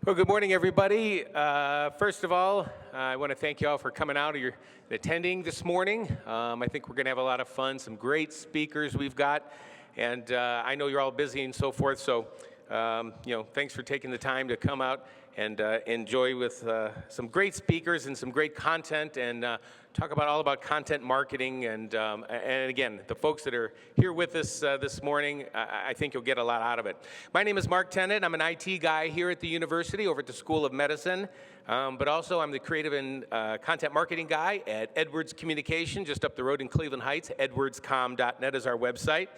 Well, good morning, everybody. First of all, I want to thank you all for coming out and attending this morning. I think we're going to have a lot of fun, some great speakers we've got, and I know you're all busy and so forth, so thanks for taking the time to come out and enjoy with some great speakers and some great content and talk about all about content marketing. And again, the folks that are here with us this morning, I think you'll get a lot out of it. My name is Mark Tennant. I'm an IT guy here at the university over at the School of Medicine, but also I'm the creative and content marketing guy at Edwards Communication, just up the road in Cleveland Heights. edwardscom.net is our website.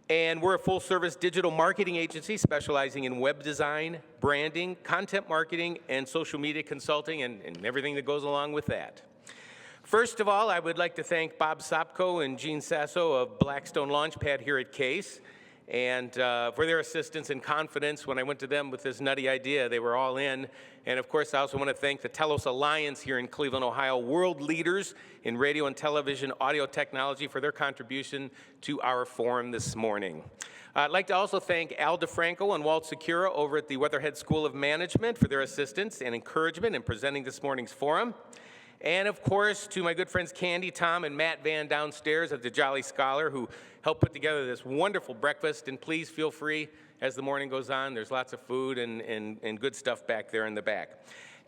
And we're a full-service digital marketing agency specializing in web design, branding, content marketing, and social media consulting, and everything that goes along with that. First of all, I would like to thank Bob Sopko and Gene Sasso of Blackstone Launchpad here at Case, and for their assistance and confidence when I went to them with this nutty idea. They were all in. And of course, I also want to thank the Telos Alliance here in Cleveland, Ohio, world leaders in radio and television audio technology, for their contribution to our forum this morning. I'd like to also thank Al DeFranco and Walt Secura over at the Weatherhead School of Management for their assistance and encouragement in presenting this morning's forum. And of course, to my good friends Candy, Tom, and Matt Van downstairs at the Jolly Scholar, who helped put together this wonderful breakfast. And please feel free, as the morning goes on, there's lots of food and good stuff back there in the back.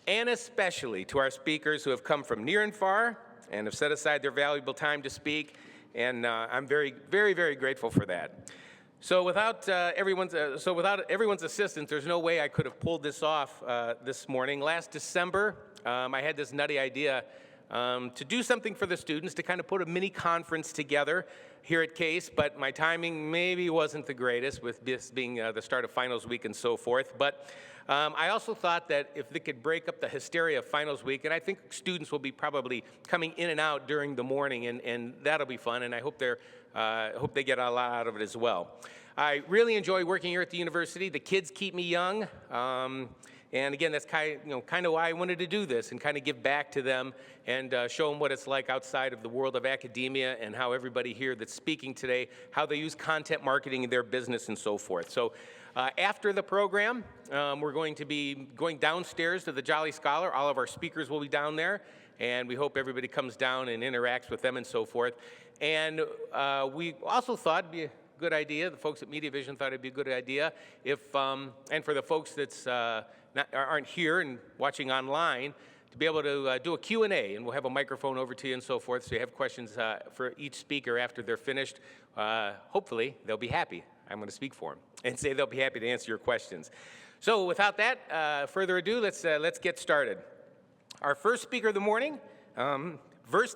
And especially to our speakers who have come from near and far and have set aside their valuable time to speak. And I'm very, very, very grateful for that. So without everyone's assistance, there's no way I could have pulled this off this morning. Last December, I had this nutty idea to do something for the students, to kind of put a mini conference together here at Case, but my timing maybe wasn't the greatest with this being the start of finals week and so forth. But I also thought that if they could break up the hysteria of finals week, and I think students will be probably coming in and out during the morning, and that'll be fun, and I hope they get a lot out of it as well. I really enjoy working here at the university. The kids keep me young. And again, that's kind of why I wanted to do this and kind of give back to them and show them what it's like outside of the world of academia and how everybody here that's speaking today, how they use content marketing in their business and so forth. So after the program, we're going to be going downstairs to the Jolly Scholar. All of our speakers will be down there, and we hope everybody comes down and interacts with them and so forth. And we also thought it'd be a good idea, the folks at Media Vision thought it'd be a good idea if, and for the folks that's aren't here and watching online, to be able to do a Q&A, and we'll have a microphone over to you and so forth, so you have questions for each speaker after they're finished. Hopefully, they'll be happy. I'm going to speak for them and say they'll be happy to answer your questions. So without that, further ado, let's get started. Our first speaker of the morning, diverse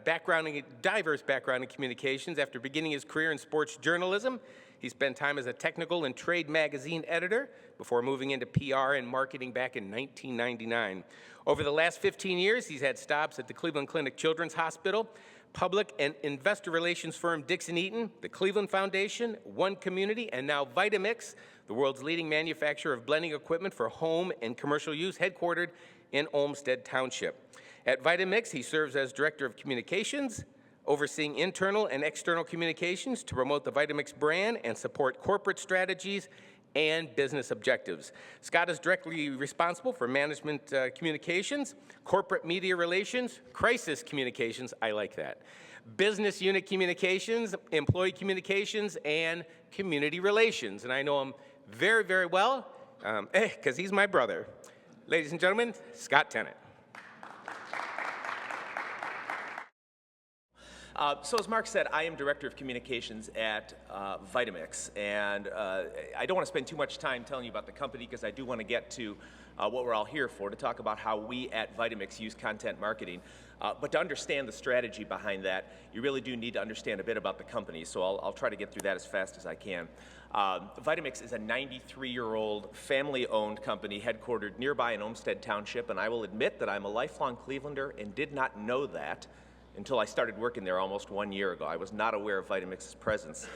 background in communications. After beginning his career in sports journalism, he spent time as a technical and trade magazine editor before moving into PR and marketing back in 1999. Over the last 15 years, he's had stops at the Cleveland Clinic Children's Hospital, public and investor relations firm Dixon Eaton, the Cleveland Foundation, One Community, and now Vitamix, the world's leading manufacturer of blending equipment for home and commercial use, headquartered in Olmsted Township. At Vitamix, he serves as Director of Communications, overseeing internal and external communications to promote the Vitamix brand and support corporate strategies and business objectives. Scott is directly responsible for management communications, corporate media relations, crisis communications, I like that, business unit communications, employee communications, and community relations. And I know him very, very well, because he's my brother. Ladies and gentlemen, Scott Tennant. So as Mark said, I am Director of Communications at Vitamix, and I don't want to spend too much time telling you about the company because I do want to get to what we're all here for, to talk about how we at Vitamix use content marketing. But to understand the strategy behind that, you really do need to understand a bit about the company, so I'll try to get through that as fast as I can. Vitamix is a 93-year-old family-owned company headquartered nearby in Olmsted Township, and I will admit that I'm a lifelong Clevelander and did not know that until I started working there almost 1 year ago. I was not aware of Vitamix's presence.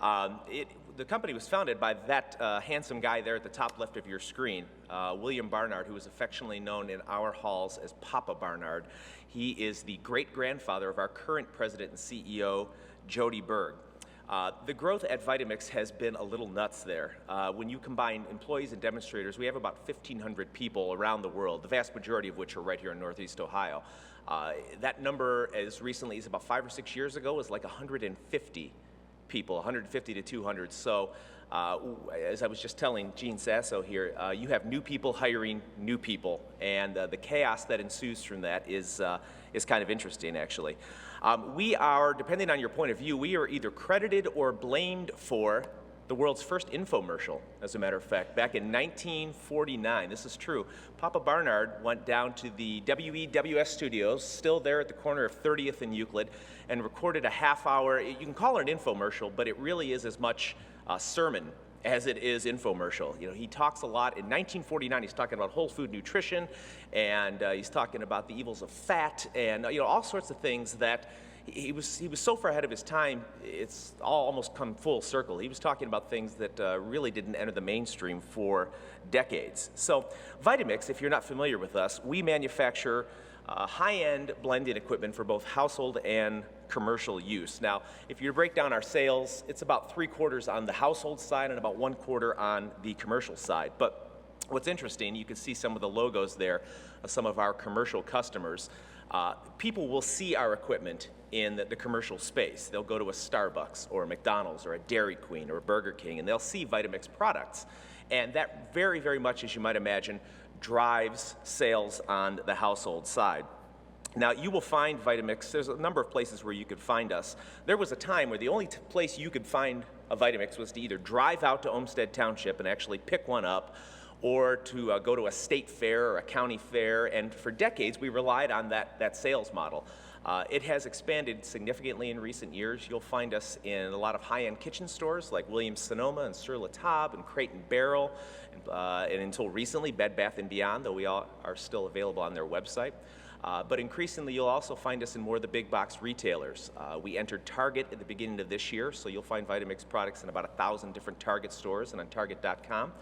The company was founded by that handsome guy there at the top left of your screen, William Barnard, who is affectionately known in our halls as Papa Barnard. He is the great-grandfather of our current president and CEO, Jody Berg. The growth at Vitamix has been a little nuts there. When you combine employees and demonstrators, we have about 1,500 people around the world, the vast majority of which are right here in Northeast Ohio. That number, as recently as about 5 or 6 years ago, was like 150 people, 150 to 200. So, as I was just telling Gene Sasso here, you have new people hiring new people, and the chaos that ensues from that is kind of interesting, actually. We are, depending on your point of view, we are either credited or blamed for the world's first infomercial, as a matter of fact. Back in 1949, this is true, Papa Barnard went down to the WEWS studios, still there at the corner of 30th and Euclid, and recorded a half-hour, you can call it an infomercial, but it really is as much sermon as it is infomercial. You know, he talks a lot. In 1949, he's talking about whole food nutrition, and he's talking about the evils of fat, and all sorts of things that he was so far ahead of his time. It's all almost come full circle. He was talking about things that really didn't enter the mainstream for decades. So, Vitamix, if you're not familiar with us, we manufacture high-end blending equipment for both household and commercial use. Now, if you break down our sales, it's about 3/4 on the household side and about 1/4 on the commercial side. But what's interesting, you can see some of the logos there of some of our commercial customers. People will see our equipment in the commercial space. They'll go to a Starbucks or a McDonald's or a Dairy Queen or a Burger King, and they'll see Vitamix products. And that very, very much, as you might imagine, drives sales on the household side. Now, you will find Vitamix, there's a number of places where you could find us. There was a time where the only place you could find a Vitamix was to either drive out to Olmsted Township and actually pick one up, or to go to a state fair or a county fair, and for decades we relied on that sales model. It has expanded significantly in recent years. You'll find us in a lot of high-end kitchen stores like Williams-Sonoma and Sur La Table and Crate and Barrel, and until recently Bed Bath & Beyond, though we all are still available on their website. But increasingly, you'll also find us in more of the big box retailers. We entered Target at the beginning of this year, so you'll find Vitamix products in about 1,000 different Target stores and on Target.com.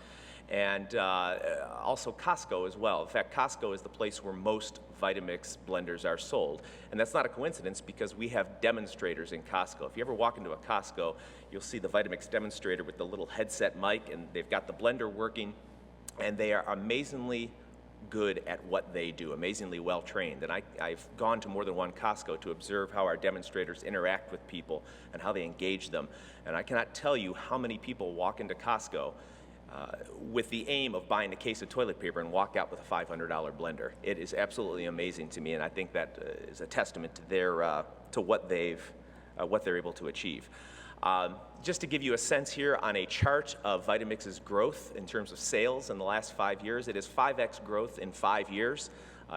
And also Costco as well. In fact, Costco is the place where most Vitamix blenders are sold. And that's not a coincidence, because we have demonstrators in Costco. If you ever walk into a Costco, you'll see the Vitamix demonstrator with the little headset mic, and they've got the blender working, and they are amazingly good at what they do, amazingly well trained. And I've gone to more than one Costco to observe how our demonstrators interact with people and how they engage them. And I cannot tell you how many people walk into Costco with the aim of buying a case of toilet paper and walk out with a $500 blender. It is absolutely amazing to me, and I think that is a testament to their to what they're able to achieve. Just to give you a sense here on a chart of Vitamix's growth in terms of sales in the last 5 years, it is 5x growth in 5 years.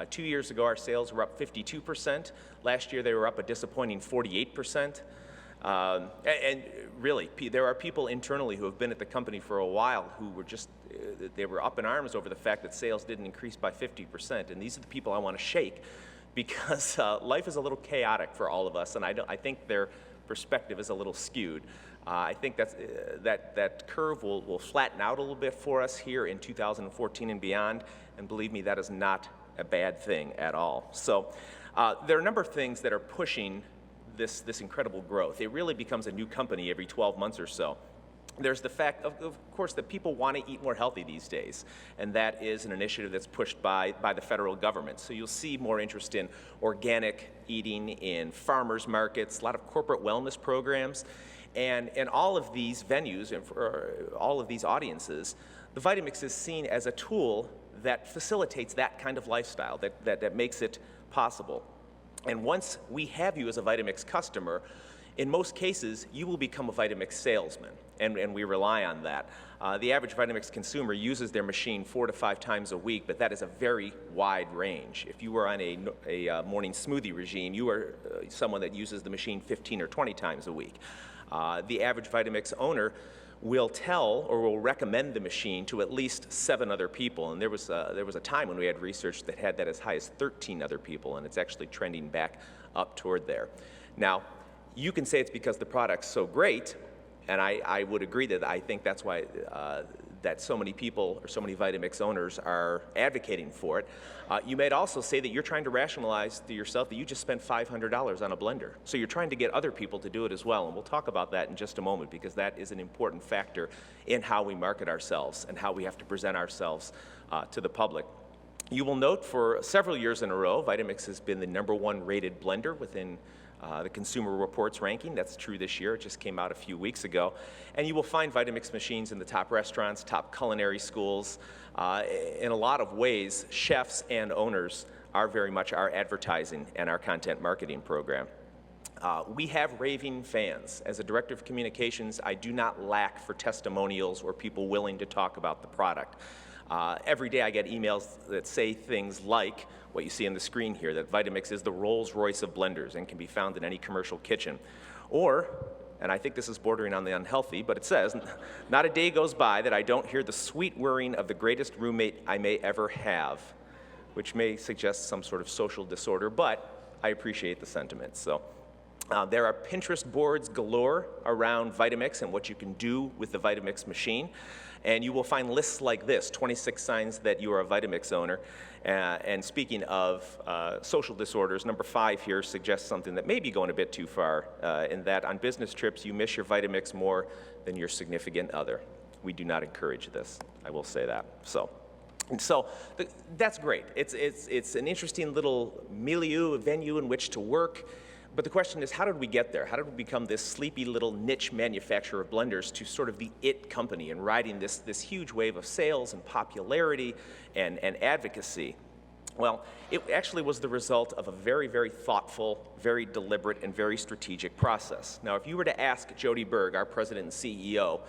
2 years ago, our sales were up 52%. Last year, they were up a disappointing 48%. And really, there are people internally who have been at the company for a while who were they were up in arms over the fact that sales didn't increase by 50%. And these are the people I want to shake, because life is a little chaotic for all of us, and I think their perspective is a little skewed. I think that curve will flatten out a little bit for us here in 2014 and beyond, and believe me, that is not a bad thing at all. So there are a number of things that are pushing this incredible growth. It really becomes a new company every 12 months or so. There's the fact, of course, that people want to eat more healthy these days, and that is an initiative that's pushed by the federal government. So you'll see more interest in organic eating, in farmers markets, a lot of corporate wellness programs, and all of these venues and for all of these audiences, the Vitamix is seen as a tool that facilitates that kind of lifestyle, that makes it possible. And once we have you as a Vitamix customer, in most cases, you will become a Vitamix salesman, and we rely on that. The average Vitamix consumer uses their machine 4 to 5 times a week, but that is a very wide range. If you are on a morning smoothie regime, you are someone that uses the machine 15 or 20 times a week. The average Vitamix owner will tell or will recommend the machine to at least 7 other people. And there was a time when we had research that had that as high as 13 other people, and it's actually trending back up toward there. Now, you can say it's because the product's so great, and I would agree that I think that's why that so many people or so many Vitamix owners are advocating for it. You might also say that you're trying to rationalize to yourself that you just spent $500 on a blender. So you're trying to get other people to do it as well. And we'll talk about that in just a moment, because that is an important factor in how we market ourselves and how we have to present ourselves to the public. You will note for several years in a row, Vitamix has been the #1 rated blender within the Consumer Reports ranking. That's true this year. It just came out a few weeks ago. And you will find Vitamix machines in the top restaurants, top culinary schools. In a lot of ways, chefs and owners are very much our advertising and our content marketing program. We have raving fans. As a director of communications, I do not lack for testimonials or people willing to talk about the product. Every day I get emails that say things like what you see on the screen here, that Vitamix is the Rolls-Royce of blenders and can be found in any commercial kitchen. Or, and I think this is bordering on the unhealthy, but it says, not a day goes by that I don't hear the sweet whirring of the greatest roommate I may ever have, which may suggest some sort of social disorder, but I appreciate the sentiment. So there are Pinterest boards galore around Vitamix and what you can do with the Vitamix machine. And you will find lists like this, 26 signs that you are a Vitamix owner. And speaking of social disorders, number 5 here suggests something that may be going a bit too far, in that on business trips you miss your Vitamix more than your significant other. We do not encourage this, I will say that. So that's great. It's an interesting little milieu, a venue in which to work. But the question is, how did we get there? How did we become this sleepy little niche manufacturer of blenders to sort of the it company and riding this huge wave of sales and popularity and advocacy? Well, it actually was the result of a very, very thoughtful, very deliberate, and very strategic process. Now, if you were to ask Jody Berg, our president and CEO,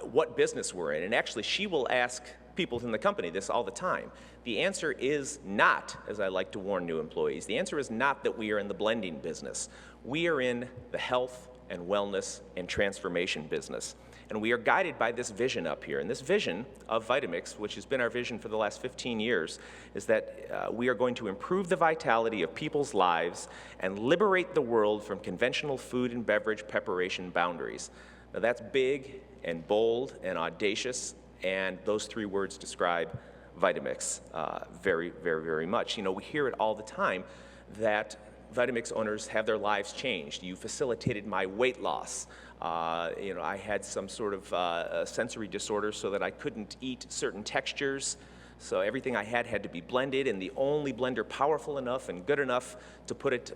what business we're in, and actually she will ask people in the company this all the time, the answer is not, as I like to warn new employees, the answer is not that we are in the blending business. We are in the health and wellness and transformation business. And we are guided by this vision up here. And this vision of Vitamix, which has been our vision for the last 15 years, is that we are going to improve the vitality of people's lives and liberate the world from conventional food and beverage preparation boundaries. Now that's big and bold and audacious, and those 3 words describe Vitamix very, very, very much. You know, we hear it all the time that Vitamix owners have their lives changed. You facilitated my weight loss. You know, I had some sort of sensory disorder so that I couldn't eat certain textures. So everything I had to be blended, and the only blender powerful enough and good enough to put it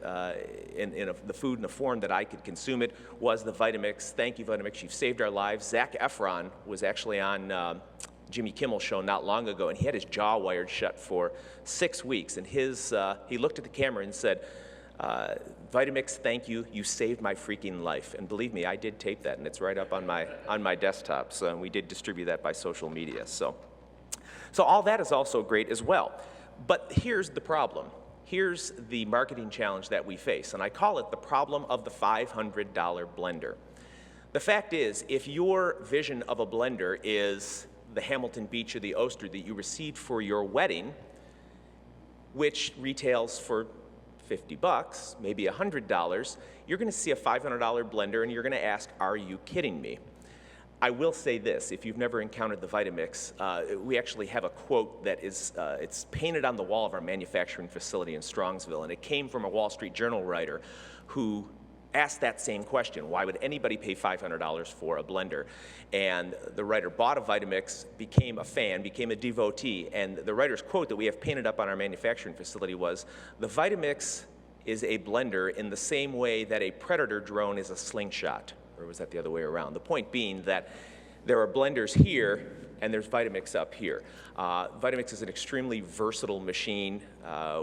in the food in a form that I could consume it was the Vitamix. Thank you, Vitamix. You've saved our lives. Zac Efron was actually on Jimmy Kimmel's show not long ago, and he had his jaw wired shut for 6 weeks. And he looked at the camera and said, Vitamix, thank you. You saved my freaking life. And believe me, I did tape that, and it's right up on my desktop. So we did distribute that by social media. So all that is also great as well. But here's the problem. Here's the marketing challenge that we face, and I call it the problem of the $500 blender. The fact is, if your vision of a blender is the Hamilton Beach or the Oster that you received for your wedding, which retails for $50, maybe $100, you're going to see a $500 blender and you're going to ask, are you kidding me? I will say this, if you've never encountered the Vitamix, we actually have a quote that is, it's painted on the wall of our manufacturing facility in Strongsville, and it came from a Wall Street Journal writer who asked that same question, why would anybody pay $500 for a blender? And the writer bought a Vitamix, became a fan, became a devotee, and the writer's quote that we have painted up on our manufacturing facility was, the Vitamix is a blender in the same way that a Predator drone is a slingshot. Or was that the other way around? The point being that there are blenders here and there's Vitamix up here. Vitamix is an extremely versatile machine.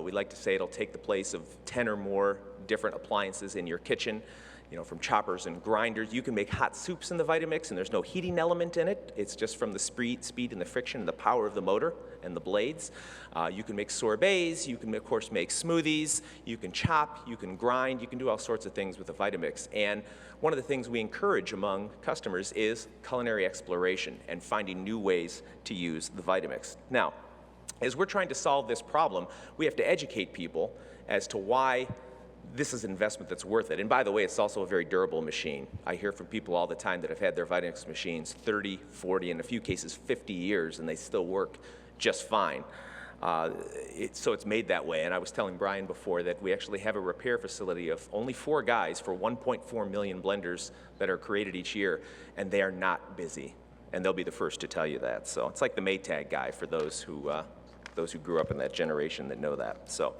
We like to say it'll take the place of 10 or more different appliances in your kitchen. You know, from choppers and grinders. You can make hot soups in the Vitamix, and there's no heating element in it. It's just from the speed and the friction and the power of the motor and the blades. You can make sorbets. You can, of course, make smoothies. You can chop. You can grind. You can do all sorts of things with the Vitamix. And one of the things we encourage among customers is culinary exploration and finding new ways to use the Vitamix. Now, as we're trying to solve this problem, we have to educate people as to why this is an investment that's worth it. And by the way, it's also a very durable machine. I hear from people all the time that have had their Vitamix machines 30, 40, in a few cases 50 years, and they still work just fine. So it's made that way. And I was telling Brian before that we actually have a repair facility of only 4 guys for 1.4 million blenders that are created each year, and they are not busy. And they'll be the first to tell you that. So it's like the Maytag guy for those who grew up in that generation that know that. So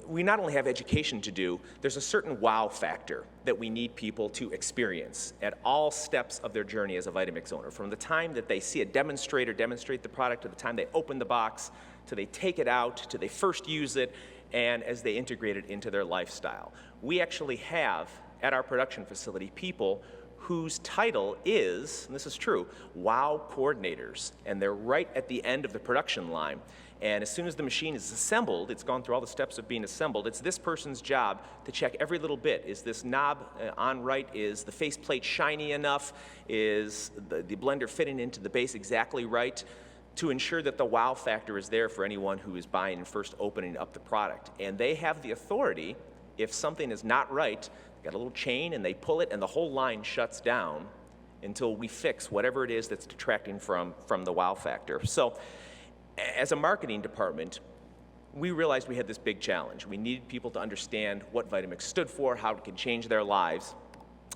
we not only have education to do, there's a certain wow factor that we need people to experience at all steps of their journey as a Vitamix owner. From the time that they see a demonstrator demonstrate the product, to the time they open the box, to they take it out, to they first use it, and as they integrate it into their lifestyle. We actually have, at our production facility, people whose title is, and this is true, wow coordinators, and they're right at the end of the production line. And as soon as the machine is assembled, it's gone through all the steps of being assembled, it's this person's job to check every little bit. Is this knob on right? Is the faceplate shiny enough? Is the blender fitting into the base exactly right? To ensure that the wow factor is there for anyone who is buying and first opening up the product. And they have the authority, if something is not right, they got a little chain and they pull it and the whole line shuts down until we fix whatever it is that's detracting from the wow factor. So, as a marketing department, we realized we had this big challenge. We needed people to understand what Vitamix stood for, how it could change their lives.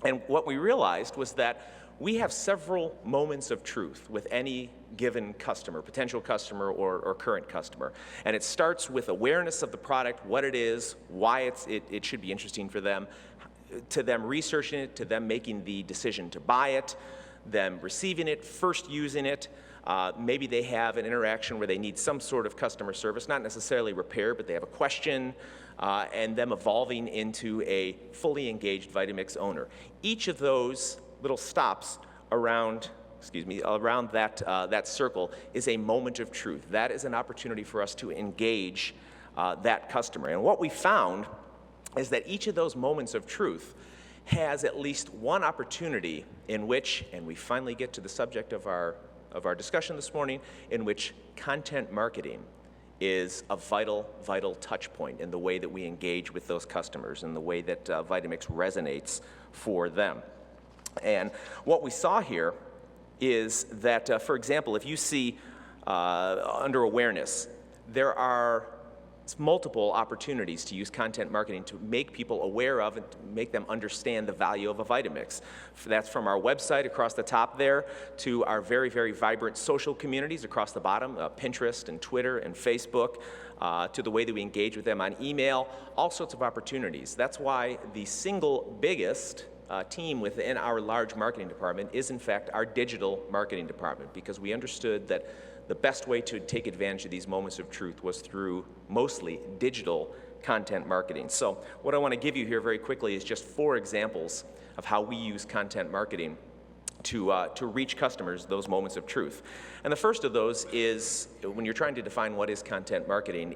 And what we realized was that we have several moments of truth with any given customer, potential customer or current customer. And it starts with awareness of the product, what it is, why it should be interesting for them, to them researching it, to them making the decision to buy it, them receiving it, first using it. Maybe they have an interaction where they need some sort of customer service, not necessarily repair, but they have a question, and them evolving into a fully engaged Vitamix owner. Each of those little stops around that circle is a moment of truth. That is an opportunity for us to engage that customer. And what we found is that each of those moments of truth has at least one opportunity in which, and we finally get to the subject of our discussion this morning, in which content marketing is a vital touch point in the way that we engage with those customers and the way that Vitamix resonates for them. And what we saw here is that, for example, if you see under awareness, there are multiple opportunities to use content marketing to make people aware of and to make them understand the value of a Vitamix. That's from our website across the top there to our very, very vibrant social communities across the bottom, Pinterest and Twitter and Facebook, to the way that we engage with them on email, all sorts of opportunities. That's why the single biggest team within our large marketing department is in fact our digital marketing department, because we understood that the best way to take advantage of these moments of truth was through mostly digital content marketing. So what I want to give you here very quickly is just 4 examples of how we use content marketing to reach customers those moments of truth. And the first of those is, when you're trying to define what is content marketing,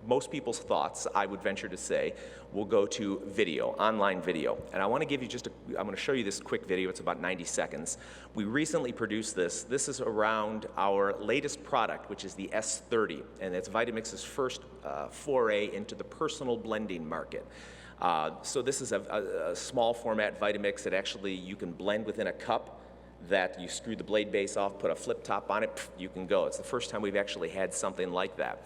most people's thoughts, I would venture to say, will go to video, online video. And I want to give you I'm going to show you this quick video. It's about 90 seconds. We recently produced this. This is around our latest product, which is the S30, and it's Vitamix's first foray into the personal blending market. So this is a small format Vitamix that actually you can blend within a cup, that you screw the blade base off, put a flip top on it, you can go. It's the first time we've actually had something like that.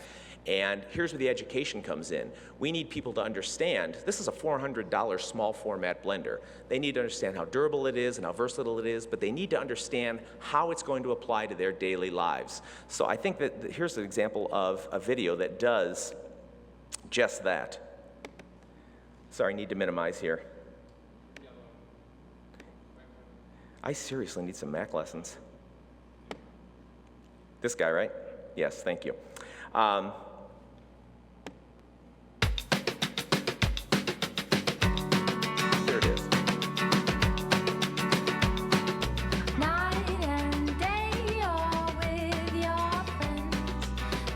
And here's where the education comes in. We need people to understand, this is a $400 small format blender. They need to understand how durable it is and how versatile it is, but they need to understand how it's going to apply to their daily lives. So I think that here's an example of a video that does just that. Sorry, I need to minimize here. I seriously need some Mac lessons. This guy, right? Yes, thank you. There it is. Night and day, you're with your friends.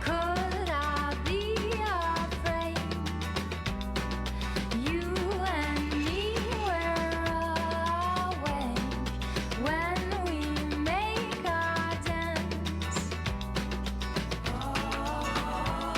Could I be afraid? You and me were awake when we make our dance. Oh.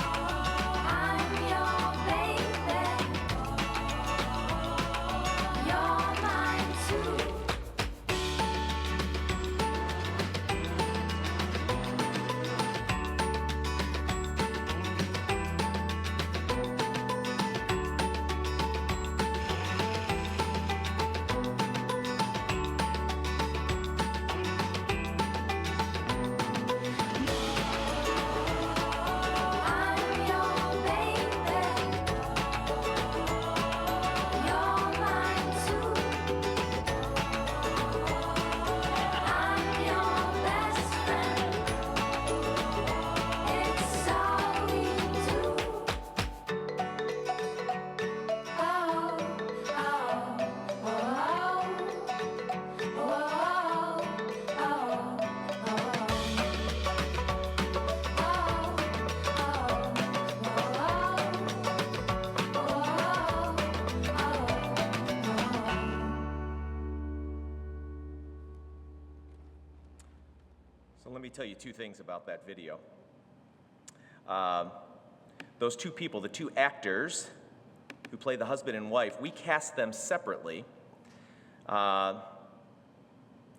tell you two things about that video. Those two people, the two actors who play the husband and wife, we cast them separately. And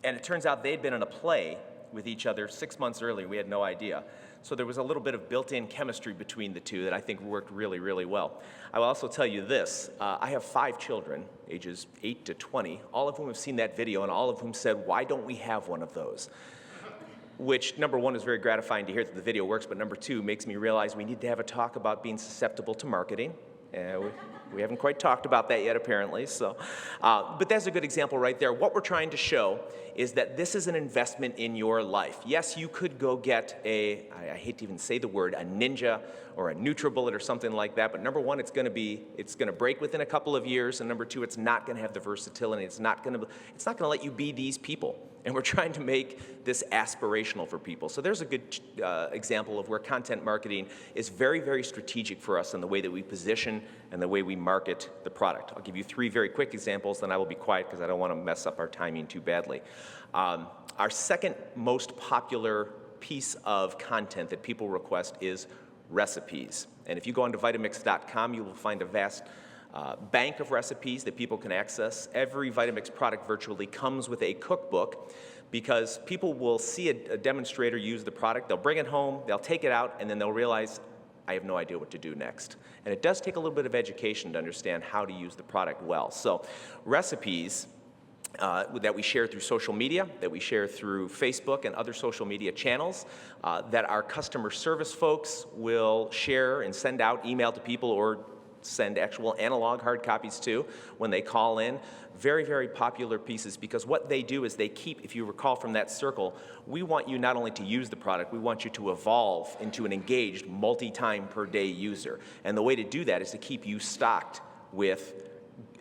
it turns out they'd been in a play with each other 6 months earlier. We had no idea. So there was a little bit of built-in chemistry between the two that I think worked really, really well. I will also tell you this. I have 5 children, ages 8 to 20, all of whom have seen that video and all of whom said, why don't we have one of those? Which, number one, is very gratifying to hear that the video works, but number two, makes me realize we need to have a talk about being susceptible to marketing. We haven't quite talked about that yet, apparently. So, but that's a good example right there. What we're trying to show is that this is an investment in your life. Yes, you could go get I hate to even say the word, a Ninja or a NutriBullet or something like that. But number one, it's going to break within a couple of years, and number two, it's not going to have the versatility. It's not going to let you be these people. And we're trying to make this aspirational for people. So there's a good example of where content marketing is very, very strategic for us in the way that we position and the way we market the product. I'll give you 3 very quick examples, then I will be quiet because I don't want to mess up our timing too badly. Our second most popular piece of content that people request is recipes. And if you go onto Vitamix.com, you will find a vast bank of recipes that people can access. Every Vitamix product virtually comes with a cookbook because people will see a demonstrator use the product, they'll bring it home, they'll take it out, and then they'll realize, I have no idea what to do next. And it does take a little bit of education to understand how to use the product well. So recipes that we share through social media, that we share through Facebook and other social media channels, that our customer service folks will share and send out email to people or send actual analog hard copies to when they call in. Very, very popular pieces because what they do is they keep, if you recall from that circle, we want you not only to use the product, we want you to evolve into an engaged multi-time per day user. And the way to do that is to keep you stocked with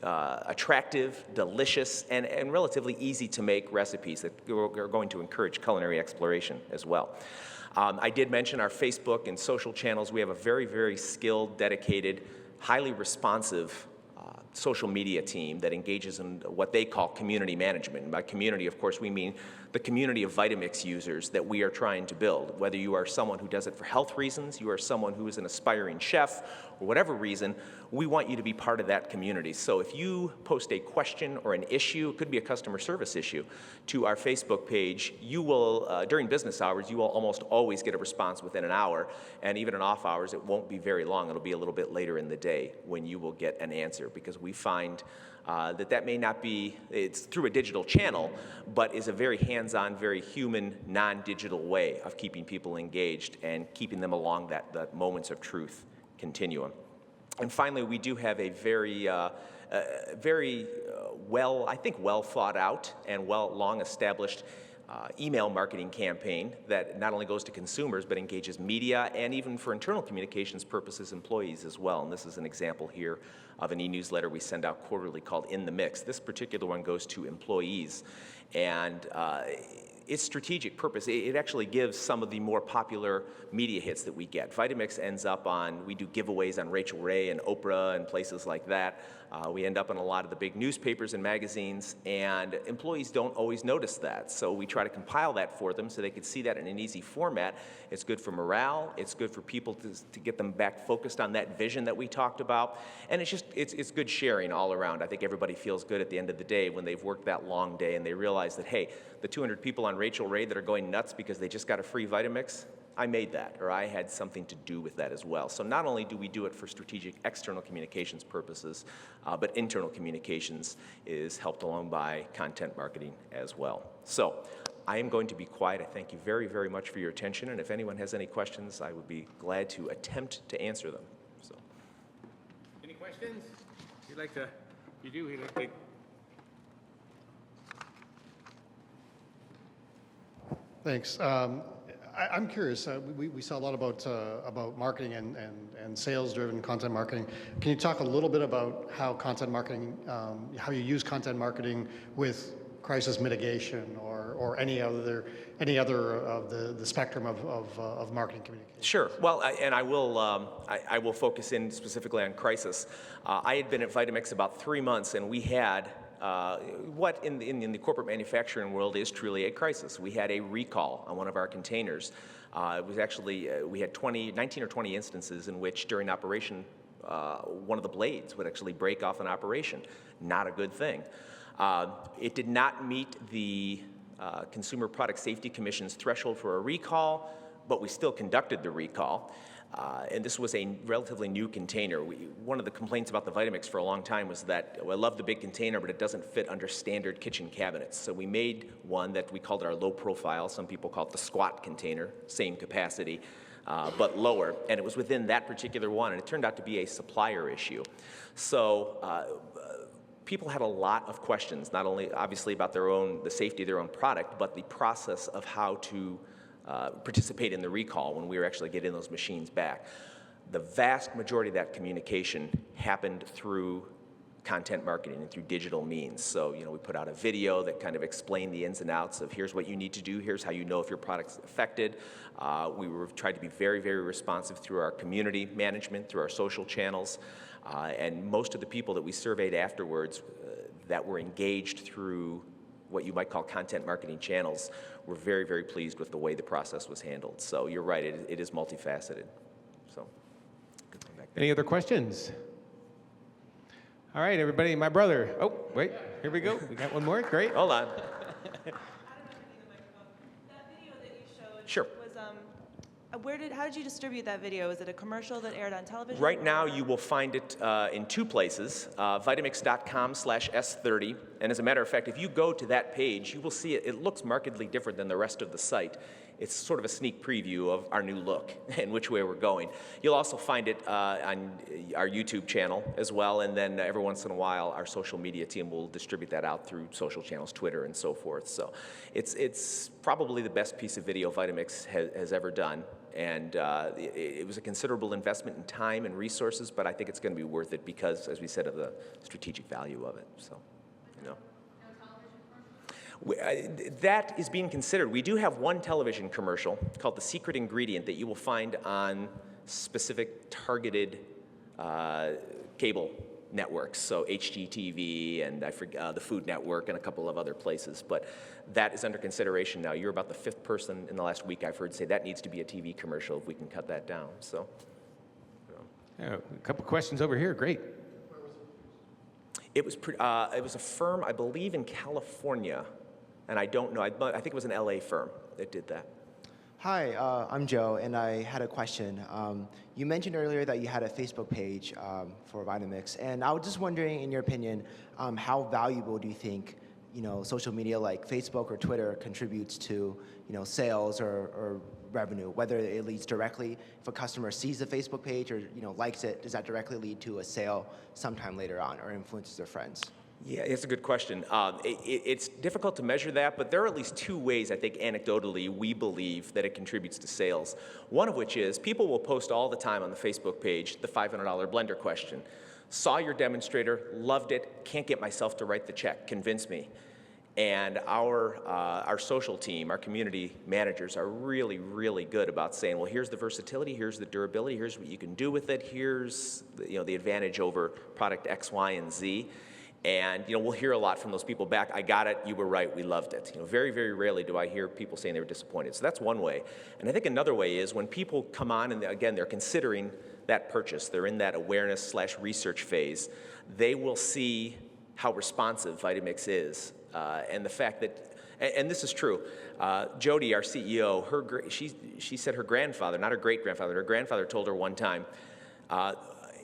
attractive, delicious, and relatively easy to make recipes that are going to encourage culinary exploration as well. I did mention our Facebook and social channels. We have a very, very skilled, dedicated, highly responsive social media team that engages in what they call community management. And by community, of course, we mean the community of Vitamix users that we are trying to build. Whether you are someone who does it for health reasons, you are someone who is an aspiring chef, or whatever reason, we want you to be part of that community. So if you post a question or an issue, it could be a customer service issue, to our Facebook page, you will, during business hours, you will almost always get a response within an hour. And even in off hours, it won't be very long. It'll be a little bit later in the day when you will get an answer, because we find that may not be, it's through a digital channel, but is a very hands-on, very human, non-digital way of keeping people engaged and keeping them along that moments of truth continuum. And finally, we do have a very well thought out and long established email marketing campaign that not only goes to consumers but engages media and, even for internal communications purposes, employees as well. And this is an example here of an e-newsletter we send out quarterly called In the Mix. This particular one goes to employees, and its strategic purpose, it actually gives some of the more popular media hits that we get. Vitamix ends up on, we do giveaways on Rachel Ray and Oprah and places like that. We end up in a lot of the big newspapers and magazines, and employees don't always notice that. So we try to compile that for them so they can see that in an easy format. It's good for morale. It's good for people to get them back focused on that vision that we talked about. And it's good sharing all around. I think everybody feels good at the end of the day when they've worked that long day and they realize that, hey, the 200 people on Rachel Ray that are going nuts because they just got a free Vitamix, I made that, or I had something to do with that as well. So not only do we do it for strategic external communications purposes, but internal communications is helped along by content marketing as well. So I am going to be quiet. I thank you very, very much for your attention, and if anyone has any questions, I would be glad to attempt to answer them. So. Any questions? You'd like to, you do, you'd like to. Thanks. I'm curious. We saw a lot about marketing and sales-driven content marketing. Can you talk a little bit about how content marketing, how you use content marketing with crisis mitigation or any other of the spectrum of marketing communication? Sure. Well, I will focus in specifically on crisis. I had been at Vitamix about 3 months, and we had what in the corporate manufacturing world is truly a crisis. We had a recall on one of our containers. It was actually, we had 19 or 20 instances in which during operation, one of the blades would actually break off an operation. Not a good thing. It did not meet the Consumer Product Safety Commission's threshold for a recall, but we still conducted the recall. And this was a relatively new container. One of the complaints about the Vitamix for a long time was that, well, I love the big container, but it doesn't fit under standard kitchen cabinets. So we made one that we called our low profile. Some people call it the squat container, same capacity, but lower. And it was within that particular one, and it turned out to be a supplier issue. So people had a lot of questions, not only obviously about the safety of their own product, but the process of how to participate in the recall when we were actually getting those machines back. The vast majority of that communication happened through content marketing and through digital means. So, we put out a video that kind of explained the ins and outs of here's what you need to do, here's how you know if your product's affected. We tried to be very, very responsive through our community management, through our social channels, and most of the people that we surveyed afterwards that were engaged through what you might call content marketing channels, we're very, very pleased with the way the process was handled. So you're right, it is multifaceted. So, good to come back. Any other questions? All right, everybody, my brother. Oh, wait, here we go. We got one more, great. Hold on. That video that you showed Sure. was how did you distribute that video? Was it a commercial that aired on television? Right now, you will find it in two places, Vitamix.com/S30. And as a matter of fact, if you go to that page, you will see it looks markedly different than the rest of the site. It's sort of a sneak preview of our new look and which way we're going. You'll also find it on our YouTube channel as well, and then every once in a while, our social media team will distribute that out through social channels, Twitter and so forth. So it's probably the best piece of video Vitamix has ever done. And it was a considerable investment in time and resources, but I think it's going to be worth it because, as we said, of the strategic value of it. So, that is being considered. We do have one television commercial called The Secret Ingredient that you will find on specific targeted cable networks, so HGTV and I forget the Food Network and a couple of other places, but that is under consideration now. You're about the fifth person in the last week I've heard say that needs to be a TV commercial if we can cut that down. So, Yeah, a couple questions over here, great. it was a firm, I believe, in California, and I don't know. I think it was an LA firm that did that. Hi, I'm Joe, and I had a question. You mentioned earlier that you had a Facebook page for Vitamix, and I was just wondering, in your opinion, how valuable do you think, social media like Facebook or Twitter contributes to, sales or revenue? Whether it leads directly, if a customer sees the Facebook page or likes it, does that directly lead to a sale sometime later on, or influences their friends? Yeah, it's a good question. It's difficult to measure that, but there are at least two ways I think anecdotally we believe that it contributes to sales. One of which is people will post all the time on the Facebook page the $500 blender question. Saw your demonstrator, loved it, can't get myself to write the check, convince me. And our social team, our community managers are really, really good about saying, well, here's the versatility, here's the durability, here's what you can do with it, here's the advantage over product X, Y, and Z. And we'll hear a lot from those people back. I got it. You were right. We loved it. Very, very rarely do I hear people saying they were disappointed. So that's one way. And I think another way is when people come on and again they're considering that purchase. They're in that awareness/research phase. They will see how responsive Vitamix is, and the fact that. And this is true. Jody, our CEO, she said her grandfather, not her great-grandfather, her grandfather told her one time.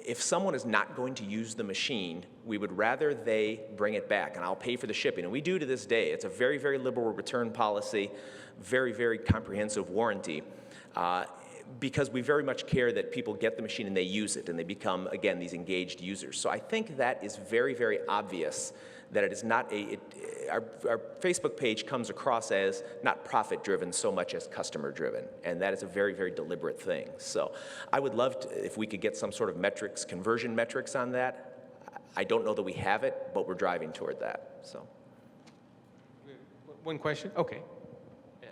If someone is not going to use the machine, we would rather they bring it back, and I'll pay for the shipping. And we do to this day. It's a very, very liberal return policy, very, very comprehensive warranty, because we very much care that people get the machine and they use it, and they become, again, these engaged users. So I think that is very, very obvious that it is not our Facebook page comes across as not profit-driven so much as customer-driven, and that is a very, very deliberate thing. So I would love if we could get some sort of metrics, conversion metrics on that. I don't know that we have it, but we're driving toward that. So. One question? Okay. Yeah,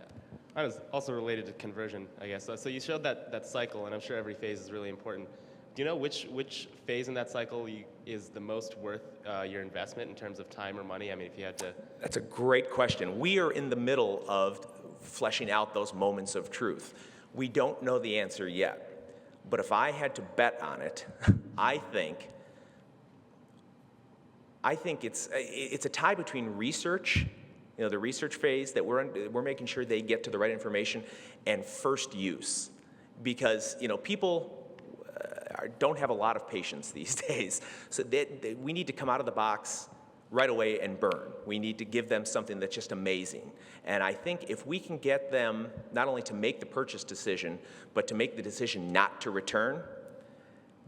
I was also related to conversion, I guess. So you showed that cycle, and I'm sure every phase is really important. Do you know which phase in that cycle is the most worth your investment in terms of time or money? I mean, if you had to... That's a great question. We are in the middle of fleshing out those moments of truth. We don't know the answer yet, but if I had to bet on it, I think it's a tie between research, the research phase that we're making sure they get to the right information, and first use, because people don't have a lot of patience these days. So we need to come out of the box right away and burn. We need to give them something that's just amazing. And I think if we can get them not only to make the purchase decision, but to make the decision not to return,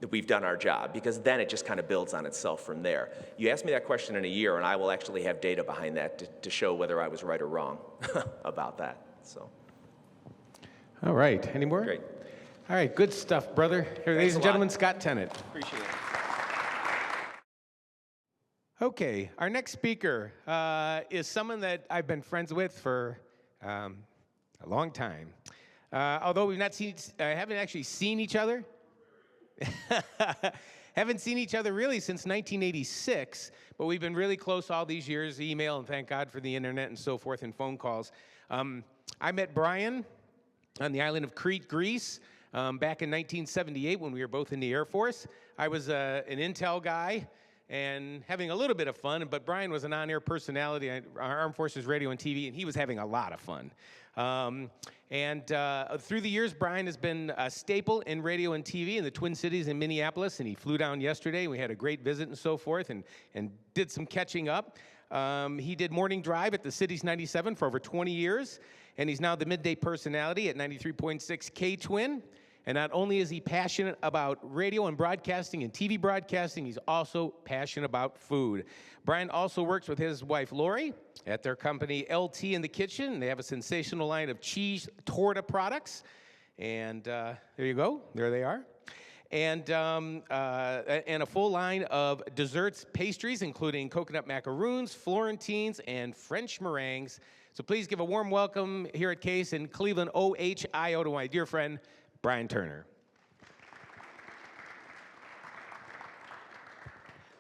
that we've done our job, because then it just kind of builds on itself from there. You ask me that question in a year, and I will actually have data behind that to show whether I was right or wrong about that. So. All right. Any more? Great. All right. Good stuff, brother. Here, ladies and gentlemen, Scott Tennant. Appreciate it. Okay. Our next speaker is someone that I've been friends with for a long time. Although we've not seen, haven't actually seen each other. Haven't seen each other really since 1986, but we've been really close all these years, email, and thank God for the internet and so forth, and phone calls. I met Brian on the island of Crete, Greece, back in 1978 when we were both in the Air Force. I was an Intel guy and having a little bit of fun, but Brian was an on-air personality on Armed Forces Radio and TV, and he was having a lot of fun. Through the years, Brian has been a staple in radio and TV in the Twin Cities in Minneapolis, and he flew down yesterday. We had a great visit and so forth, and did some catching up. He did Morning Drive at the Cities 97 for over 20 years, and he's now the midday personality at 93.6 K-Twin. And not only is he passionate about radio and broadcasting and TV broadcasting, he's also passionate about food. Brian also works with his wife, Lori, at their company LT in the Kitchen. They have a sensational line of cheese torta products. And there you go. There they are. And a full line of desserts, pastries, including coconut macaroons, Florentines, and French meringues. So please give a warm welcome here at Case in Cleveland, OHIO, to my dear friend, Brian Turner.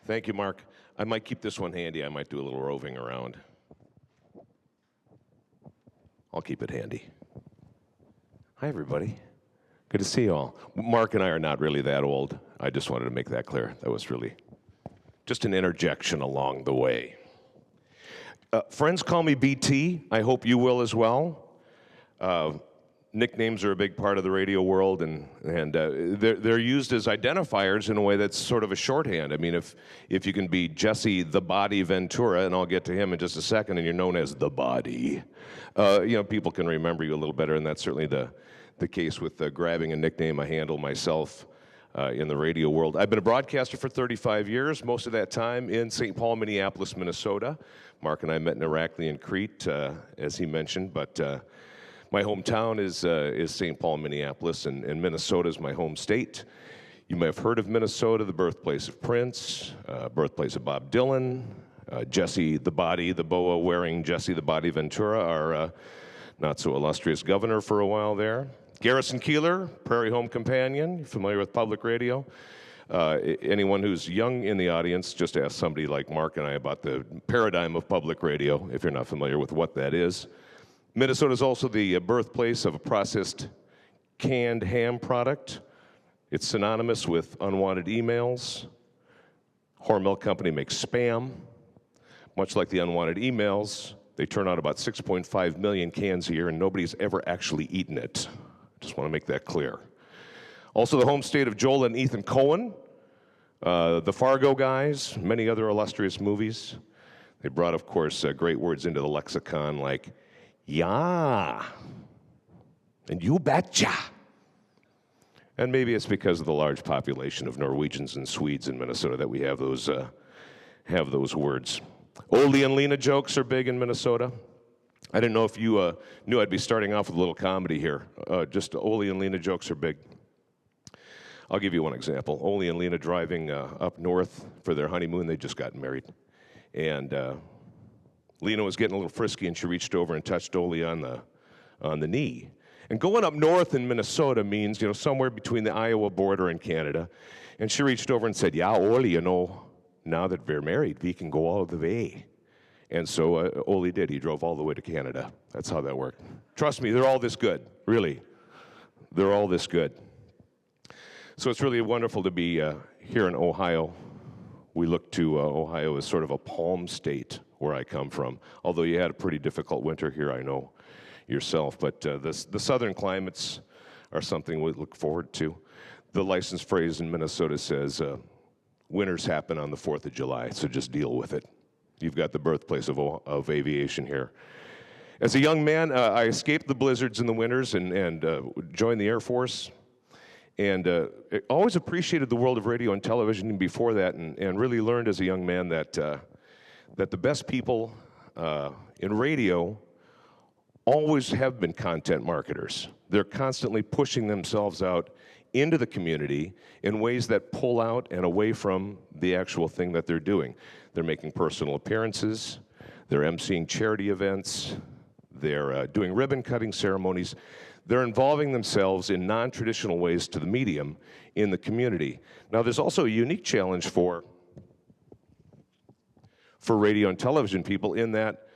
Thank you, Mark. I might keep this one handy. I might do a little roving around. I'll keep it handy. Hi, everybody. Good to see you all. Mark and I are not really that old. I just wanted to make that clear. That was really just an interjection along the way. Friends call me BT. I hope you will as well. Nicknames are a big part of the radio world, and they're used as identifiers in a way that's sort of a shorthand. I mean, if you can be Jesse the Body Ventura, and I'll get to him in just a second, and you're known as the Body, people can remember you a little better, and that's certainly the case with grabbing a nickname, a handle myself in the radio world. I've been a broadcaster for 35 years, most of that time in St. Paul, Minneapolis, Minnesota. Mark and I met in Irakli and Crete, as he mentioned, but my hometown is St. Paul, Minneapolis, and Minnesota is my home state. You may have heard of Minnesota, the birthplace of Prince, birthplace of Bob Dylan, Jesse the Body, the boa-wearing Jesse the Body Ventura, our not-so-illustrious governor for a while there. Garrison Keillor, Prairie Home Companion, you familiar with public radio? Anyone who's young in the audience, just ask somebody like Mark and I about the paradigm of public radio, if you're not familiar with what that is. Minnesota is also the birthplace of a processed canned ham product. It's synonymous with unwanted emails. Hormel Company makes Spam. Much like the unwanted emails, they turn out about 6.5 million cans a year, and nobody's ever actually eaten it. Just want to make that clear. Also the home state of Joel and Ethan Coen, the Fargo guys, many other illustrious movies. They brought, of course, great words into the lexicon like yeah, and you betcha. And maybe it's because of the large population of Norwegians and Swedes in Minnesota that we have those words. Oldie and Lena jokes are big in Minnesota. I didn't know if you knew I'd be starting off with a little comedy here. Just Oldie and Lena jokes are big. I'll give you one example. Oldie and Lena driving up north for their honeymoon. They just got married. And Lena was getting a little frisky, and she reached over and touched Oldie on the knee. And going up north in Minnesota means, somewhere between the Iowa border and Canada. And she reached over and said, yeah, Oli, now that we're married, we can go all the way. And so Oli did. He drove all the way to Canada. That's how that worked. Trust me, they're all this good, really. They're all this good. So it's really wonderful to be here in Ohio. We look to Ohio as sort of a palm state where I come from, although you had a pretty difficult winter here, I know yourself. But the southern climates are something we look forward to. The license phrase in Minnesota says, winters happen on the 4th of July, so just deal with it. You've got the birthplace of aviation here. As a young man, I escaped the blizzards in the winters and joined the Air Force. And always appreciated the world of radio and television before that, and really learned as a young man that the best people in radio always have been content marketers. They're constantly pushing themselves out into the community in ways that pull out and away from the actual thing that they're doing. They're making personal appearances, they're emceeing charity events, they're doing ribbon-cutting ceremonies. They're involving themselves in non-traditional ways to the medium in the community. Now, there's also a unique challenge for radio and television people in that,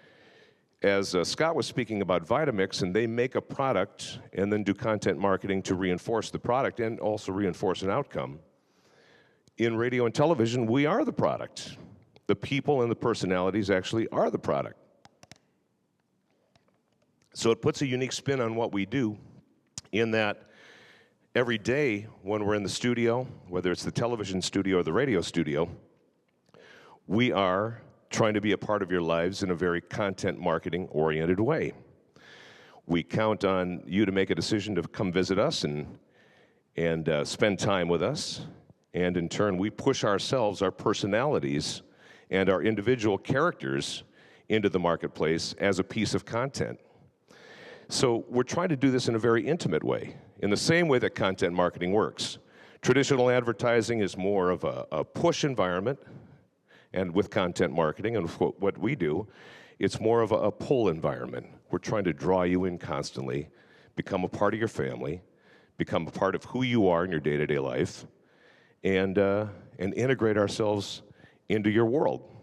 as Scott was speaking about Vitamix, and they make a product and then do content marketing to reinforce the product and also reinforce an outcome. In radio and television, we are the product. The people and the personalities actually are the product. So it puts a unique spin on what we do in that every day when we're in the studio, whether it's the television studio or the radio studio, we are trying to be a part of your lives in a very content marketing oriented way. We count on you to make a decision to come visit us and spend time with us. And in turn, we push ourselves, our personalities, and our individual characters into the marketplace as a piece of content. So we're trying to do this in a very intimate way, in the same way that content marketing works. Traditional advertising is more of a push environment, and with content marketing and what we do, it's more of a pull environment. We're trying to draw you in constantly, become a part of your family, become a part of who you are in your day-to-day life, and integrate ourselves into your world.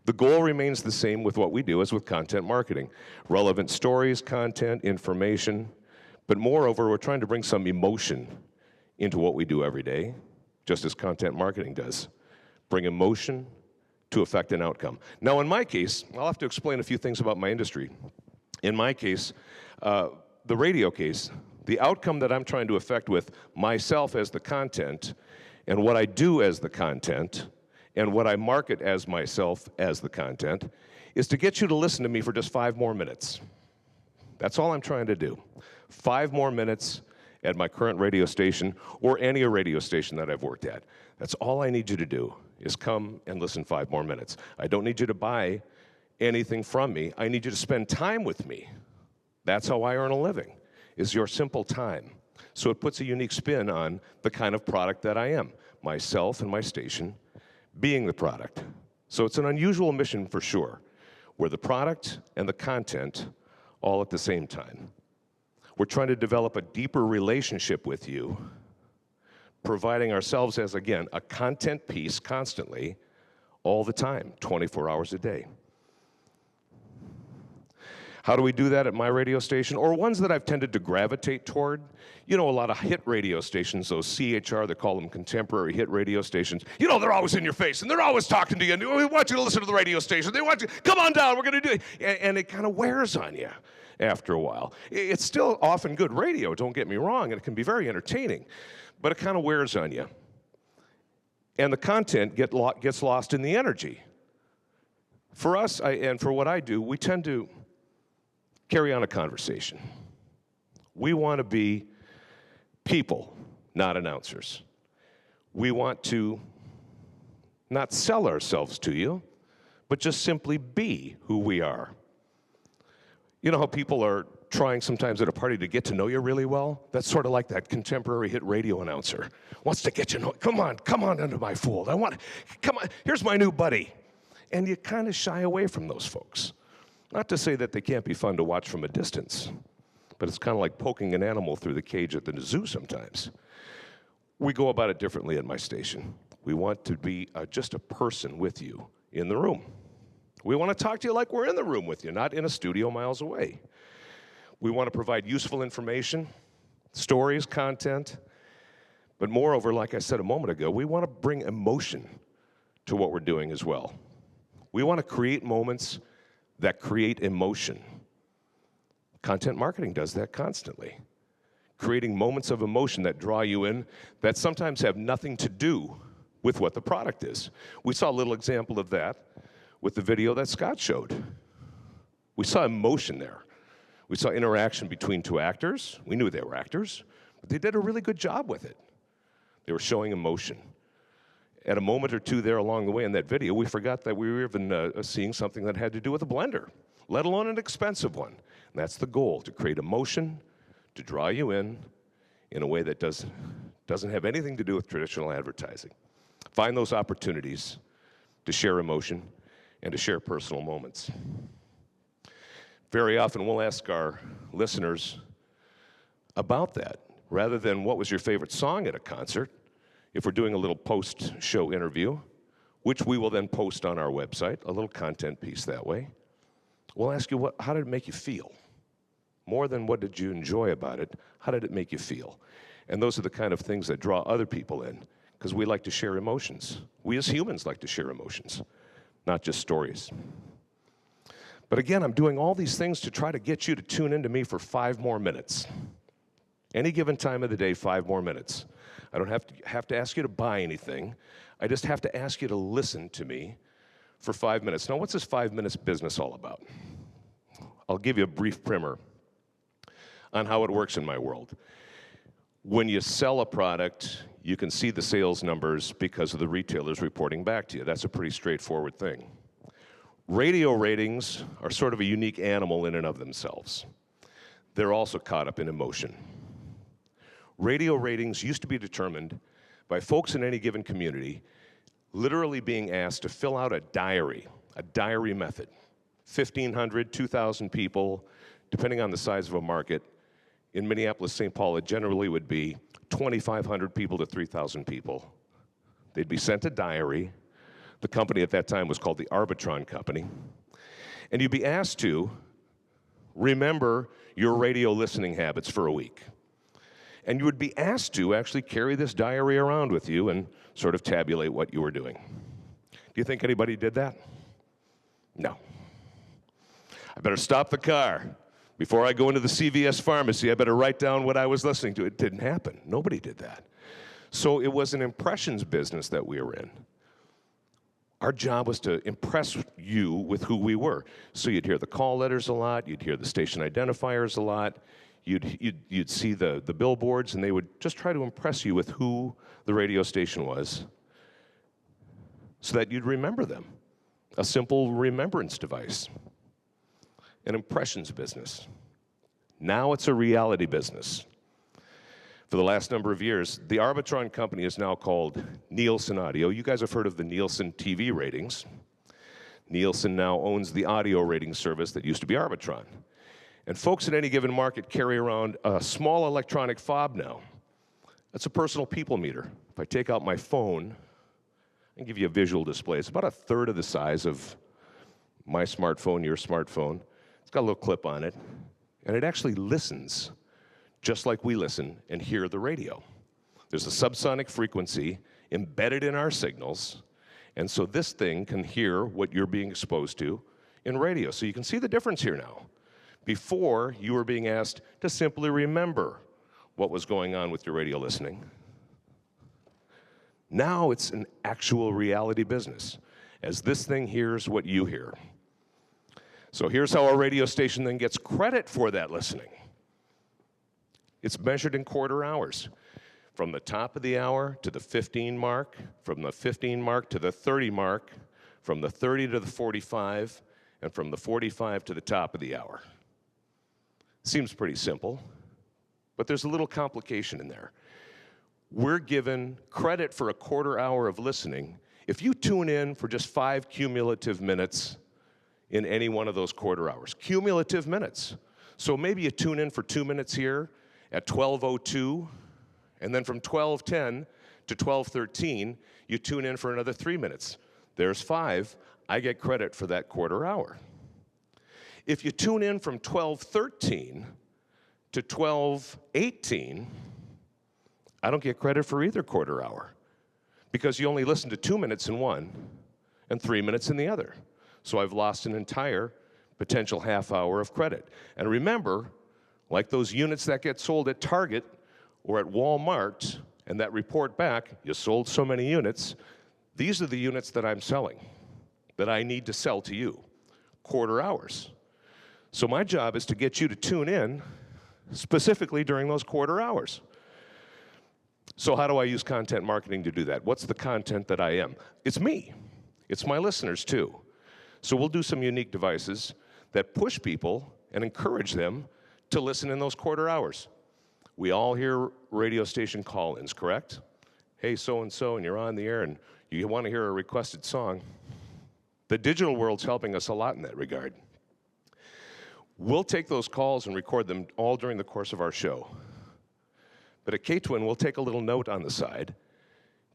The goal remains the same with what we do as with content marketing. Relevant stories, content, information, but moreover, we're trying to bring some emotion into what we do every day, just as content marketing does. Bring emotion to affect an outcome. Now, in my case, I'll have to explain a few things about my industry. In my case, the radio case, the outcome that I'm trying to affect with myself as the content and what I do as the content and what I market as myself as the content is to get you to listen to me for just 5 more minutes. That's all I'm trying to do. 5 more minutes at my current radio station or any radio station that I've worked at. That's all I need you to do is come and listen 5 more minutes. I don't need you to buy anything from me. I need you to spend time with me. That's how I earn a living, is your simple time. So it puts a unique spin on the kind of product that I am, myself and my station being the product. So it's an unusual mission for sure. We're the product and the content all at the same time. We're trying to develop a deeper relationship with you, providing ourselves as, again, a content piece constantly, all the time, 24 hours a day. How do we do that at my radio station, or ones that I've tended to gravitate toward? You know, a lot of hit radio stations, those CHR, they call them contemporary hit radio stations. You know, they're always in your face, and they're always talking to you, and we want you to listen to the radio station. They want you, come on down, we're going to do it. And it kind of wears on you after a while. It's still often good radio, don't get me wrong, and it can be very entertaining, but it kind of wears on you. And the content gets lost in the energy. For us, and for what I do, we tend to carry on a conversation. We want to be people, not announcers. We want to not sell ourselves to you, but just simply be who we are. You know how people are trying sometimes at a party to get to know you really well? That's sort of like that contemporary hit radio announcer. Wants to get you know, come on into my fold. Come on, here's my new buddy. And you kind of shy away from those folks. Not to say that they can't be fun to watch from a distance, but it's kind of like poking an animal through the cage at the zoo sometimes. We go about it differently at my station. We want to be just a person with you in the room. We want to talk to you like we're in the room with you, not in a studio miles away. We want to provide useful information, stories, content, but moreover, like I said a moment ago, we want to bring emotion to what we're doing as well. We want to create moments that create emotion. Content marketing does that constantly. Creating moments of emotion that draw you in that sometimes have nothing to do with what the product is. We saw a little example of that with the video that Scott showed. We saw emotion there. We saw interaction between two actors. We knew they were actors, but they did a really good job with it. They were showing emotion. At a moment or two there along the way in that video, we forgot that we were even seeing something that had to do with a blender, let alone an expensive one. And that's the goal, to create emotion, to draw you in a way that doesn't have anything to do with traditional advertising. Find those opportunities to share emotion and to share personal moments. Very often we'll ask our listeners about that. Rather than what was your favorite song at a concert, if we're doing a little post-show interview, which we will then post on our website, a little content piece that way, we'll ask you, how did it make you feel? More than what did you enjoy about it, how did it make you feel? And those are the kind of things that draw other people in, because we like to share emotions. We as humans like to share emotions, not just stories. But again, I'm doing all these things to try to get you to tune into me for 5 more minutes. Any given time of the day, 5 more minutes. I don't have to ask you to buy anything. I just have to ask you to listen to me for 5 minutes. Now, what's this 5 minutes business all about? I'll give you a brief primer on how it works in my world. When you sell a product, you can see the sales numbers because of the retailers reporting back to you. That's a pretty straightforward thing. Radio ratings are sort of a unique animal in and of themselves. They're also caught up in emotion. Radio ratings used to be determined by folks in any given community literally being asked to fill out a diary method. 1,500, 2,000 people, depending on the size of a market. In Minneapolis, St. Paul, it generally would be 2,500 people to 3,000 people. They'd be sent a diary. The company at that time was called the Arbitron Company. And you'd be asked to remember your radio listening habits for a week. And you would be asked to actually carry this diary around with you and sort of tabulate what you were doing. Do you think anybody did that? No. I better stop the car. Before I go into the CVS pharmacy, I better write down what I was listening to. It didn't happen. Nobody did that. So it was an impressions business that we were in. Our job was to impress you with who we were. So you'd hear the call letters a lot, you'd hear the station identifiers a lot, you'd see the billboards, and they would just try to impress you with who the radio station was so that you'd remember them. A simple remembrance device. An impressions business. Now it's a reality business. For the last number of years, the Arbitron Company is now called Nielsen Audio. You guys have heard of the Nielsen TV ratings. Nielsen now owns the audio rating service that used to be Arbitron. And folks in any given market carry around a small electronic fob now. That's a personal people meter. If I take out my phone and give you a visual display, it's about a third of the size of my smartphone, your smartphone. It's got a little clip on it, and it actually listens just like we listen and hear the radio. There's a subsonic frequency embedded in our signals, and so this thing can hear what you're being exposed to in radio. So you can see the difference here now. Before, you were being asked to simply remember what was going on with your radio listening. Now it's an actual reality business, as this thing hears what you hear. So here's how a radio station then gets credit for that listening. It's measured in quarter hours. From the top of the hour to the 15 mark, from the 15 mark to the 30 mark, from the 30 to the 45, and from the 45 to the top of the hour. Seems pretty simple, but there's a little complication in there. We're given credit for a quarter hour of listening if you tune in for just 5 cumulative minutes in any one of those quarter hours. Cumulative minutes. So maybe you tune in for 2 minutes here at 12:02, and then from 12:10 to 12:13, you tune in for another 3 minutes. There's 5. I get credit for that quarter hour. If you tune in from 12:13 to 12:18, I don't get credit for either quarter hour because you only listen to 2 minutes in one and 3 minutes in the other. So I've lost an entire potential half hour of credit. And remember, like those units that get sold at Target or at Walmart and that report back, you sold so many units, these are the units that I'm selling, that I need to sell to you, quarter hours. So my job is to get you to tune in specifically during those quarter hours. So how do I use content marketing to do that? What's the content that I am? It's me. It's my listeners too. So we'll do some unique devices that push people and encourage them to listen in those quarter hours. We all hear radio station call-ins, correct? Hey, so-and-so, and you're on the air, and you want to hear a requested song. The digital world's helping us a lot in that regard. We'll take those calls and record them all during the course of our show. But at K-Twin, we'll take a little note on the side,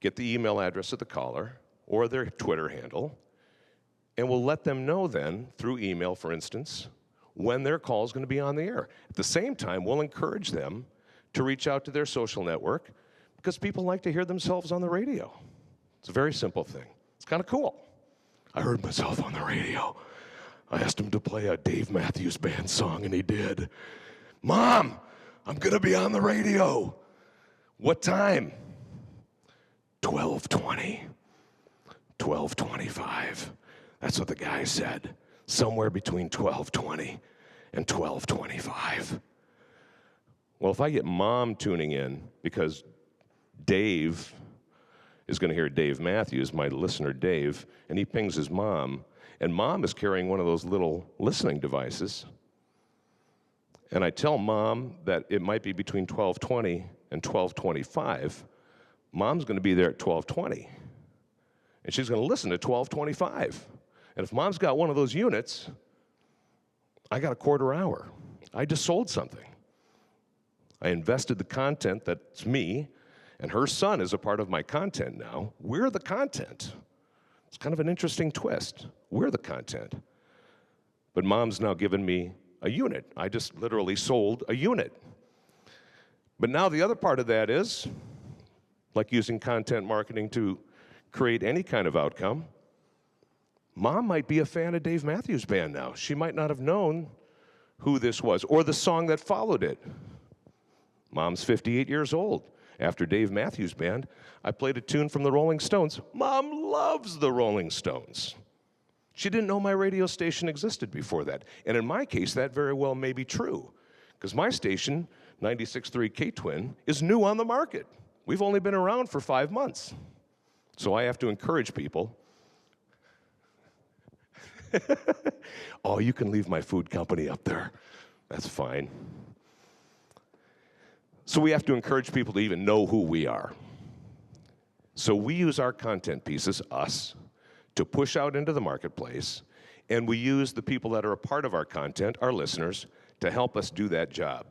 get the email address of the caller or their Twitter handle, and we'll let them know then, through email, for instance, when their call is going to be on the air. At the same time, we'll encourage them to reach out to their social network because people like to hear themselves on the radio. It's a very simple thing. It's kind of cool. I heard myself on the radio. I asked him to play a Dave Matthews Band song, and he did. Mom, I'm going to be on the radio. What time? 12:20, 12:25. That's what the guy said. Somewhere between 12:20 and 12:25. Well, if I get Mom tuning in because Dave is going to hear Dave Matthews, my listener Dave, and he pings his mom, and Mom is carrying one of those little listening devices, and I tell Mom that it might be between 12:20 and 12:25, Mom's going to be there at 12:20, and she's going to listen to 12:25. And if Mom's got one of those units, I got a quarter hour. I just sold something. I invested the content that's me, and her son is a part of my content now. We're the content. It's kind of an interesting twist. We're the content. But Mom's now given me a unit. I just literally sold a unit. But now the other part of that is, like using content marketing to create any kind of outcome, Mom might be a fan of Dave Matthews Band now. She might not have known who this was or the song that followed it. Mom's 58 years old. After Dave Matthews Band, I played a tune from the Rolling Stones. Mom loves the Rolling Stones. She didn't know my radio station existed before that. And in my case, that very well may be true, because my station, 96.3 K-Twin, is new on the market. We've only been around for 5 months. So I have to encourage people. Oh, you can leave my food company up there. That's fine. So we have to encourage people to even know who we are. So we use our content pieces, us, to push out into the marketplace, and we use the people that are a part of our content, our listeners, to help us do that job.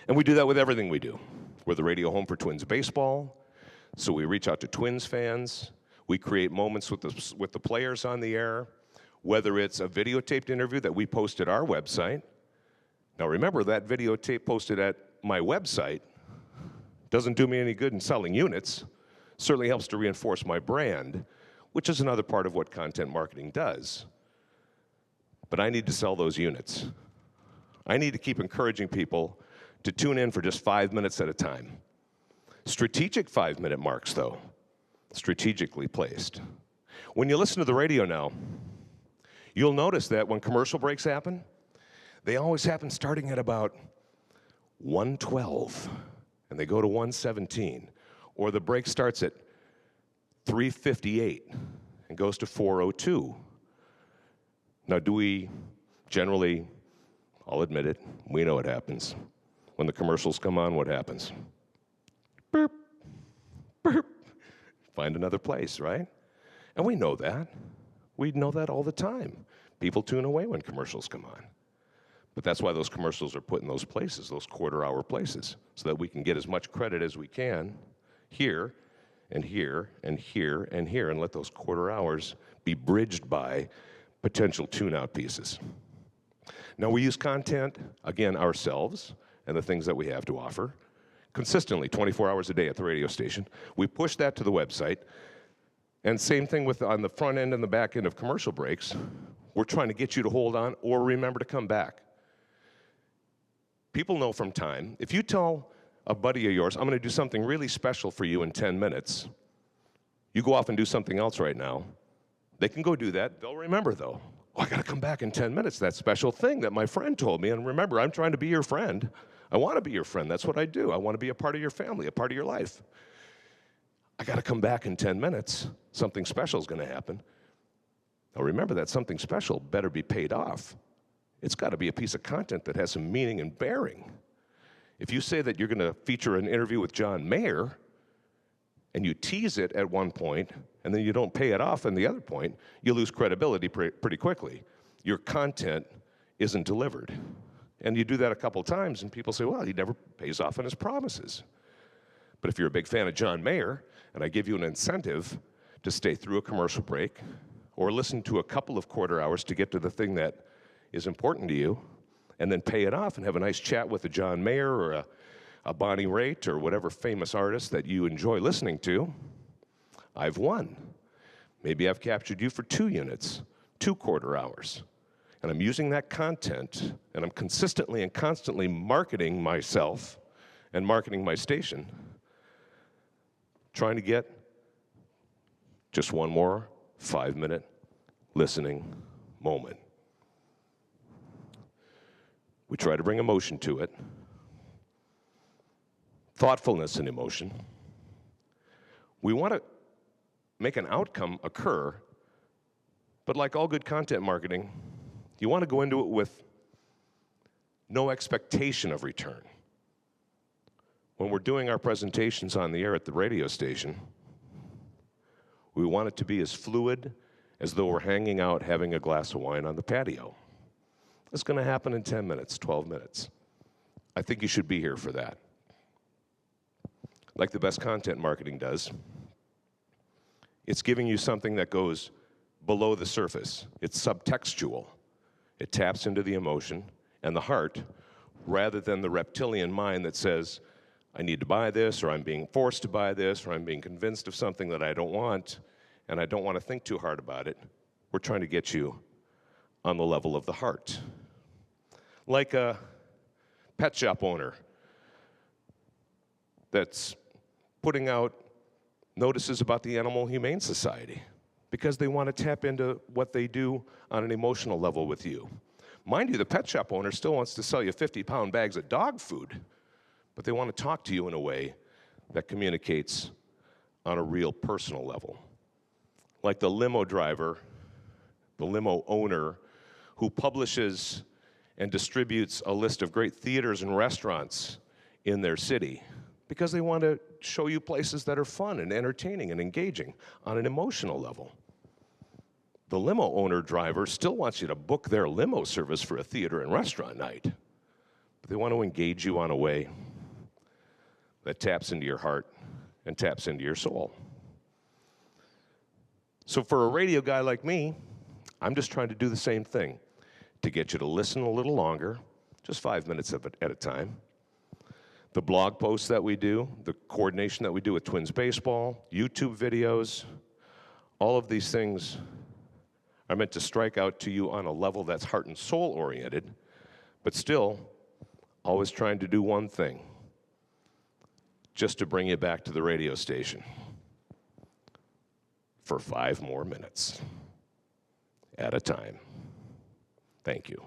And we do that with everything we do. We're the radio home for Twins baseball, so we reach out to Twins fans. We create moments with the players on the air, whether it's a videotaped interview that we post at our website. Now remember, that videotape posted at my website doesn't do me any good in selling units. Certainly helps to reinforce my brand, which is another part of what content marketing does. But I need to sell those units. I need to keep encouraging people to tune in for just 5 minutes at a time. Strategic 5-minute marks, though, strategically placed. When you listen to the radio now, you'll notice that when commercial breaks happen, they always happen starting at about 1:12, and they go to 1:17, or the break starts at 3:58 and goes to 4:02. Now, do we generally, I'll admit it, we know what happens. When the commercials come on, what happens? Burp, burp. Find another place, right? And we know that. We know that all the time. People tune away when commercials come on. But that's why those commercials are put in those places, those quarter-hour places, so that we can get as much credit as we can here and here and here and here, and let those quarter hours be bridged by potential tune-out pieces. Now, we use content, again, ourselves and the things that we have to offer, consistently, 24 hours a day at the radio station. We push that to the website, and same thing with on the front end and the back end of commercial breaks. We're trying to get you to hold on or remember to come back. People know from time, if you tell a buddy of yours, I'm going to do something really special for you in 10 minutes, you go off and do something else right now, they can go do that. They'll remember, though. Oh, I got to come back in 10 minutes, that special thing that my friend told me. And remember, I'm trying to be your friend. I want to be your friend. That's what I do. I want to be a part of your family, a part of your life. I got to come back in 10 minutes. Something special is going to happen. Now, remember that something special better be paid off. It's got to be a piece of content that has some meaning and bearing. If you say that you're going to feature an interview with John Mayer, and you tease it at one point, and then you don't pay it off on the other point, you lose credibility pretty quickly. Your content isn't delivered. And you do that a couple times, and people say, well, he never pays off on his promises. But if you're a big fan of John Mayer, and I give you an incentive to stay through a commercial break, or listen to a couple of quarter hours to get to the thing that is important to you, and then pay it off and have a nice chat with a John Mayer or a Bonnie Raitt or whatever famous artist that you enjoy listening to, I've won. Maybe I've captured you for 2 units, 2 quarter hours. And I'm using that content, and I'm consistently and constantly marketing myself and marketing my station, trying to get just one more 5-minute listening moment. We try to bring emotion to it, thoughtfulness and emotion. We want to make an outcome occur, but like all good content marketing, you want to go into it with no expectation of return. When we're doing our presentations on the air at the radio station, we want it to be as fluid as though we're hanging out having a glass of wine on the patio. It's going to happen in 10 minutes, 12 minutes. I think you should be here for that. Like the best content marketing does, it's giving you something that goes below the surface. It's subtextual. It taps into the emotion and the heart rather than the reptilian mind that says, I need to buy this, or I'm being forced to buy this, or I'm being convinced of something that I don't want, and I don't want to think too hard about it. We're trying to get you on the level of the heart. Like a pet shop owner that's putting out notices about the Animal Humane Society because they want to tap into what they do on an emotional level with you. Mind you, the pet shop owner still wants to sell you 50-pound bags of dog food, but they want to talk to you in a way that communicates on a real personal level. Like the limo driver, the limo owner who publishes and distributes a list of great theaters and restaurants in their city because they want to show you places that are fun and entertaining and engaging on an emotional level. The limo owner driver still wants you to book their limo service for a theater and restaurant night, but they want to engage you on a way that taps into your heart and taps into your soul. So for a radio guy like me, I'm just trying to do the same thing, to get you to listen a little longer, just 5 minutes of it at a time. The blog posts that we do, the coordination that we do with Twins Baseball, YouTube videos, all of these things are meant to strike out to you on a level that's heart and soul oriented, but still always trying to do one thing, just to bring you back to the radio station for 5 more minutes at a time. Thank you.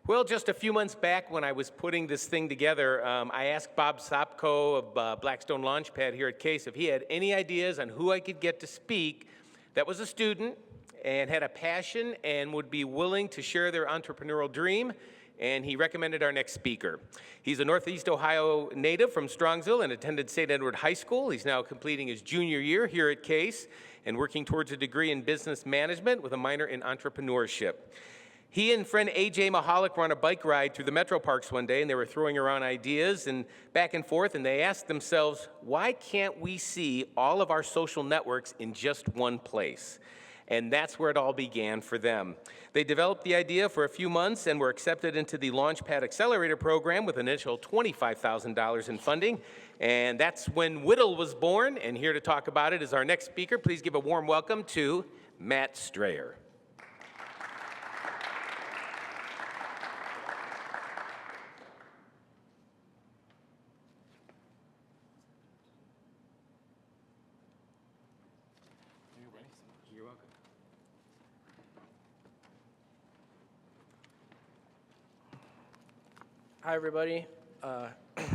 Well, just a few months back when I was putting this thing together, I asked Bob Sopko of Blackstone Launchpad here at Case if he had any ideas on who I could get to speak that was a student and had a passion and would be willing to share their entrepreneurial dream, and he recommended our next speaker. He's a Northeast Ohio native from Strongsville and attended St. Edward High School. He's now completing his junior year here at Case and working towards a degree in business management with a minor in entrepreneurship. He and friend AJ Mahalik were on a bike ride through the metro parks one day, and they were throwing around ideas and back and forth, and they asked themselves, why can't we see all of our social networks in just one place? And that's where it all began for them. They developed the idea for a few months and were accepted into the Launchpad Accelerator program with an initial $25,000 in funding. And that's when Whittle was born, and here to talk about it is our next speaker. Please give a warm welcome to Matt Strayer. You're welcome. Hi, everybody.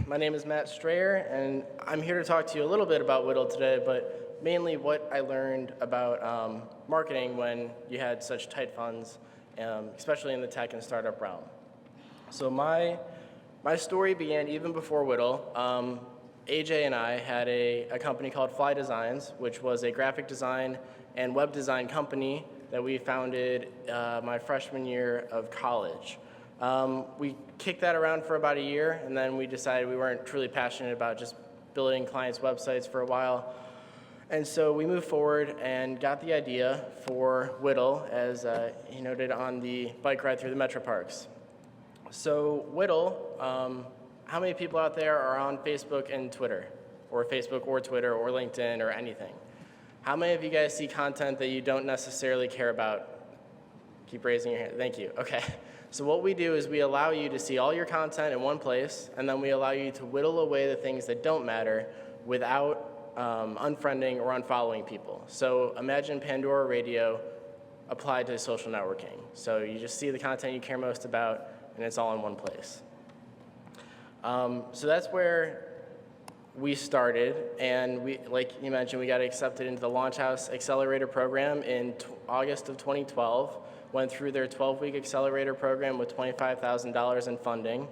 My name is Matt Strayer, and I'm here to talk to you a little bit about Whittle today, but mainly what I learned about marketing when you had such tight funds, especially in the tech and startup realm. So my story began even before Whittle. AJ and I had a company called Fly Designs, which was a graphic design and web design company that we founded my freshman year of college. We kicked that around for about a year, and then we decided we weren't truly passionate about just building clients' websites for a while. And so we moved forward and got the idea for Whittle, as he noted on the bike ride through the metro parks. So Whittle, how many people out there are on Facebook and Twitter, or Facebook or Twitter or LinkedIn or anything? How many of you guys see content that you don't necessarily care about? Keep raising your hand. Thank you. Okay. So what we do is we allow you to see all your content in one place, and then we allow you to whittle away the things that don't matter without unfriending or unfollowing people. So imagine Pandora Radio applied to social networking. So you just see the content you care most about, and it's all in one place. So that's where we started, and we, like you mentioned, we got accepted into the Launch House Accelerator program in August of 2012. Went through their 12-week accelerator program with $25,000 in funding.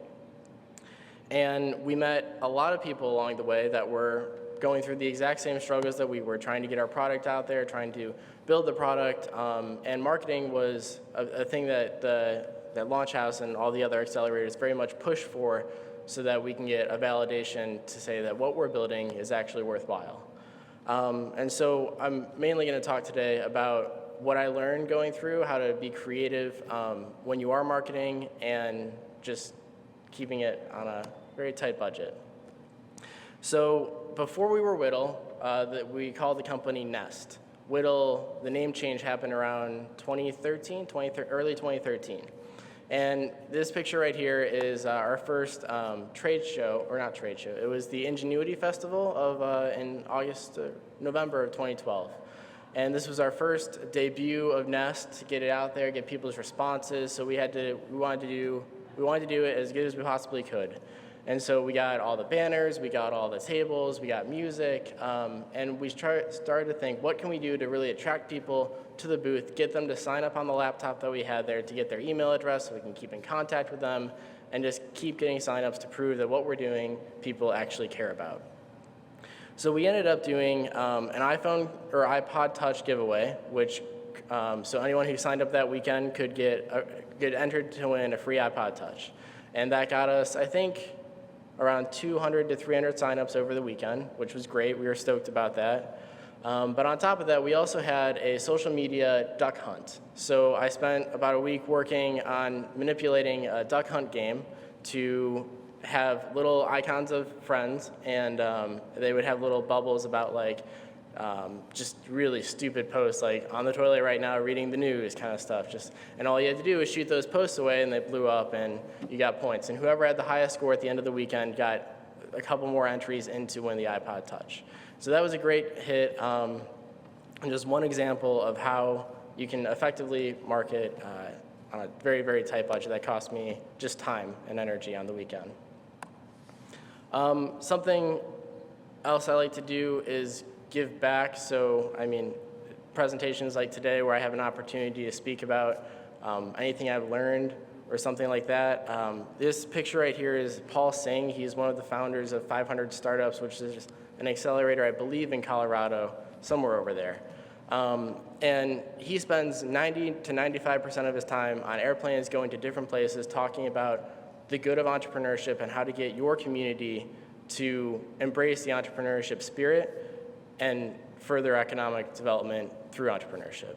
And we met a lot of people along the way that were going through the exact same struggles that we were, trying to get our product out there, trying to build the product, and marketing was a thing that that Launch House and all the other accelerators very much push for, so that we can get a validation to say that what we're building is actually worthwhile. And so I'm mainly going to talk today about what I learned going through, how to be creative when you are marketing, and just keeping it on a very tight budget. So before we were Whittle, we called the company Nest. Whittle, the name change happened around 2013, early 2013. And this picture right here is our first trade show, or not trade show, it was the Ingenuity Festival in November of 2012. And this was our first debut of Nest, to get it out there, get people's responses. So we wanted to do it as good as we possibly could. And so we got all the banners, we got all the tables, we got music, and we started to think, what can we do to really attract people to the booth, get them to sign up on the laptop that we had there, to get their email address so we can keep in contact with them, and just keep getting signups to prove that what we're doing, people actually care about. So we ended up doing an iPhone or iPod Touch giveaway, which so anyone who signed up that weekend could get entered to win a free iPod Touch. And that got us, I think, around 200 to 300 signups over the weekend, which was great. We were stoked about that. But on top of that, we also had a social media duck hunt. So I spent about a week working on manipulating a duck hunt game to have little icons of friends, and they would have little bubbles about like just really stupid posts, like on the toilet right now reading the news kind of stuff. And all you had to do was shoot those posts away, and they blew up, and you got points. And whoever had the highest score at the end of the weekend got a couple more entries in to win the iPod Touch. So that was a great hit, and just one example of how you can effectively market on a very, very tight budget that cost me just time and energy on the weekend. Something else I like to do is give back. So, I mean, presentations like today where I have an opportunity to speak about anything I've learned or something like that. This picture right here is Paul Singh. He's one of the founders of 500 Startups, which is an accelerator, I believe, in Colorado, somewhere over there. And he spends 90 to 95% of his time on airplanes going to different places talking about the good of entrepreneurship and how to get your community to embrace the entrepreneurship spirit and further economic development through entrepreneurship.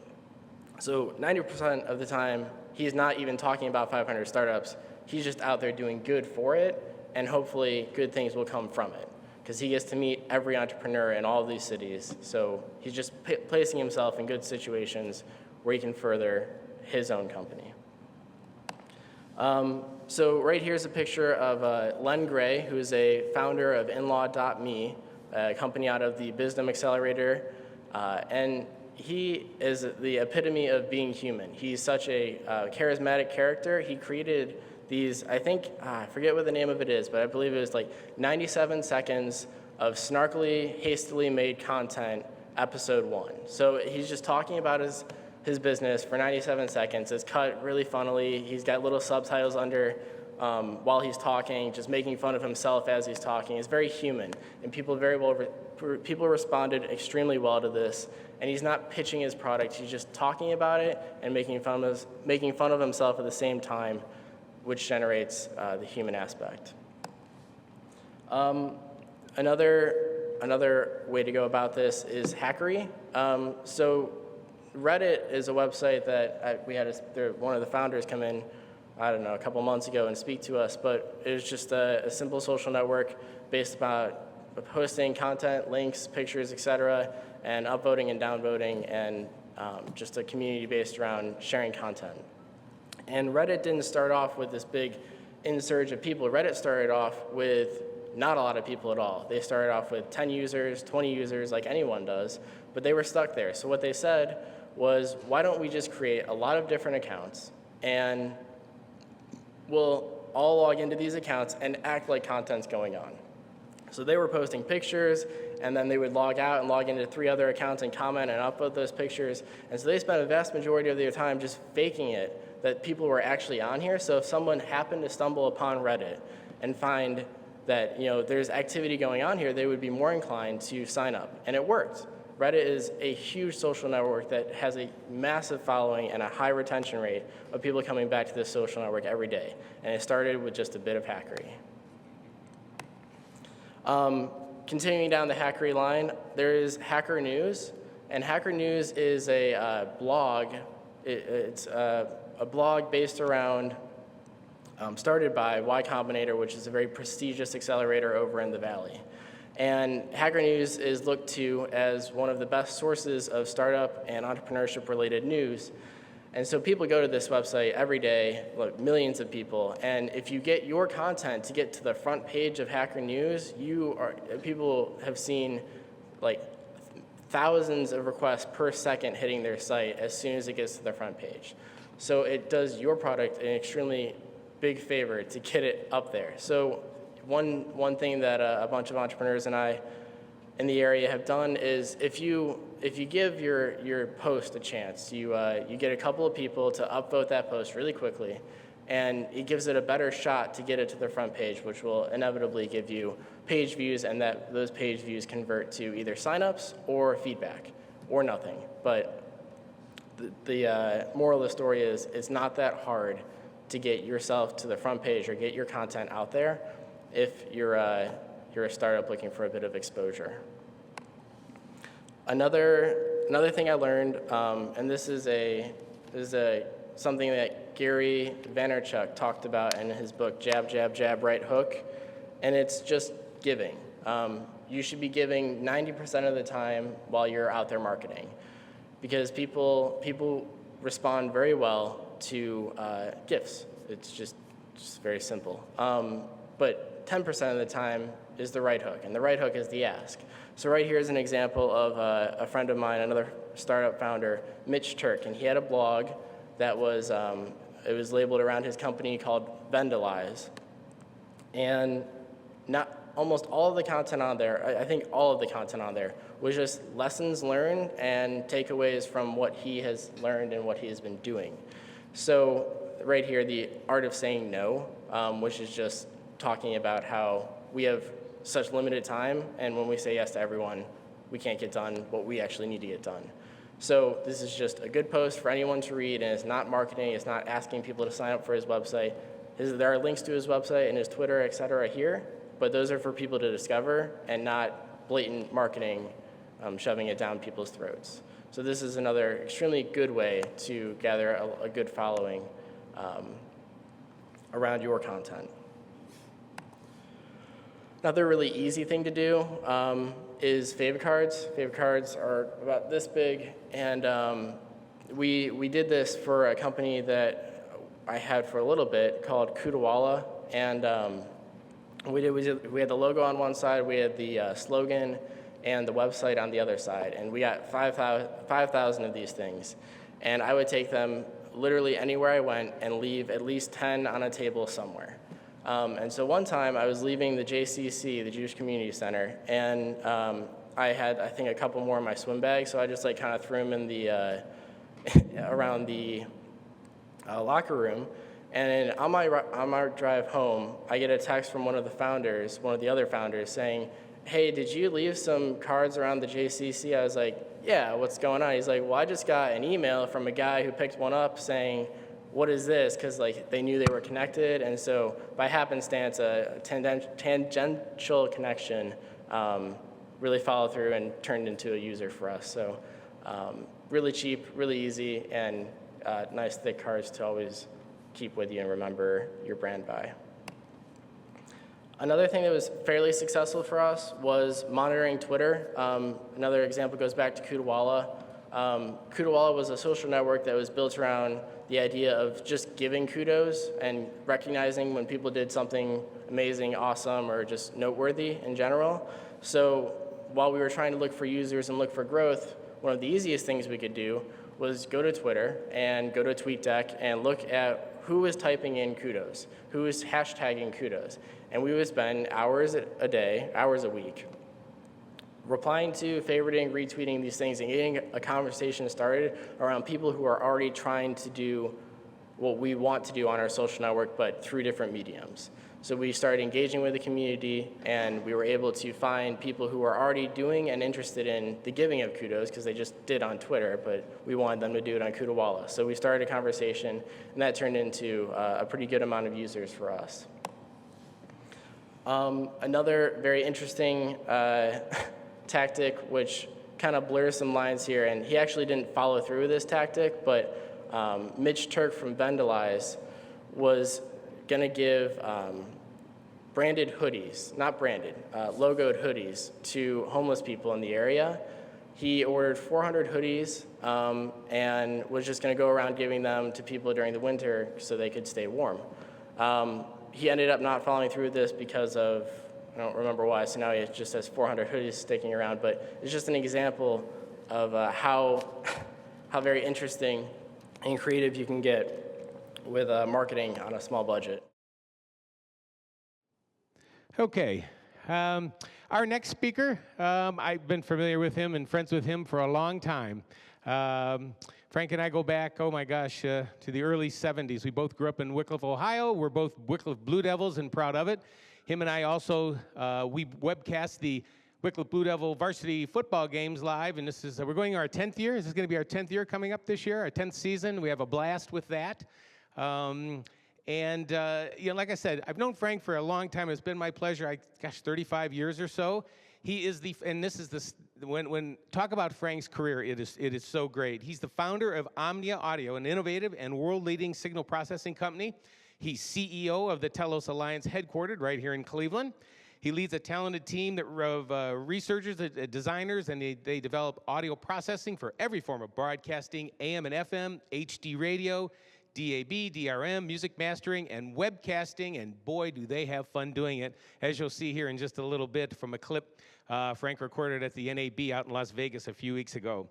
So 90% of the time, he's not even talking about 500 startups. He's just out there doing good for it, and hopefully good things will come from it, because he gets to meet every entrepreneur in all of these cities. So he's just placing himself in good situations where he can further his own company. So right here's a picture of Len Gray, who is a founder of Inlaw.me, a company out of the Bizdom Accelerator, and he is the epitome of being human. He's such a charismatic character. He created these, I think, I forget what the name of it is, but I believe it was like 97 seconds of snarkily, hastily made content, episode 1. So he's just talking about his business for 97 seconds. It's cut really funnily. He's got little subtitles under while he's talking, just making fun of himself as he's talking. It's very human, and people responded extremely well to this. And he's not pitching his product; he's just talking about it and making fun of himself at the same time, which generates the human aspect. Another way to go about this is hackery. So Reddit is a website that we had one of the founders come in, I don't know, a couple months ago and speak to us, but it was just a simple social network based about posting content, links, pictures, etc., and upvoting and downvoting, and just a community based around sharing content. And Reddit didn't start off with this big insurge of people. Reddit started off with not a lot of people at all. They started off with 10 users, 20 users, like anyone does, but they were stuck there. So what they said was, why don't we just create a lot of different accounts, and we'll all log into these accounts and act like content's going on. So they were posting pictures, and then they would log out and log into 3 other accounts and comment and upload those pictures. And so they spent a vast majority of their time just faking it, that people were actually on here. So if someone happened to stumble upon Reddit and find that there's activity going on here, they would be more inclined to sign up. And it worked. Reddit is a huge social network that has a massive following and a high retention rate of people coming back to this social network every day. And it started with just a bit of hackery. Continuing down the hackery line, there is Hacker News. And Hacker News is a blog. It's a blog based around, started by Y Combinator, which is a very prestigious accelerator over in the Valley. And Hacker News is looked to as one of the best sources of startup and entrepreneurship-related news. And so people go to this website every day, like millions of people, and if you get your content to get to the front page of Hacker News, people have seen like thousands of requests per second hitting their site as soon as it gets to the front page. So it does your product an extremely big favor to get it up there. So one thing that a bunch of entrepreneurs and I in the area have done is if you give your post a chance, you get a couple of people to upvote that post really quickly, and it gives it a better shot to get it to the front page, which will inevitably give you page views, and those page views convert to either signups or feedback or nothing. But the moral of the story is it's not that hard to get yourself to the front page or get your content out there if you're a startup looking for a bit of exposure. Another thing I learned, and this is something that Gary Vaynerchuk talked about in his book, Jab, Jab, Jab, Right Hook, and it's just giving. You should be giving 90% of the time while you're out there marketing, because people respond very well to gifts. It's just very simple. But 10% of the time is the right hook, and the right hook is the ask. So right here is an example of a friend of mine, another startup founder, Mitch Turk, and he had a blog that was labeled around his company called Vendalize. And almost all of the content on there, I think all of the content on there, was just lessons learned and takeaways from what he has learned and what he has been doing. So right here, the art of saying no, which is just talking about how we have such limited time, and when we say yes to everyone, we can't get done what we actually need to get done. So this is just a good post for anyone to read, and it's not marketing, it's not asking people to sign up for his website. There are links to his website and his Twitter, et cetera, here, but those are for people to discover and not blatant marketing shoving it down people's throats. So this is another extremely good way to gather a good following around your content. Another really easy thing to do is favor cards. Favor cards are about this big, and we did this for a company that I had for a little bit called Kudawala, and we had the logo on one side, we had the slogan, and the website on the other side, and we got 5,000 of these things, and I would take them literally anywhere I went and leave at least 10 on a table somewhere. And so one time I was leaving the JCC, the Jewish Community Center, and I had, I think, a couple more in my swim bag, so I just like kind of threw them in the, around the locker room. And then on my drive home, I get a text from one of the other founders saying, hey, did you leave some cards around the JCC? I was like, yeah, what's going on? He's like, well, I just got an email from a guy who picked one up saying, what is this? Because like they knew they were connected, and so by happenstance, a tangential connection really followed through and turned into a user for us. So really cheap, really easy, and nice thick cards to always keep with you and remember your brand by. Another thing that was fairly successful for us was monitoring Twitter. Another example goes back to Kudawala. Kudawala was a social network that was built around the idea of just giving kudos and recognizing when people did something amazing, awesome, or just noteworthy in general. So while we were trying to look for users and look for growth, one of the easiest things we could do was go to Twitter and go to TweetDeck and look at who is typing in kudos, who is hashtagging kudos. And we would spend hours a day, hours a week, replying to, favoriting, retweeting these things, and getting a conversation started around people who are already trying to do what we want to do on our social network, but through different mediums. So we started engaging with the community, and we were able to find people who were already doing and interested in the giving of kudos, because they just did on Twitter, but we wanted them to do it on Kudawala. So we started a conversation, and that turned into a pretty good amount of users for us. Another very interesting tactic, which kind of blurs some lines here, and he actually didn't follow through with this tactic, but Mitch Turk from Vendelize was going to give branded hoodies, not branded, logoed hoodies to homeless people in the area. He ordered 400 hoodies and was just going to go around giving them to people during the winter so they could stay warm. He ended up not following through with this because of, I don't remember why, so now he just has 400 hoodies sticking around, but it's just an example of how very interesting and creative you can get with marketing on a small budget. Okay. Our next speaker, I've been familiar with him and friends with him for a long time. Frank and I go back, oh my gosh, to the early 70s. We both grew up in Wycliffe, Ohio. We're both Wycliffe Blue Devils and proud of it. Him and I also, we webcast the Wycliffe Blue Devil varsity football games live, and this is, we're going our 10th year. This is going to be our 10th year coming up this year, our 10th season. We have a blast with that. You know, like I said, I've known Frank for a long time. It's been my pleasure, 35 years or so. He is and this is when talk about Frank's career, it is so great. He's the founder of Omnia Audio, an innovative and world-leading signal processing company. He's CEO of the Telos Alliance, headquartered right here in Cleveland. He leads a talented team of researchers, designers, and they develop audio processing for every form of broadcasting, AM and FM, HD radio, DAB, DRM, music mastering, and webcasting, and boy, do they have fun doing it, as you'll see here in just a little bit from a clip Frank recorded at the NAB out in Las Vegas a few weeks ago.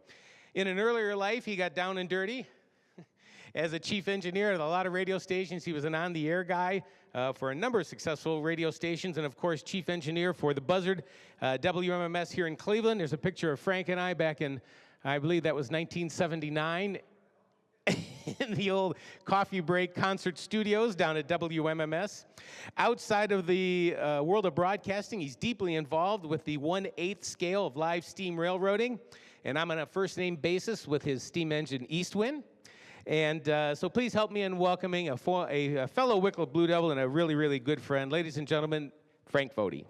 In an earlier life, he got down and dirty. As a chief engineer at a lot of radio stations, he was an on-the-air guy for a number of successful radio stations, and of course, chief engineer for the Buzzard WMMS here in Cleveland. There's a picture of Frank and I back in, I believe that was 1979, in the old coffee break concert studios down at WMMS. Outside of the world of broadcasting, he's deeply involved with the 1/8 scale of live steam railroading, and I'm on a first-name basis with his steam engine Eastwind. And so please help me in welcoming a fellow Wycliffe Blue Devil and a really, really good friend. Ladies and gentlemen, Frank Foti.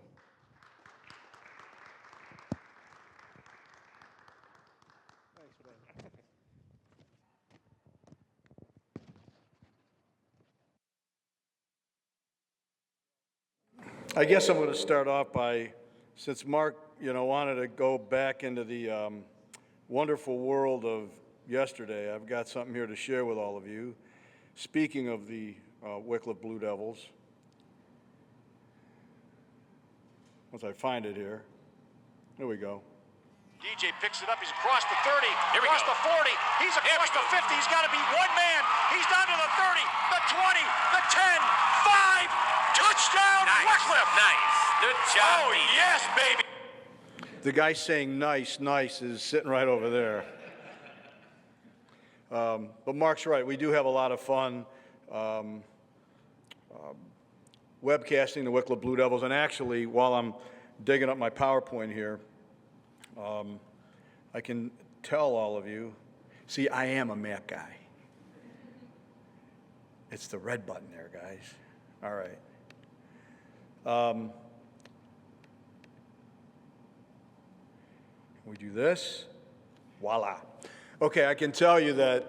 I guess I'm going to start off by, since Mark, wanted to go back into the wonderful world of yesterday, I've got something here to share with all of you. Speaking of the Wycliffe Blue Devils, once I find it here, there we go. DJ picks it up. He's across the 30, across the 40. He's across the 50. He's got to be one man. He's down to the 30, the 20, the 10, 5. Touchdown, Wycliffe. Nice. Good job. Oh, yes, baby. The guy saying nice, nice is sitting right over there. But Mark's right. We do have a lot of fun webcasting the Wycliffe Blue Devils. And actually, while I'm digging up my PowerPoint here, I can tell all of you, see, I am a Mac guy. It's the red button there, guys. All right. We do this. Voila. Okay, I can tell you that,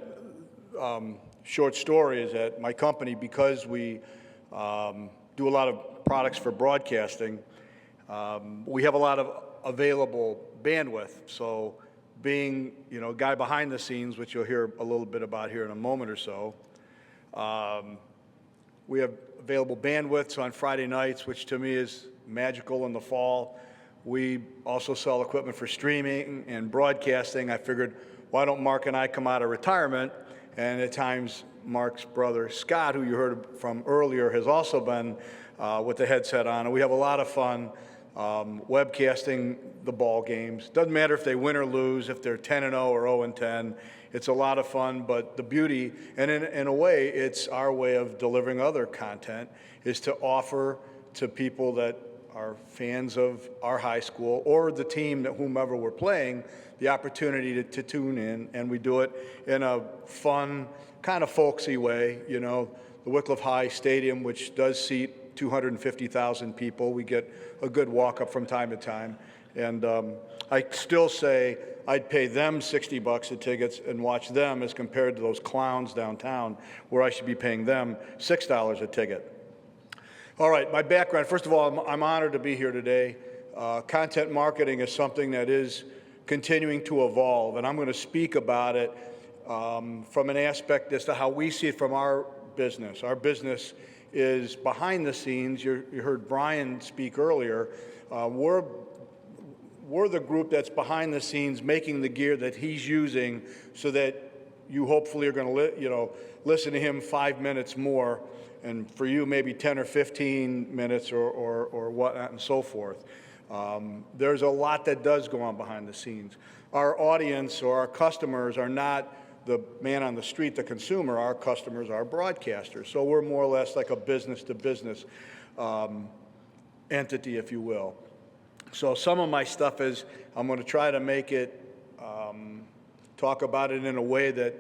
short story is that my company, because we do a lot of products for broadcasting, we have a lot of available bandwidth. So being, a guy behind the scenes, which you'll hear a little bit about here in a moment or so, we have available bandwidth on Friday nights, which to me is magical in the fall. We also sell equipment for streaming and broadcasting. I figured, why don't Mark and I come out of retirement? And at times, Mark's brother, Scott, who you heard from earlier, has also been with the headset on. And we have a lot of fun webcasting the ball games. Doesn't matter if they win or lose, if they're 10-0 or 0-10. It's a lot of fun, but the beauty, and in a way, it's our way of delivering other content, is to offer to people that are fans of our high school or the team that whomever we're playing, the opportunity to tune in, and we do it in a fun, kind of folksy way. The Wycliffe High Stadium, which does seat 250,000 people, we get a good walk-up from time to time. And I still say I'd pay them $60 a tickets and watch them as compared to those clowns downtown where I should be paying them $6 a ticket. All right, my background. First of all, I'm honored to be here today. Content marketing is something that is continuing to evolve, and I'm going to speak about it from an aspect as to how we see it from our business. Our business is behind the scenes. You heard Brian speak earlier. We're the group that's behind the scenes making the gear that he's using so that you hopefully are going to listen to him 5 minutes more, and for you maybe 10 or 15 minutes or whatnot and so forth. There's a lot that does go on behind the scenes. Our audience or our customers are not the man on the street, the consumer. Our customers are broadcasters. So we're more or less like a business-to-business entity, if you will. So some of my stuff is, I'm going to try to make it, talk about it in a way that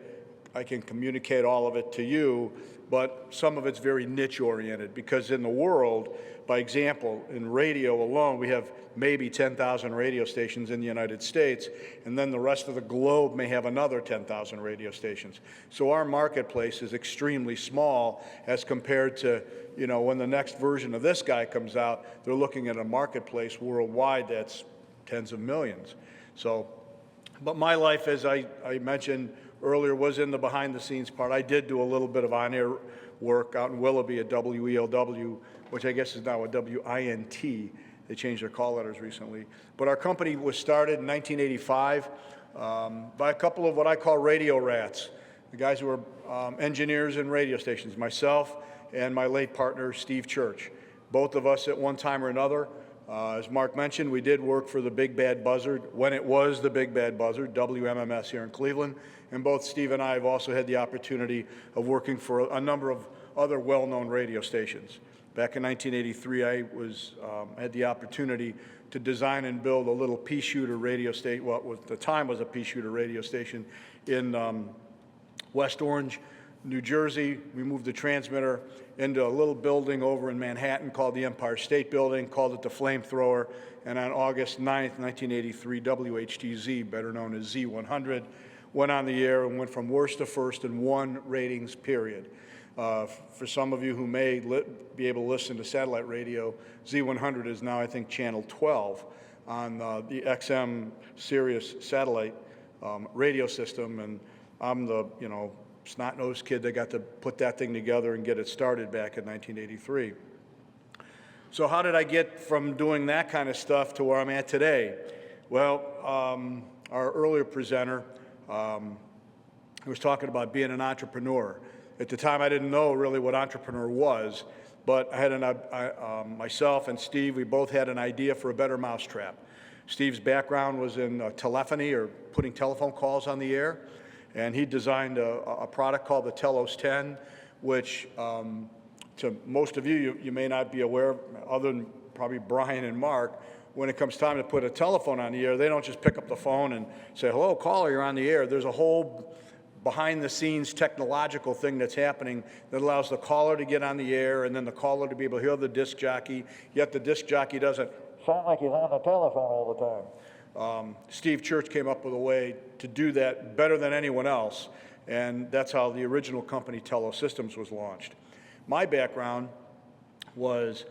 I can communicate all of it to you, but some of it's very niche-oriented, because in the world, by example, in radio alone, we have maybe 10,000 radio stations in the United States, and then the rest of the globe may have another 10,000 radio stations. So our marketplace is extremely small as compared to, when the next version of this guy comes out, they're looking at a marketplace worldwide that's tens of millions. So, but my life, as I mentioned earlier, was in the behind-the-scenes part. I did do a little bit of on-air work out in Willoughby at WELW, which I guess is now a WINT. They changed their call letters recently. But our company was started in 1985 by a couple of what I call radio rats, the guys who were engineers in radio stations. Myself, and my late partner, Steve Church. Both of us at one time or another, as Mark mentioned, we did work for the Big Bad Buzzard when it was the Big Bad Buzzard, WMMS here in Cleveland. And both Steve and I have also had the opportunity of working for a number of other well-known radio stations. Back in 1983, I had the opportunity to design and build a little pea shooter radio station, what at the time was a pea shooter radio station in West Orange, New Jersey. We moved the transmitter into a little building over in Manhattan called the Empire State Building, called it the Flamethrower, and on August 9th, 1983, WHTZ, better known as Z100, went on the air and went from worst to first in one ratings period. For some of you who may be able to listen to satellite radio, Z100 is now, I think, channel 12 on the XM Sirius satellite radio system, and I'm the, snot-nosed kid that got to put that thing together and get it started back in 1983. So how did I get from doing that kind of stuff to where I'm at today? Well, our earlier presenter was talking about being an entrepreneur. At the time, I didn't know really what entrepreneur was, but I had myself and Steve, we both had an idea for a better mousetrap. Steve's background was in telephony, or putting telephone calls on the air, and he designed a product called the Telos 10, which to most of you may not be aware of, other than probably Brian and Mark. When it comes time to put a telephone on the air, they don't just pick up the phone and say, "Hello, caller, you're on the air." There's a whole behind-the-scenes technological thing that's happening that allows the caller to get on the air and then the caller to be able to hear the disc jockey, yet the disc jockey doesn't sound like he's on the telephone all the time. Steve Church came up with a way to do that better than anyone else, and that's how the original company, Telos Systems, was launched. My background was,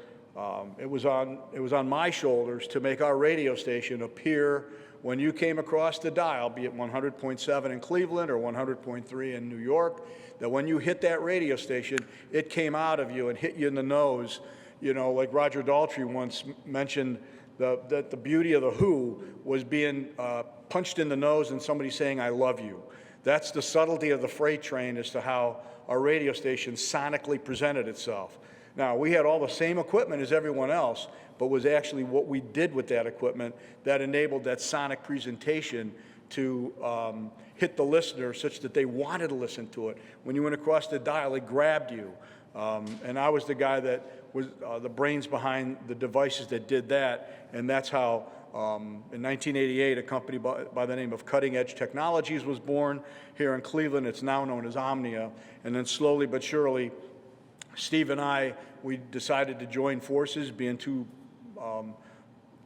it was on my shoulders to make our radio station appear when you came across the dial, be it 100.7 in Cleveland or 100.3 in New York, that when you hit that radio station, it came out of you and hit you in the nose. Like Roger Daltrey once mentioned, that the beauty of the Who was being punched in the nose and somebody saying, "I love you." That's the subtlety of the freight train as to how our radio station sonically presented itself. Now, we had all the same equipment as everyone else, but was actually what we did with that equipment that enabled that sonic presentation to hit the listener such that they wanted to listen to it. When you went across the dial, it grabbed you. And I was the guy that was the brains behind the devices that did that, and that's how, in 1988, a company by the name of Cutting Edge Technologies was born here in Cleveland. It's now known as Omnia, and then slowly but surely, Steve and I, we decided to join forces, being two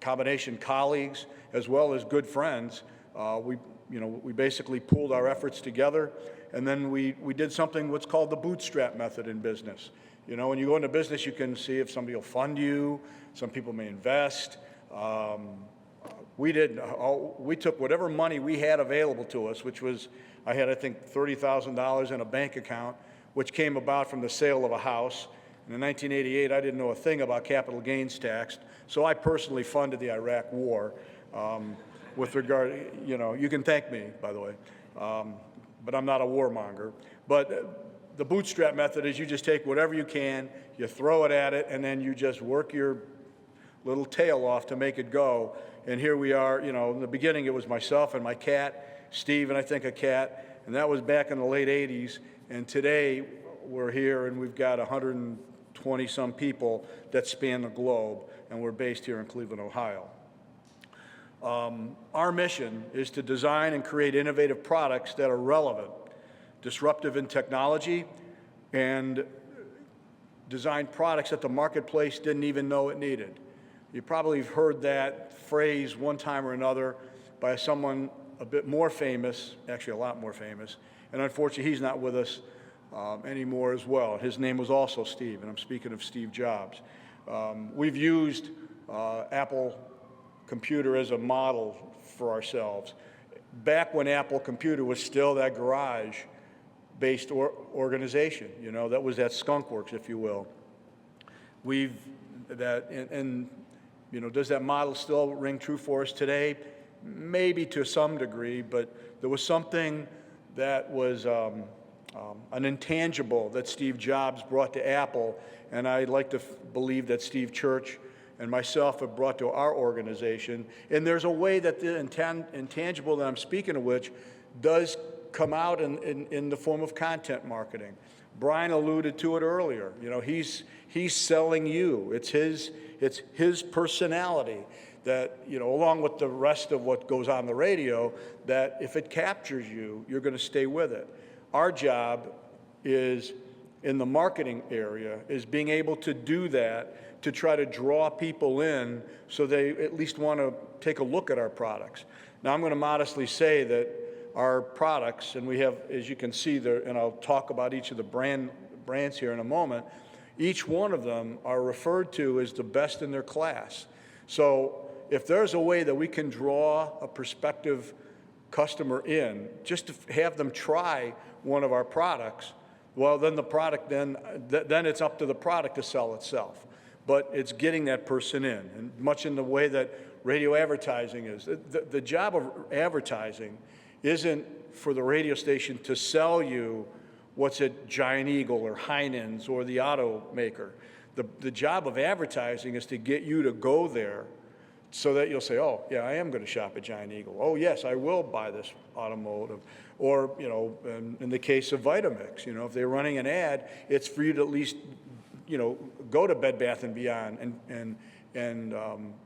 combination colleagues as well as good friends. We basically pooled our efforts together, and then we did something what's called the bootstrap method in business. When you go into business, you can see if somebody will fund you. Some people may invest. We took whatever money we had available to us, which was, I had, I think, $30,000 in a bank account, which came about from the sale of a house. And in 1988, I didn't know a thing about capital gains tax, so I personally funded the Iraq War. With regard, you can thank me, by the way, but I'm not a warmonger. But the bootstrap method is you just take whatever you can, you throw it at it, and then you just work your little tail off to make it go. And here we are, in the beginning it was myself and my cat, Steve and I think a cat, and that was back in the late 80s. And today we're here and we've got 120 some people that span the globe, and we're based here in Cleveland, Ohio. Our mission is to design and create innovative products that are relevant, disruptive in technology, and design products that the marketplace didn't even know it needed. You probably have heard that phrase one time or another by someone a bit more famous, actually a lot more famous, and unfortunately he's not with us anymore as well. His name was also Steve, and I'm speaking of Steve Jobs. We've used Apple Computer as a model for ourselves. Back when Apple Computer was still that garage-based organization, that was that skunk works, if you will. Does that model still ring true for us today? Maybe to some degree, but there was something that was an intangible that Steve Jobs brought to Apple, and I'd like to believe that Steve Church and myself have brought to our organization. And there's a way that the intangible that I'm speaking of which does come out in the form of content marketing. Brian alluded to it earlier. You know, he's selling you. It's his personality that, you know, along with the rest of what goes on the radio, that if it captures you, you're going to stay with it. Our job is, in the marketing area, is being able to do that, to try to draw people in so they at least want to take a look at our products. Now, I'm going to modestly say that our products, and we have, as you can see there, and I'll talk about each of the brands here in a moment, each one of them are referred to as the best in their class. So if there's a way that we can draw a prospective customer in, just to have them try one of our products, well, then the product, then it's up to the product to sell itself. But it's getting that person in, and much in the way that radio advertising is. The job of advertising isn't for the radio station to sell you what's at Giant Eagle or Heinen's or the automaker. The job of advertising is to get you to go there so that you'll say, oh, yeah, I am going to shop at Giant Eagle. Oh, yes, I will buy this automotive. Or, you know, in the case of Vitamix, you know, if they're running an ad, it's for you to at least, you know, go to Bed Bath & Beyond and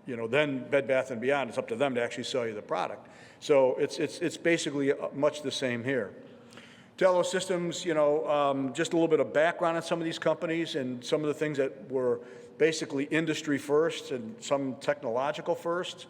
you know, then Bed Bath & Beyond, it's up to them to actually sell you the product. So it's basically much the same here. Telos Systems, you know, just a little bit of background on some of these companies and some of the things that were basically industry first and some technological firsts.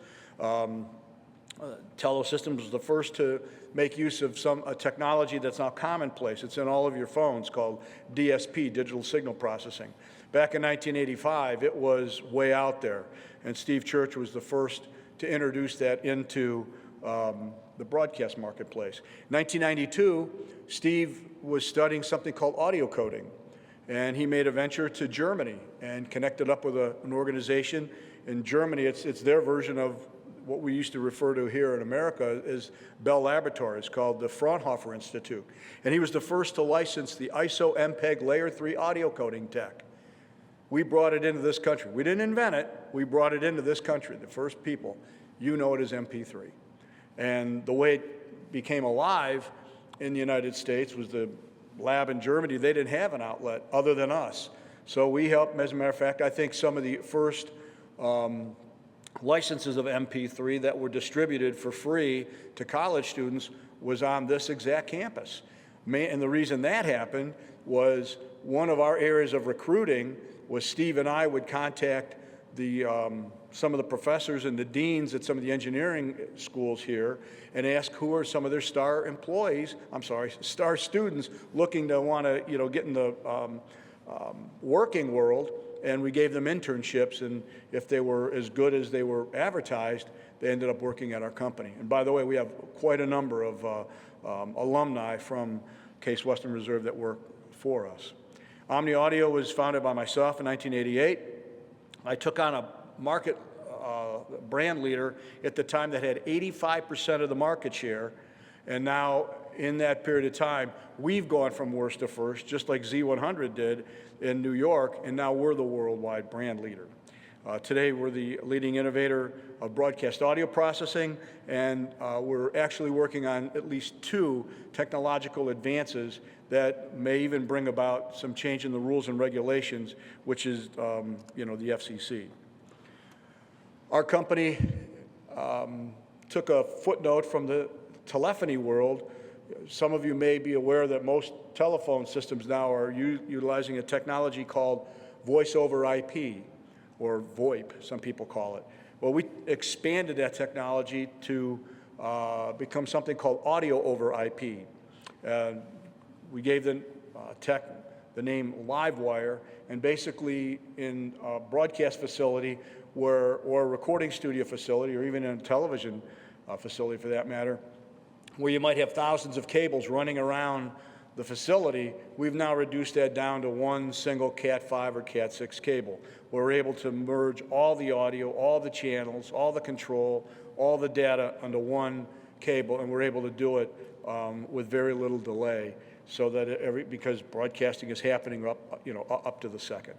Telos Systems was the first to make use of a technology that's now commonplace. It's in all of your phones, called DSP, digital signal processing. Back in 1985, it was way out there, and Steve Church was the first to introduce that into the broadcast marketplace. 1992, Steve was studying something called audio coding, and he made a venture to Germany and connected up with an organization in Germany. It's their version of what we used to refer to here in America as Bell Laboratories, called the Fraunhofer Institute. And he was the first to license the ISO MPEG Layer 3 audio coding tech. We brought it into this country. We didn't invent it, we brought it into this country, the first people. You know it as MP3. And the way it became alive in the United States was the lab in Germany. They didn't have an outlet other than us. So we helped, as a matter of fact, I think some of the first licenses of MP3 that were distributed for free to college students was on this exact campus. And the reason that happened was one of our areas of recruiting was Steve and I would contact some of the professors and the deans at some of the engineering schools here and ask who are some of their star students looking to want to, you know, get in the working world. And we gave them internships, and if they were as good as they were advertised, they ended up working at our company. And by the way, we have quite a number of alumni from Case Western Reserve that work for us. Omni Audio was founded by myself in 1988. I took on a market brand leader at the time that had 85% of the market share, and now in that period of time, we've gone from worst to first, just like Z100 did in New York, and now we're the worldwide brand leader. Today, we're the leading innovator of broadcast audio processing, and we're actually working on at least 2 technological advances that may even bring about some change in the rules and regulations, which is, you know, the FCC. Our company took a footnote from the telephony world. Some of you may be aware that most telephone systems now are utilizing a technology called voice over IP, or VoIP, some people call it. Well, we expanded that technology to become something called audio over IP. We gave the tech the name Livewire, and basically in a broadcast facility or a recording studio facility, or even in a television facility for that matter, where you might have thousands of cables running around the facility, we've now reduced that down to one single Cat5 or Cat6 cable. We're able to merge all the audio, all the channels, all the control, all the data onto one cable, and we're able to do it with very little delay. so that because broadcasting is happening up to the second.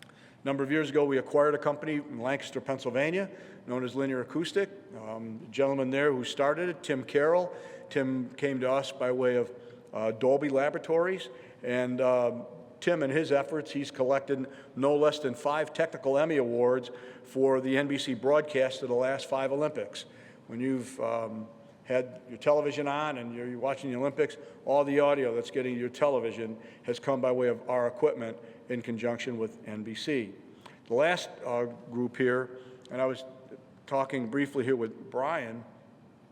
A number of years ago, we acquired a company in Lancaster, Pennsylvania, known as Linear Acoustic. The gentleman there who started it, Tim Carroll. Tim came to us by way of Dolby Laboratories, and Tim and his efforts, he's collected no less than 5 technical Emmy Awards for the NBC broadcast of the last 5 Olympics. When you've had your television on and you're watching the Olympics, all the audio that's getting your television has come by way of our equipment in conjunction with NBC. The last group here, and I was talking briefly here with Brian,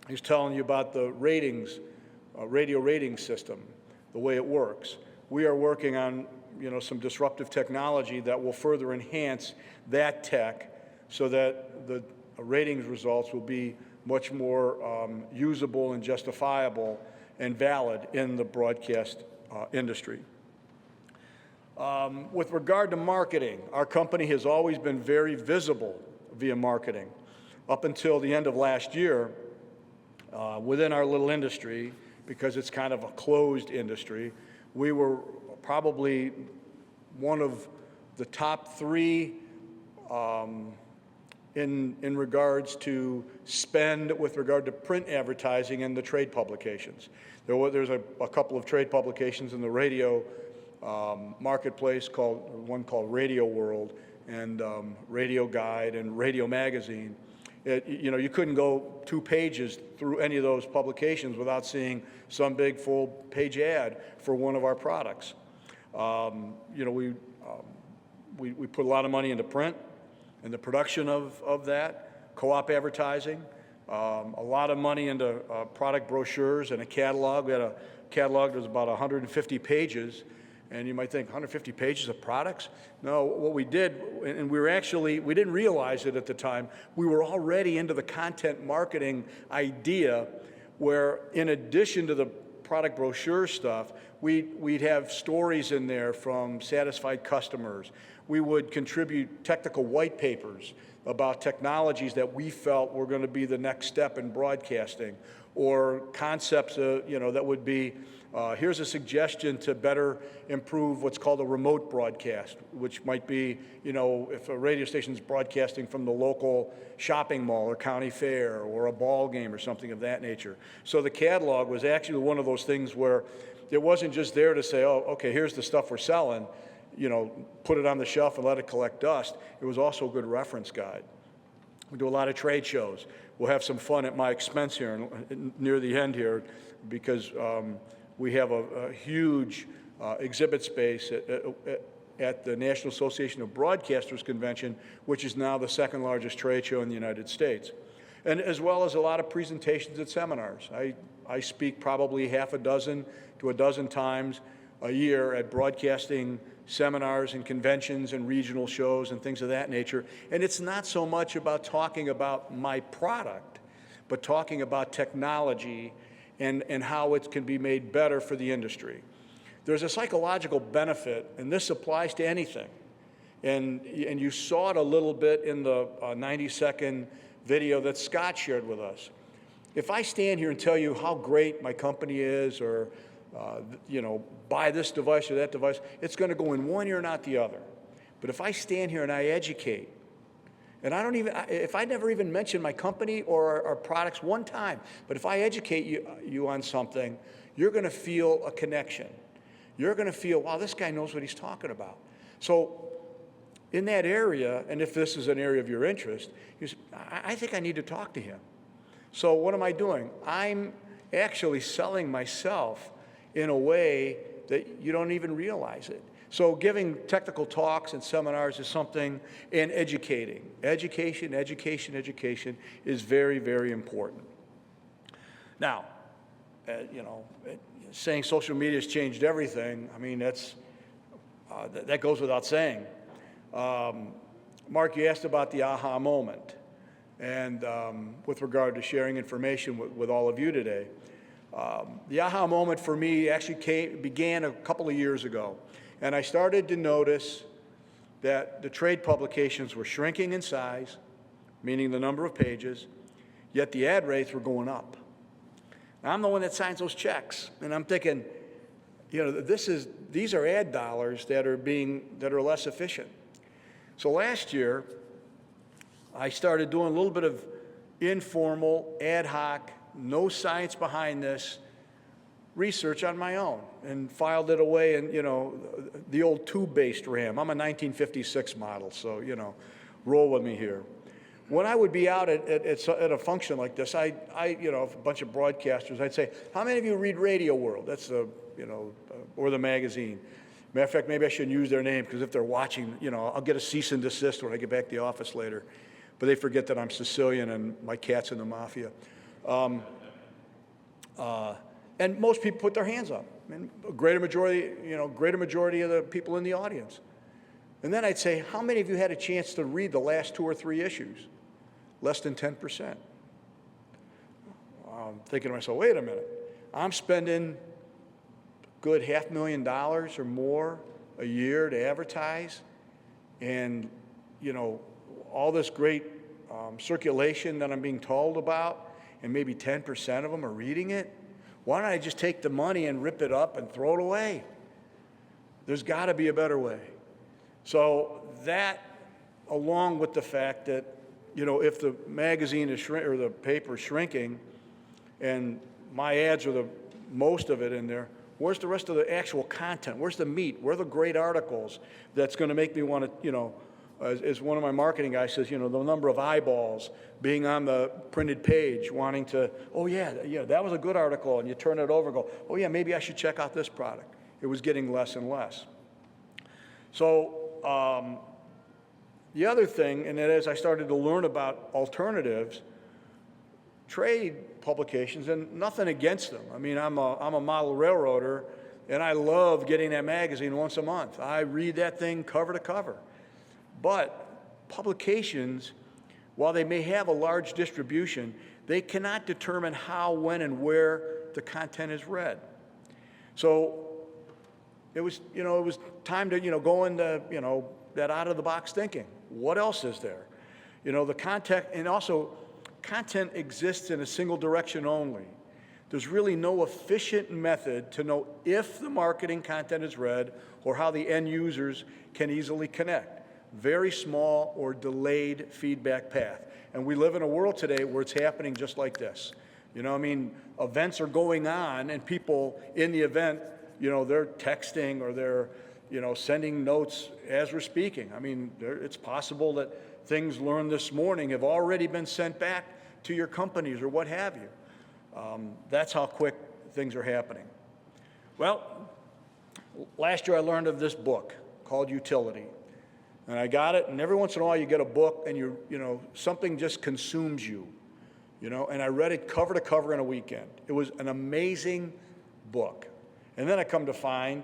he's telling you about the ratings, radio rating system, the way it works. We are working on some disruptive technology that will further enhance that tech so that the ratings results will be much more usable and justifiable and valid in the broadcast industry. With regard to marketing, our company has always been very visible via marketing. Up until the end of last year, within our little industry, because it's kind of a closed industry, we were probably one of the top 3 in regards to spend with regard to print advertising and the trade publications. There's a couple of trade publications in the radio marketplace, one called Radio World and Radio Guide and Radio Magazine. You couldn't go 2 pages through any of those publications without seeing some big full-page ad for one of our products. We put a lot of money into print and the production of that, co-op advertising, a lot of money into product brochures and a catalog. We had a catalog that was about 150 pages. And you might think, 150 pages of products? No, what we did, and we didn't realize it at the time, we were already into the content marketing idea where in addition to the product brochure stuff, we'd have stories in there from satisfied customers. We would contribute technical white papers about technologies that we felt were going to be the next step in broadcasting, or concepts that would be, here's a suggestion to better improve what's called a remote broadcast, which might be, if a radio station's broadcasting from the local shopping mall or county fair or a ball game or something of that nature. So the catalog was actually one of those things where it wasn't just there to say, oh, okay, here's the stuff we're selling, put it on the shelf and let it collect dust. It was also a good reference guide. We do a lot of trade shows. We'll have some fun at my expense here near the end here because we have a huge exhibit space at the National Association of Broadcasters Convention, which is now the 2nd largest trade show in the United States. And as well as a lot of presentations at seminars. I speak probably half a dozen to a dozen times a year at broadcasting seminars and conventions and regional shows and things of that nature. And it's not so much about talking about my product, but talking about technology and how it can be made better for the industry. There's a psychological benefit, and this applies to anything. And you saw it a little bit in the 90-second video that Scott shared with us. If I stand here and tell you how great my company is, or buy this device or that device, it's going to go in one ear, not the other. But if I stand here and I educate, and if I never even mention my company or our products one time, but if I educate you on something, you're going to feel a connection. You're going to feel, wow, this guy knows what he's talking about. So in that area, and if this is an area of your interest, I think I need to talk to him. So what am I doing? I'm actually selling myself in a way that you don't even realize it. So giving technical talks and seminars is something, and educating. Education is very, very important. Now, saying social media has changed everything, I mean, that goes without saying. Mark, you asked about the aha moment, and with regard to sharing information with all of you today. The aha moment for me actually began a couple of years ago, and I started to notice that the trade publications were shrinking in size, meaning the number of pages, yet the ad rates were going up. Now, I'm the one that signs those checks, and I'm thinking, you know, these are ad dollars that are less efficient. So last year, I started doing a little bit of informal, ad hoc, no science behind this research on my own and filed it away in, you know, the old tube-based RAM. I'm a 1956 model, so, you know, roll with me here. When I would be out at a function like this, you know, a bunch of broadcasters, I'd say, how many of you read Radio World? That's the, you know, or the magazine. Matter of fact, maybe I shouldn't use their name because if they're watching, you know, I'll get a cease and desist when I get back to the office later. But they forget that I'm Sicilian and my cat's in the mafia. And most people put their hands up. I mean, greater majority of the people in the audience. And then I'd say, how many of you had a chance to read the last 2 or 3 issues? Less than 10%. I'm thinking to myself, wait a minute. I'm spending good $500,000 or more a year to advertise, and you know, all this great circulation that I'm being told about, and maybe 10% of them are reading it. Why don't I just take the money and rip it up and throw it away? There's got to be a better way. So that, along with the fact that, you know, if the magazine is or the paper is shrinking, and my ads are the most of it in there, where's the rest of the actual content? Where's the meat? Where are the great articles that's going to make me want to, you know, as one of my marketing guys says, you know, the number of eyeballs being on the printed page, wanting to, oh yeah, that was a good article, and you turn it over and go, oh yeah, maybe I should check out this product. It was getting less and less. So the other thing, and that as I started to learn about alternatives, trade publications, and nothing against them. I mean, I'm a model railroader, and I love getting that magazine once a month. I read that thing cover to cover. But publications, while they may have a large distribution, they cannot determine how, when, and where the content is read. So it was time to, you know, go into, you know, that out-of-the-box thinking. What else is there? You know, the content, and also content exists in a single direction only. There's really no efficient method to know if the marketing content is read or how the end users can easily connect. Very small or delayed feedback path. And we live in a world today where it's happening just like this. You know, I mean, events are going on and people in the event, you know, they're texting or they're, you know, sending notes as we're speaking. I mean, it's possible that things learned this morning have already been sent back to your companies or what have you. That's how quick things are happening. Well, last year I learned of this book called Utility. And I got it, and every once in a while you get a book and you know, something just consumes you, you know, and I read it cover to cover in a weekend. It was an amazing book. And then I come to find,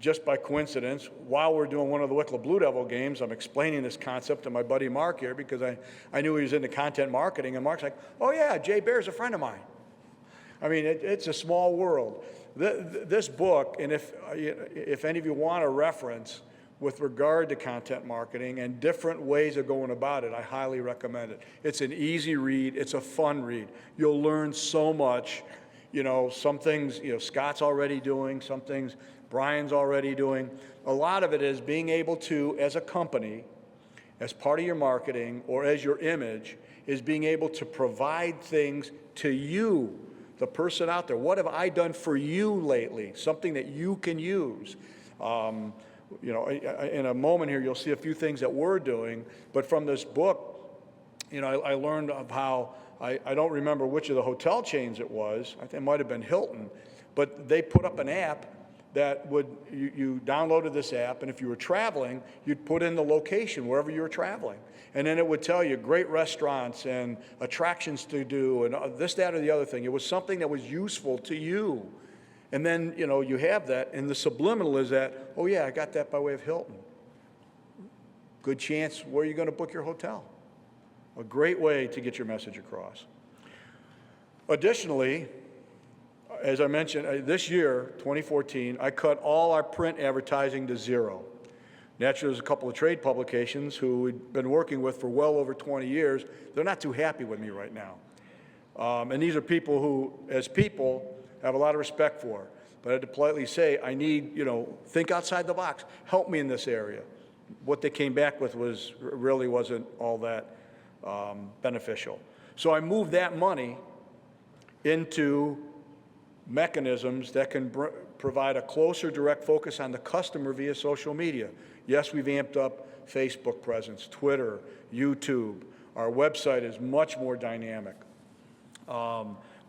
just by coincidence, while we're doing one of the Wicklow Blue Devil games, I'm explaining this concept to my buddy Mark here because I knew he was into content marketing, and Mark's like, oh yeah, Jay Baer's a friend of mine. I mean, it's a small world. This book, and if any of you want a reference with regard to content marketing and different ways of going about it, I highly recommend it. It's an easy read. It's a fun read. You'll learn so much. You know, some things, you know, Scott's already doing, some things Brian's already doing. A lot of it is being able to, as a company, as part of your marketing or as your image, is being able to provide things to you, the person out there. What have I done for you lately? Something that you can use. You know, in a moment here, you'll see a few things that we're doing, but from this book, you know, I learned of how, I don't remember which of the hotel chains it was, I think it might have been Hilton, but they put up an app that would, you downloaded this app, and if you were traveling, you'd put in the location wherever you were traveling. And then it would tell you great restaurants and attractions to do and this, that, or the other thing. It was something that was useful to you. And then, you know, you have that, and the subliminal is that, oh yeah, I got that by way of Hilton. Good chance where you're going to book your hotel. A great way to get your message across. Additionally, as I mentioned, this year, 2014, I cut all our print advertising to zero. Naturally, there's a couple of trade publications who we've been working with for well over 20 years. They're not too happy with me right now. And these are people who, as people, have a lot of respect for. but I had to politely say, I need, think outside the box. Help me in this area. What they came back with really wasn't all that beneficial. So I moved that money into mechanisms that can provide a closer direct focus on the customer via social media. Yes, we've amped up Facebook presence, Twitter, YouTube. Our website is much more dynamic.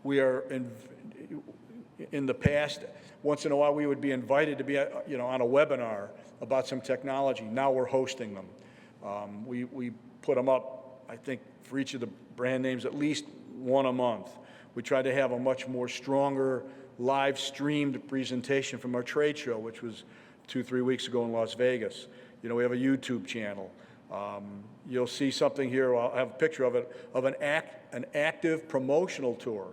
We are in the past, once in a while we would be invited to be on a webinar about some technology. Now we're hosting them. We put them up, I think, for each of the brand names, at least one a month. We tried to have a much more stronger live streamed presentation from our trade show, which was 2-3 weeks ago in Las Vegas. We have a YouTube channel. You'll see something here, I'll have a picture of it, of an active promotional tour.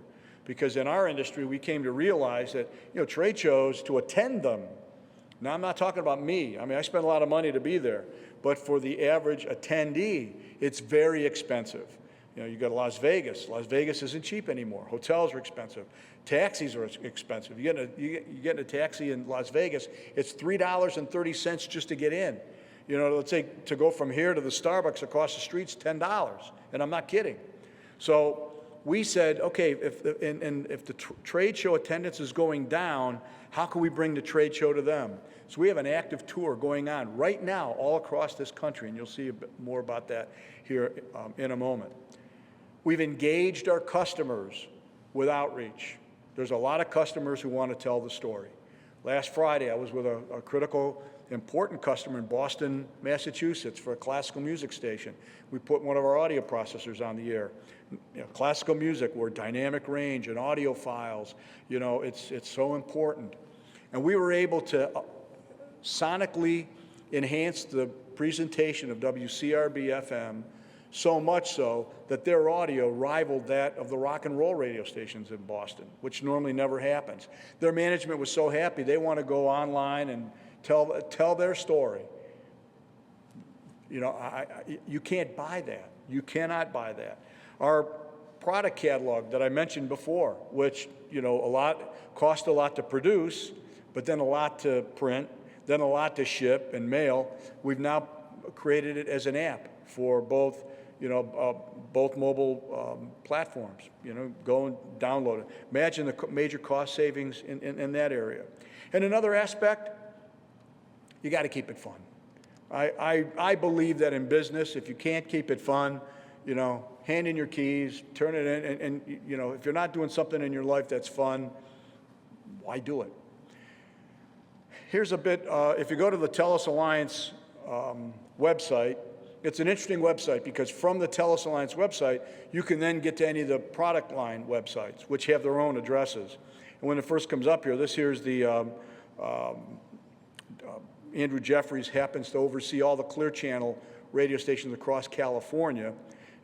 Because in our industry, we came to realize that, trade shows, to attend them, now I'm not talking about me. I spend a lot of money to be there. But for the average attendee, it's very expensive. You go to Las Vegas. Las Vegas isn't cheap anymore. Hotels are expensive. Taxis are expensive. You get in a taxi in Las Vegas, it's $3.30 just to get in. Let's say to go from here to the Starbucks across the street's $10, and I'm not kidding. So we said, okay, if the trade show attendance is going down, how can we bring the trade show to them? So we have an active tour going on right now all across this country, and you'll see a bit more about that here in a moment. We've engaged our customers with outreach. There's a lot of customers who want to tell the story. Last Friday, I was with a critical, important customer in Boston, Massachusetts for a classical music station. We put one of our audio processors on the air. Classical music, where dynamic range and audio files, it's so important. And we were able to sonically enhance the presentation of WCRB-FM, so much so that their audio rivaled that of the rock and roll radio stations in Boston, which normally never happens. Their management was so happy, they want to go online and tell their story. You can't buy that. You cannot buy that. Our product catalog that I mentioned before, which cost a lot to produce, but then a lot to print, then a lot to ship and mail. We've now created it as an app for both mobile platforms. Go and download it. Imagine the major cost savings in that area. And another aspect, you got to keep it fun. I believe that in business, if you can't keep it fun, hand in your keys, turn it in, and if you're not doing something in your life that's fun, why do it? Here's a bit, if you go to the Telos Alliance website, it's an interesting website because from the Telos Alliance website, you can then get to any of the product line websites, which have their own addresses. And when it first comes up here, here's the, Andrew Jeffries happens to oversee all the Clear Channel radio stations across California.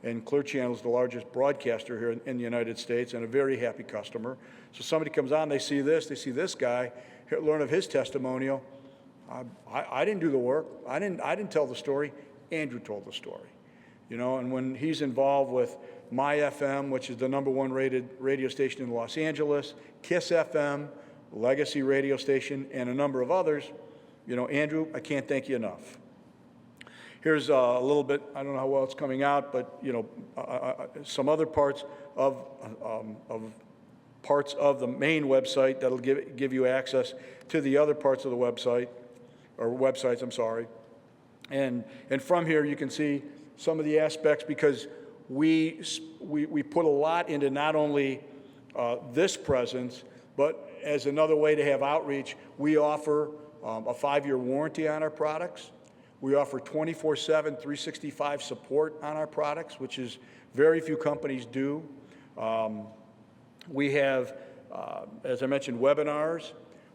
And Clear Channel is the largest broadcaster here in the United States and a very happy customer. So somebody comes on, they see this guy, learn of his testimonial. I didn't do the work. I didn't tell the story. Andrew told the story. And when he's involved with My FM, which is the #1 rated radio station in Los Angeles, Kiss FM, legacy radio station, and a number of others, Andrew, I can't thank you enough. Here's a little bit, I don't know how well it's coming out, but some other parts of the main website that'll give you access to the other parts of the website, or websites, I'm sorry. And from here you can see some of the aspects, because we put a lot into not only this presence, but as another way to have outreach, we offer a 5-year warranty on our products. We offer 24/7, 365 support on our products, which is very few companies do. We have, as I mentioned, webinars.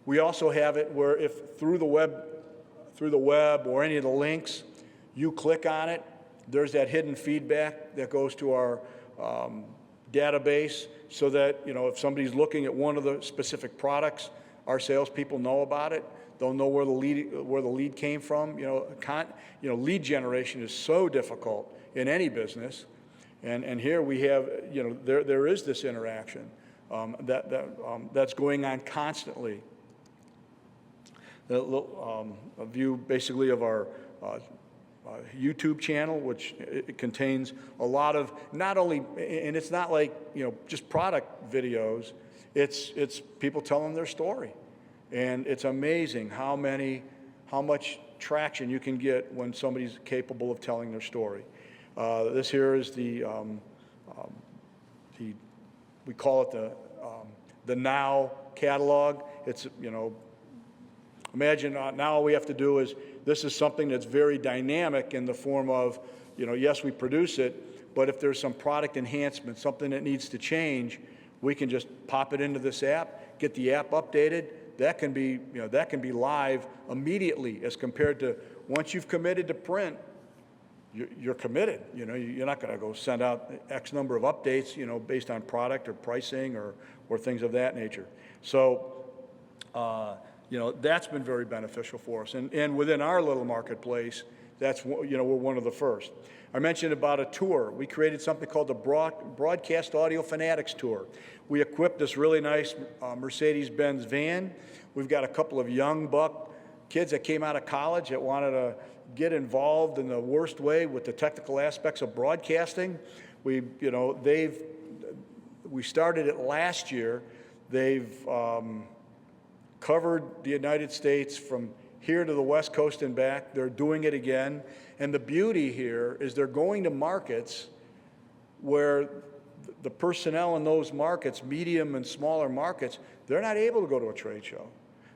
We also have it where if through the web or any of the links, you click on it, there's that hidden feedback that goes to our database, so that if somebody's looking at one of the specific products, our salespeople know about it. They'll know where the lead came from. Lead generation is so difficult in any business, and here we have there is this interaction that's going on constantly a view basically of our YouTube channel, which it contains a lot of not only, and it's not like just product videos. It's people telling their story, and it's amazing how much traction you can get when somebody's capable of telling their story. This here is we call it the Now catalog. It's imagine now all we have to do is, this is something that's very dynamic in the form of, yes, we produce it, but if there's some product enhancement, something that needs to change, we can just pop it into this app, get the app updated. That can be live immediately, as compared to once you've committed to print, you're committed. You're not going to go send out X number of updates, based on product or pricing or things of that nature. So, that's been very beneficial for us. And within our little marketplace, that's, we're one of the first. I mentioned about a tour. We created something called the Broadcast Audio Fanatics Tour. We equipped this really nice Mercedes-Benz van. We've got a couple of young buck kids that came out of college that wanted to get involved in the worst way with the technical aspects of broadcasting. We started it last year. They've covered the United States from here to the West Coast and back. They're doing it again. And the beauty here is they're going to markets where the personnel in those markets, medium and smaller markets, they're not able to go to a trade show.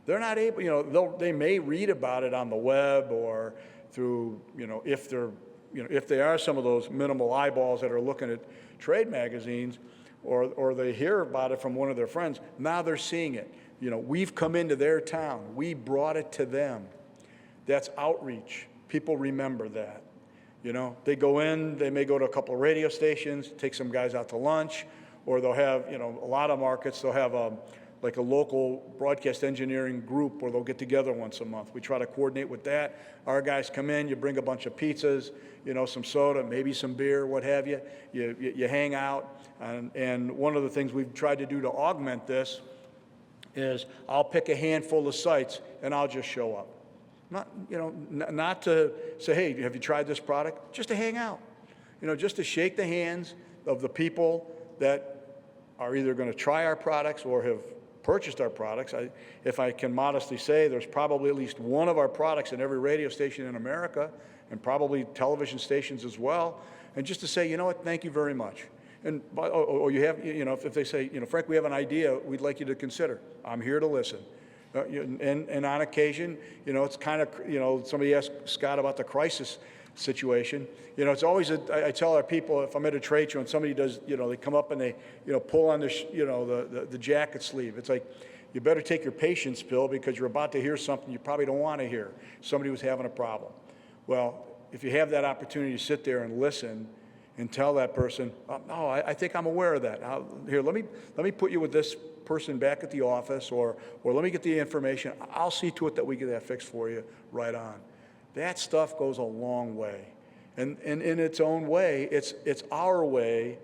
They're not able, they may read about it on the web or through, if they are some of those minimal eyeballs that are looking at trade magazines, or they hear about it from one of their friends. Now they're seeing it. We've come into their town. We brought it to them. That's outreach. People remember that. They go in, they may go to a couple of radio stations, take some guys out to lunch, or they'll have, a lot of markets, they'll have like a local broadcast engineering group where they'll get together once a month. We try to coordinate with that. Our guys come in, you bring a bunch of pizzas, some soda, maybe some beer, what have you. You hang out. And one of the things we've tried to do to augment this is I'll pick a handful of sites and I'll just show up. Not to say, hey, have you tried this product? Just to hang out. Just to shake the hands of the people that are either going to try our products or have purchased our products. If I can modestly say, there's probably at least one of our products in every radio station in America, and probably television stations as well. And just to say, what, thank you very much. And or you have, if they say, Frank, we have an idea we'd like you to consider. I'm here to listen. And on occasion, it's kind of, somebody asked Scott about the crisis situation. It's always, I tell our people, if I'm at a trade show and somebody does, they come up and they, pull on the jacket sleeve. It's like, you better take your patience pill because you're about to hear something you probably don't want to hear. Somebody was having a problem. Well, if you have that opportunity to sit there and listen and tell that person, oh, I think I'm aware of that. Here, let me put you with this person back at the office, or let me get the information. I'll see to it that we get that fixed for you right on. That stuff goes a long way. And in its own way, it's our way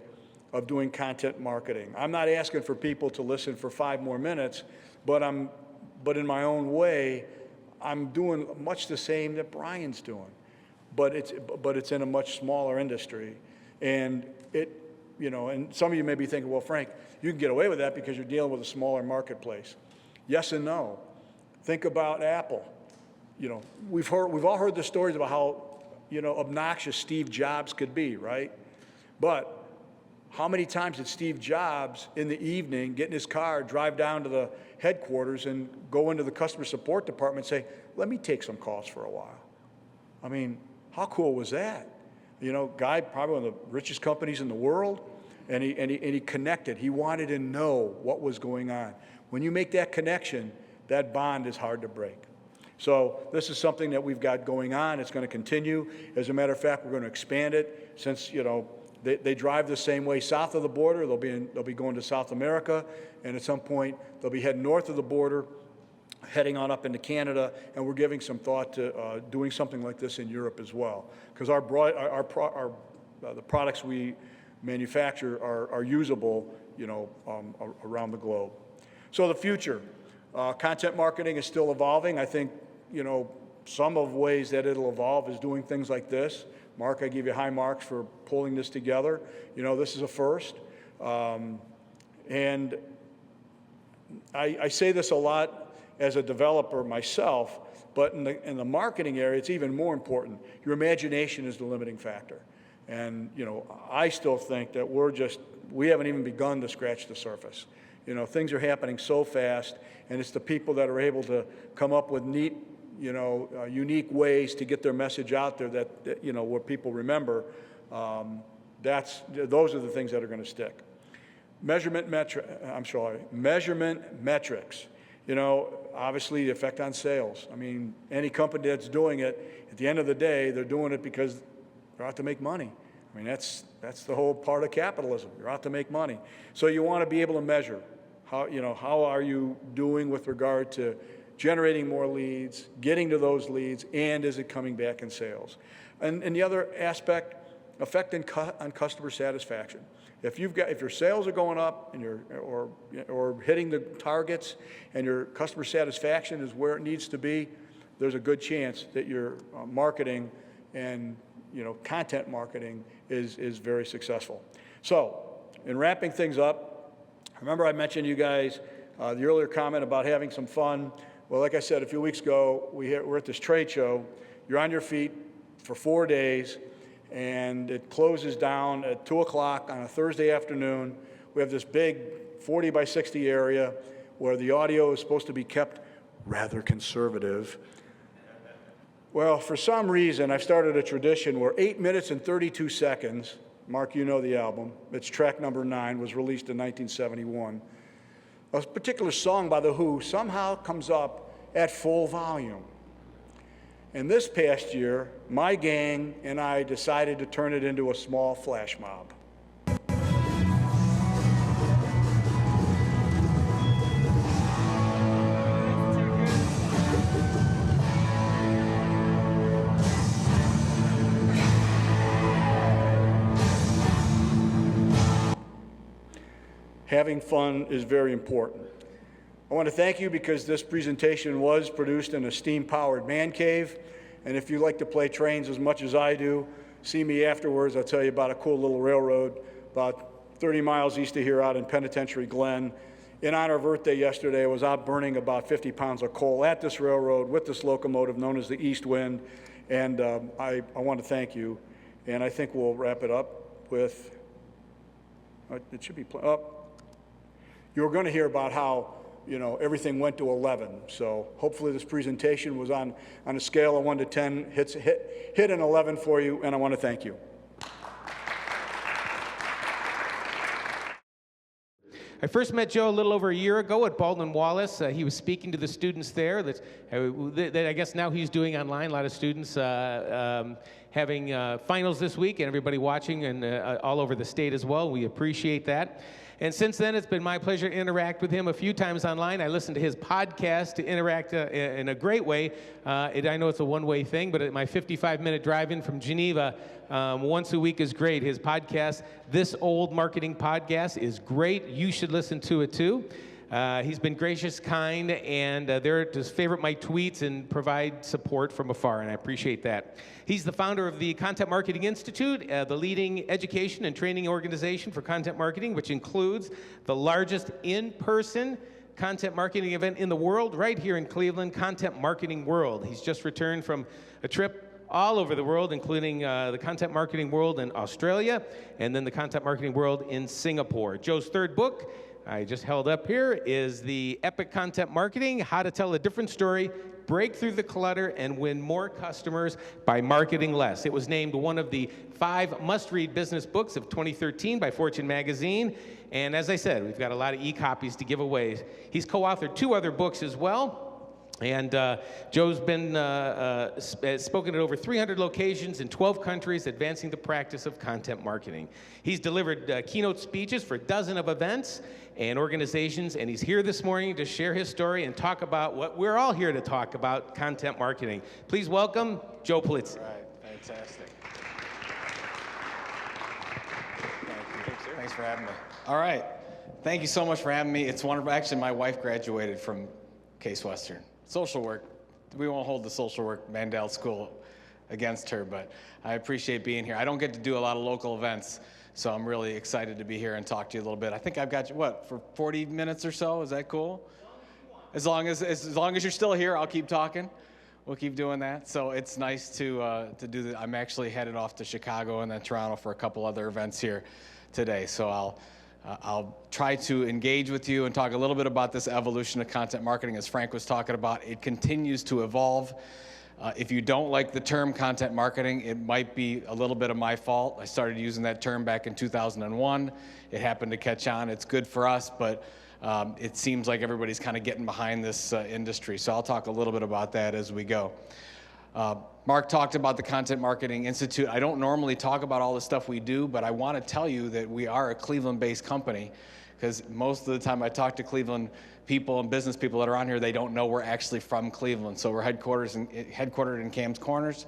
of doing content marketing. I'm not asking for people to listen for 5 more minutes, but in my own way, I'm doing much the same that Brian's doing. But it's in a much smaller industry. And and some of you may be thinking, well, Frank, you can get away with that because you're dealing with a smaller marketplace. Yes and no. Think about Apple. We've all heard the stories about how, obnoxious Steve Jobs could be, right? But how many times did Steve Jobs in the evening get in his car, drive down to the headquarters and go into the customer support department and say, let me take some calls for a while? I mean, how cool was that? Guy, probably one of the richest companies in the world, and he connected. He wanted to know what was going on. When you make that connection, that bond is hard to break. So this is something that we've got going on. It's going to continue. As a matter of fact, we're going to expand it since, they drive the same way south of the border. They'll be going to South America, and at some point, they'll be heading north of the border, heading on up into Canada, and we're giving some thought to doing something like this in Europe as well. Because the products we manufacture are usable, around the globe. So the future, Content marketing is still evolving. I think, some of ways that it'll evolve is doing things like this. Mark, I give you high marks for pulling this together. This is a first. And I say this a lot as a developer myself, but in the marketing area, it's even more important. Your imagination is the limiting factor. And, I still think that we haven't even begun to scratch the surface. Things are happening so fast, and it's the people that are able to come up with neat, unique ways to get their message out there that where people remember. Those are the things that are going to stick. Measurement metrics. Obviously the effect on sales. I mean, any company that's doing it, at the end of the day, they're doing it because they're out to make money. I mean, that's the whole part of capitalism. You're out to make money. So you want to be able to measure how are you doing with regard to generating more leads, getting to those leads, and is it coming back in sales? And the other aspect, effect on customer satisfaction. If your sales are going up and or hitting the targets and your customer satisfaction is where it needs to be, there's a good chance that your marketing and content marketing is very successful. So, in wrapping things up, remember I mentioned you guys the earlier comment about having some fun. Well, like I said a few weeks ago, we're at this trade show. You're on your feet for 4 days, and it closes down at 2 o'clock on a Thursday afternoon. We have this big 40 by 60 area where the audio is supposed to be kept rather conservative. Well, for some reason, I've started a tradition where 8 minutes and 32 seconds, Mark, you know the album, it's track number 9, was released in 1971. A particular song by The Who somehow comes up at full volume. And this past year, my gang and I decided to turn it into a small flash mob. Having fun is very important. I want to thank you because this presentation was produced in a steam-powered man cave, and if you like to play trains as much as I do, see me afterwards. I'll tell you about a cool little railroad about 30 miles east of here out in Penitentiary Glen. In honor of Earth Day yesterday, I was out burning about 50 pounds of coal at this railroad with this locomotive known as the East Wind, and I want to thank you. And I think we'll wrap it up with, it should be up. You're going to hear about how everything went to 11. So hopefully this presentation was on a scale of 1 to 10, hit an 11 for you, and I want to thank you. I first met Joe a little over a year ago at Baldwin Wallace. He was speaking to the students there that I guess now he's doing online. A lot of students having finals this week, and everybody watching and all over the state as well. We appreciate that. And since then, it's been my pleasure to interact with him a few times online. I listen to his podcast to interact in a great way. I know it's a one-way thing, but my 55-minute drive-in from Geneva once a week is great. His podcast, This Old Marketing Podcast, is great. You should listen to it, too. He's been gracious, kind, and there to favorite my tweets and provide support from afar, and I appreciate that. He's the founder of the Content Marketing Institute, the leading education and training organization for content marketing, which includes the largest in-person content marketing event in the world, right here in Cleveland, Content Marketing World. He's just returned from a trip all over the world, including the Content Marketing World in Australia, and then the Content Marketing World in Singapore. Joe's third book, I just held up here, is the Epic Content Marketing, How to Tell a Different Story, Break Through the Clutter, and Win More Customers by Marketing Less. It was named one of the 5 must-read business books of 2013 by Fortune magazine. And as I said, we've got a lot of e-copies to give away. He's co-authored 2 other books as well. And Joe's been spoken at over 300 locations in 12 countries, advancing the practice of content marketing. He's delivered keynote speeches for a dozen of events and organizations, and he's here this morning to share his story and talk about what we're all here to talk about, content marketing. Please welcome Joe Polizzi. All right, fantastic. Thank you. Thanks for having me. All right, thank you so much for having me. It's wonderful. Actually, my wife graduated from Case Western. Social work, we won't hold the social work Mandel School against her, but I appreciate being here. I don't get to do a lot of local events, so I'm really excited to be here and talk to you a little bit. I think I've got you, what, for 40 minutes or so? Is that cool? As long as you're still here, I'll keep talking. We'll keep doing that. So it's nice to do that. I'm actually headed off to Chicago and then Toronto for a couple other events here today. So I'll try to engage with you and talk a little bit about this evolution of content marketing, as Frank was talking about. It continues to evolve. If you don't like the term content marketing, it might be a little bit of my fault. I started using that term back in 2001. It happened to catch on. It's good for us, but it seems like everybody's kind of getting behind this industry. So I'll talk a little bit about that as we go. Mark talked about the Content Marketing Institute. I don't normally talk about all the stuff we do, but I want to tell you that we are a Cleveland-based company, because most of the time I talk to Cleveland people and business people that are on here, they don't know we're actually from Cleveland. So we're headquartered in Cam's Corners.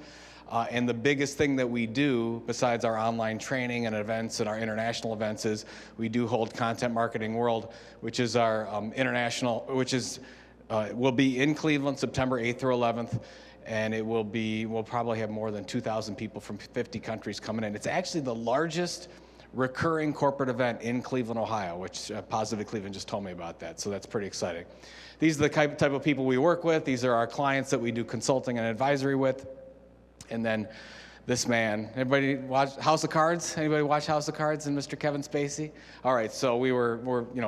And the biggest thing that we do, besides our online training and events and our international events, is we do hold Content Marketing World, which is our international, which is will be in Cleveland September 8th through 11th. And we'll probably have more than 2,000 people from 50 countries coming in. It's actually the largest recurring corporate event in Cleveland, Ohio, which Positive Cleveland just told me about that, so that's pretty exciting. These are the type of people we work with. These are our clients that we do consulting and advisory with. And then this man, everybody watch House of Cards? Anybody watch House of Cards and Mr. Kevin Spacey? All right, so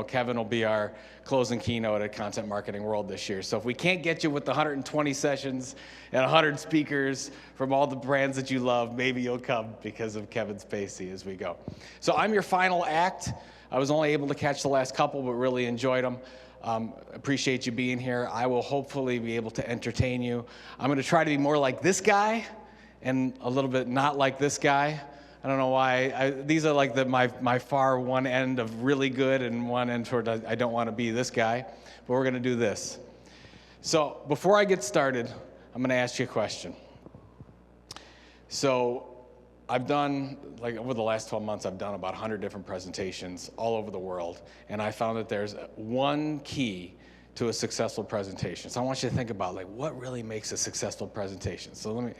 Kevin will be our closing keynote at Content Marketing World this year. So if we can't get you with the 120 sessions and 100 speakers from all the brands that you love, maybe you'll come because of Kevin Spacey as we go. So I'm your final act. I was only able to catch the last couple, but really enjoyed them. Appreciate you being here. I will hopefully be able to entertain you. I'm going to try to be more like this guy and a little bit not like this guy. I don't know why. These are like my far one end of really good and one end toward I don't want to be this guy. But we're going to do this. So before I get started, I'm going to ask you a question. So I've done, over the last 12 months, I've done about 100 different presentations all over the world. And I found that there's one key to a successful presentation. So I want you to think about, what really makes a successful presentation? So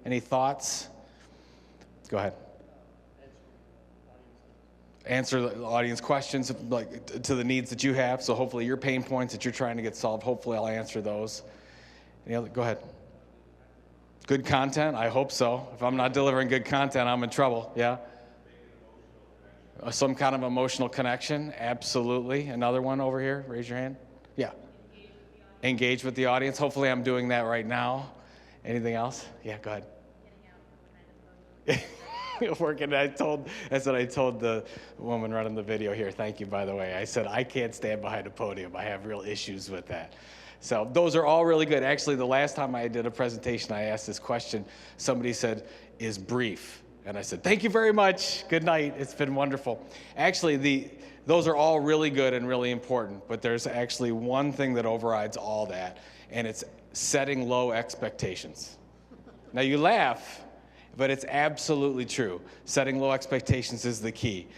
any thoughts? Go ahead. Answer the audience questions, to the needs that you have. So hopefully your pain points that you're trying to get solved, hopefully I'll answer those. Go ahead. Good content? I hope so. If I'm not delivering good content, I'm in trouble. Yeah? Some kind of emotional connection? Absolutely. Another one over here? Raise your hand. Yeah. Engage with the audience. Hopefully I'm doing that right now. Anything else? Yeah, go ahead. Working. I told the woman running the video here, thank you, by the way. I said, I can't stand behind a podium. I have real issues with that. So those are all really good. Actually, the last time I did a presentation, I asked this question. Somebody said, is brief. And I said, thank you very much. Good night. It's been wonderful. Actually, those are all really good and really important, but there's actually one thing that overrides all that, and it's setting low expectations. Now you laugh, but it's absolutely true. Setting low expectations is the key.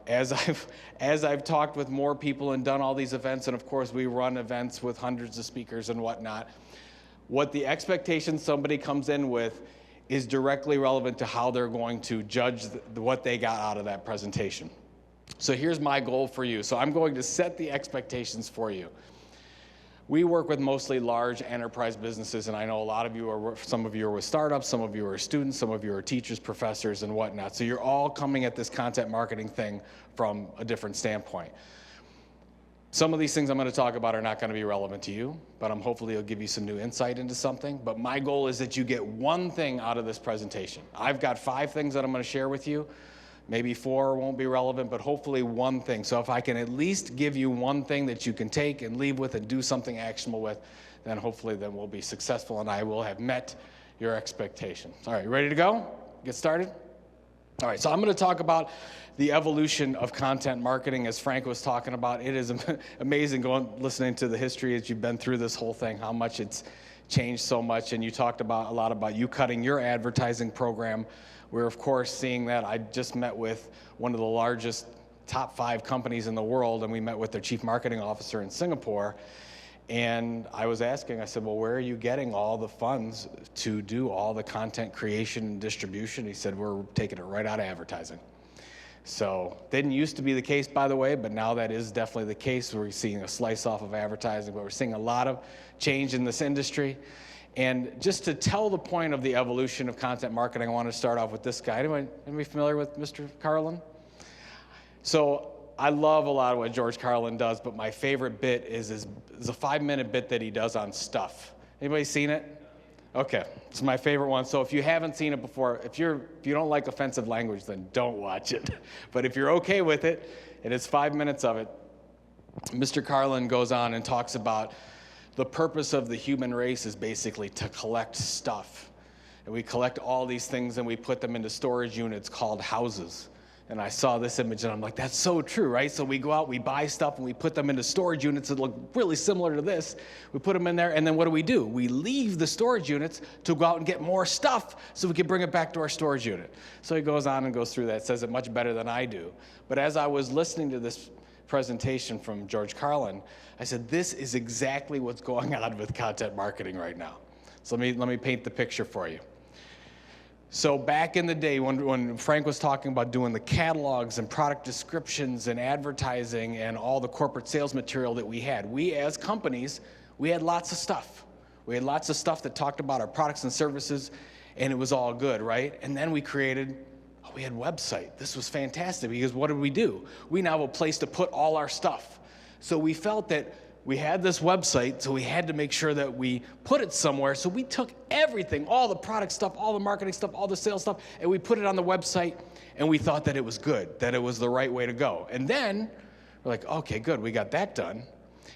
As I've talked with more people and done all these events, and of course we run events with hundreds of speakers and whatnot, what the expectation somebody comes in with is directly relevant to how they're going to judge what they got out of that presentation. So here's my goal for you. So I'm going to set the expectations for you. We work with mostly large enterprise businesses, and I know a lot of you some of you are with startups, some of you are students, some of you are teachers, professors, and whatnot. So you're all coming at this content marketing thing from a different standpoint. Some of these things I'm going to talk about are not going to be relevant to you, but hopefully it'll give you some new insight into something. But my goal is that you get one thing out of this presentation. I've got 5 things that I'm going to share with you. Maybe 4 won't be relevant, but hopefully one thing. So if I can at least give you one thing that you can take and leave with and do something actionable with, then hopefully we'll be successful and I will have met your expectations. All right, you ready to go? Get started? All right, so I'm going to talk about the evolution of content marketing, as Frank was talking about. It is amazing listening to the history as you've been through this whole thing, how much it's changed so much. And you talked a lot about you cutting your advertising program. We're, of course, seeing that. I just met with one of the largest top 5 companies in the world, and we met with their chief marketing officer in Singapore. And I was asking, I said, well, where are you getting all the funds to do all the content creation and distribution? He said, we're taking it right out of advertising. So didn't used to be the case, by the way, but now that is definitely the case. We're seeing a slice off of advertising, but we're seeing a lot of change in this industry. And just to tell the point of the evolution of content marketing, I want to start off with this guy. Anybody familiar with Mr. Carlin? So I love a lot of what George Carlin does, but my favorite bit is a 5-minute bit that he does on stuff. Anybody seen it? Okay, it's my favorite one. So if you haven't seen it before, if you don't like offensive language, then don't watch it. But if you're okay with it, it is 5 minutes of it. Mr. Carlin goes on and talks about the purpose of the human race is basically to collect stuff. And we collect all these things and we put them into storage units called houses. And I saw this image and I'm like, that's so true, right? So we go out, we buy stuff, and we put them into storage units that look really similar to this. We put them in there, and then what do? We leave the storage units to go out and get more stuff so we can bring it back to our storage unit. So he goes on and goes through that, says it much better than I do. But as I was listening to this presentation from George Carlin, I said, this is exactly what's going on with content marketing right now. So let me paint the picture for you. So back in the day when Frank was talking about doing the catalogs and product descriptions and advertising and all the corporate sales material that we as companies, we had lots of stuff. We had lots of stuff that talked about our products and services, and it was all good, right? And then we had website. This was fantastic because what did we do? We now have a place to put all our stuff. So we felt that we had this website, so we had to make sure that we put it somewhere. So we took everything, all the product stuff, all the marketing stuff, all the sales stuff, and we put it on the website, and we thought that it was good, that it was the right way to go. And then we're like, okay, good, we got that done.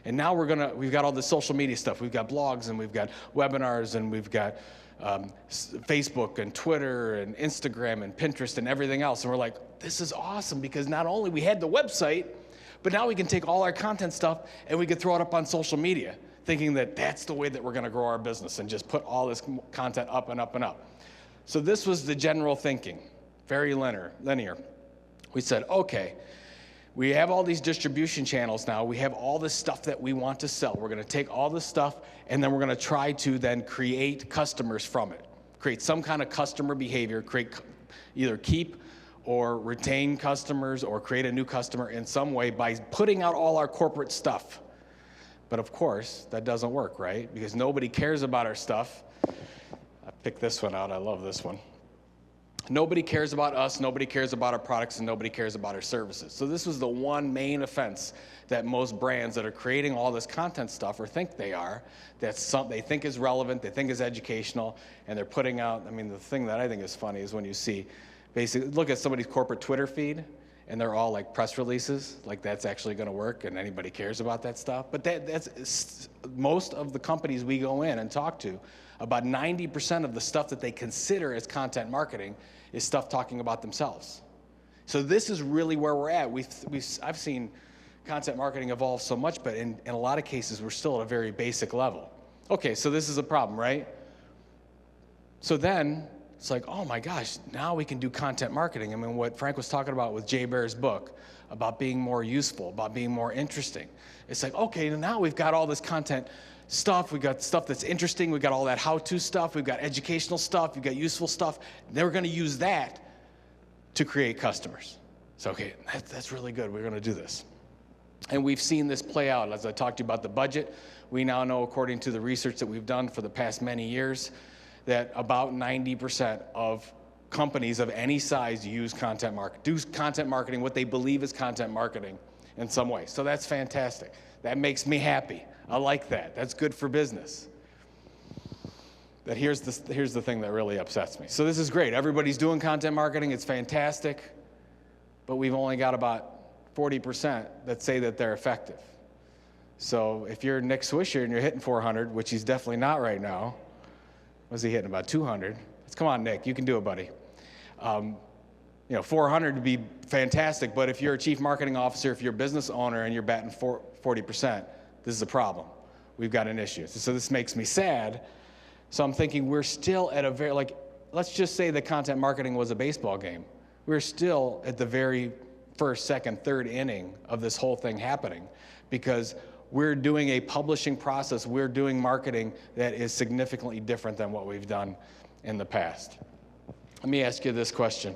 And now we've got all the social media stuff. We've got blogs, and we've got webinars, and we've got Facebook and Twitter and Instagram and Pinterest and everything else. And we're like, this is awesome because not only we had the website, but now we can take all our content stuff and we can throw it up on social media, thinking that that's the way that we're going to grow our business and just put all this content up and up and up. So this was the general thinking, very linear. We said, okay, we have all these distribution channels now. We have all this stuff that we want to sell. We're going to take all this stuff and then we're going to try to then create customers from it, create some kind of customer behavior, either keep or retain customers or create a new customer in some way by putting out all our corporate stuff. But of course, that doesn't work, right? Because nobody cares about our stuff. I picked this one out. I love this one. Nobody cares about us, nobody cares about our products, and nobody cares about our services. So this was the one main offense that most brands that are creating all this content stuff or think they are, they think is relevant, they think is educational, and they're putting out, the thing that I think is funny is when you see basically, look at somebody's corporate Twitter feed, and they're all like press releases, like that's actually going to work, and anybody cares about that stuff. But that's most of the companies we go in and talk to, about 90% of the stuff that they consider as content marketing is stuff talking about themselves. So this is really where we're at. I've seen content marketing evolve so much, but in a lot of cases, we're still at a very basic level. Okay, so this is a problem, right? So then, it's like, oh my gosh, now we can do content marketing. What Frank was talking about with Jay Baer's book, about being more useful, about being more interesting. It's like, okay, now we've got all this content stuff. We've got stuff that's interesting. We've got all that how-to stuff. We've got educational stuff. We've got useful stuff. Then we're going to use that to create customers. So, okay, that's really good. We're going to do this. And we've seen this play out. As I talked to you about the budget, we now know, according to the research that we've done for the past many years, that about 90% of companies of any size do content marketing, what they believe is content marketing in some way. So that's fantastic. That makes me happy. I like that. That's good for business. But here's the thing that really upsets me. So this is great. Everybody's doing content marketing. It's fantastic. But we've only got about 40% that say that they're effective. So if you're Nick Swisher and you're hitting 400, which he's definitely not right now, was he hitting about 200? Come on, Nick, you can do it, buddy. 400 would be fantastic, but if you're a chief marketing officer, if you're a business owner and you're batting 40%, this is a problem. We've got an issue. So this makes me sad. So I'm thinking we're still at a very, let's just say that content marketing was a baseball game. We're still at the very first, second, third inning of this whole thing happening because we're doing a publishing process, we're doing marketing that is significantly different than what we've done in the past. Let me ask you this question.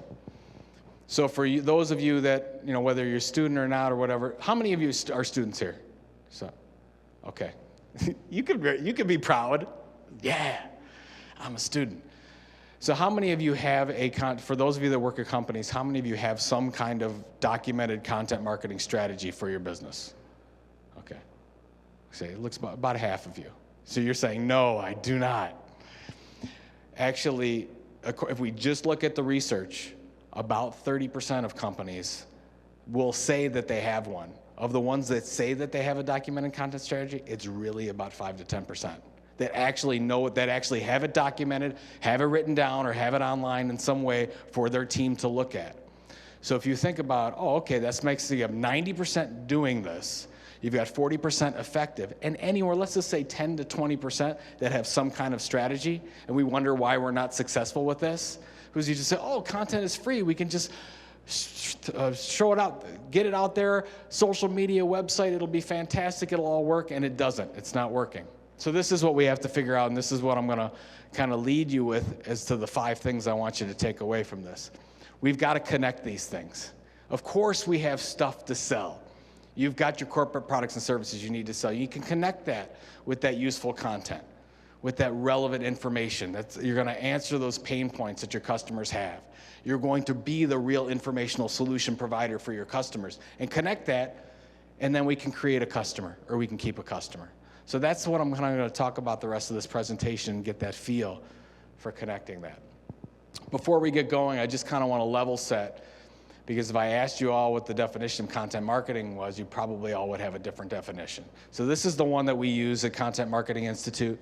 So for you, those of you that, whether you're a student or not or whatever, how many of you are students here? So, okay. You could be proud. Yeah, I'm a student. So how many of you have for those of you that work at companies, how many of you have some kind of documented content marketing strategy for your business? Okay. Say, it looks about half of you. So you're saying, no, I do not. Actually, if we just look at the research, about 30% of companies will say that they have one. Of the ones that say that they have a documented content strategy, it's really about 5 to 10% that actually know it, that actually have it documented, have it written down, or have it online in some way for their team to look at. So if you think about, okay, that makes you have 90% doing this, you've got 40% effective, and anywhere, let's just say 10 to 20% that have some kind of strategy, and we wonder why we're not successful with this, because you just say, content is free, we can just show it out, get it out there, social media, website, it'll be fantastic, it'll all work, and it doesn't, it's not working. So this is what we have to figure out, and this is what I'm gonna kind of lead you with as to the 5 things I want you to take away from this. We've got to connect these things. Of course we have stuff to sell. You've got your corporate products and services you need to sell. You can connect that with that useful content, with that relevant information. You're gonna answer those pain points that your customers have. You're going to be the real informational solution provider for your customers, and connect that, and then we can create a customer, or we can keep a customer. So that's what I'm kind of going to talk about the rest of this presentation, and get that feel for connecting that. Before we get going, I just kind of want to level set, because if I asked you all what the definition of content marketing was, you probably all would have a different definition. So this is the one that we use at Content Marketing Institute.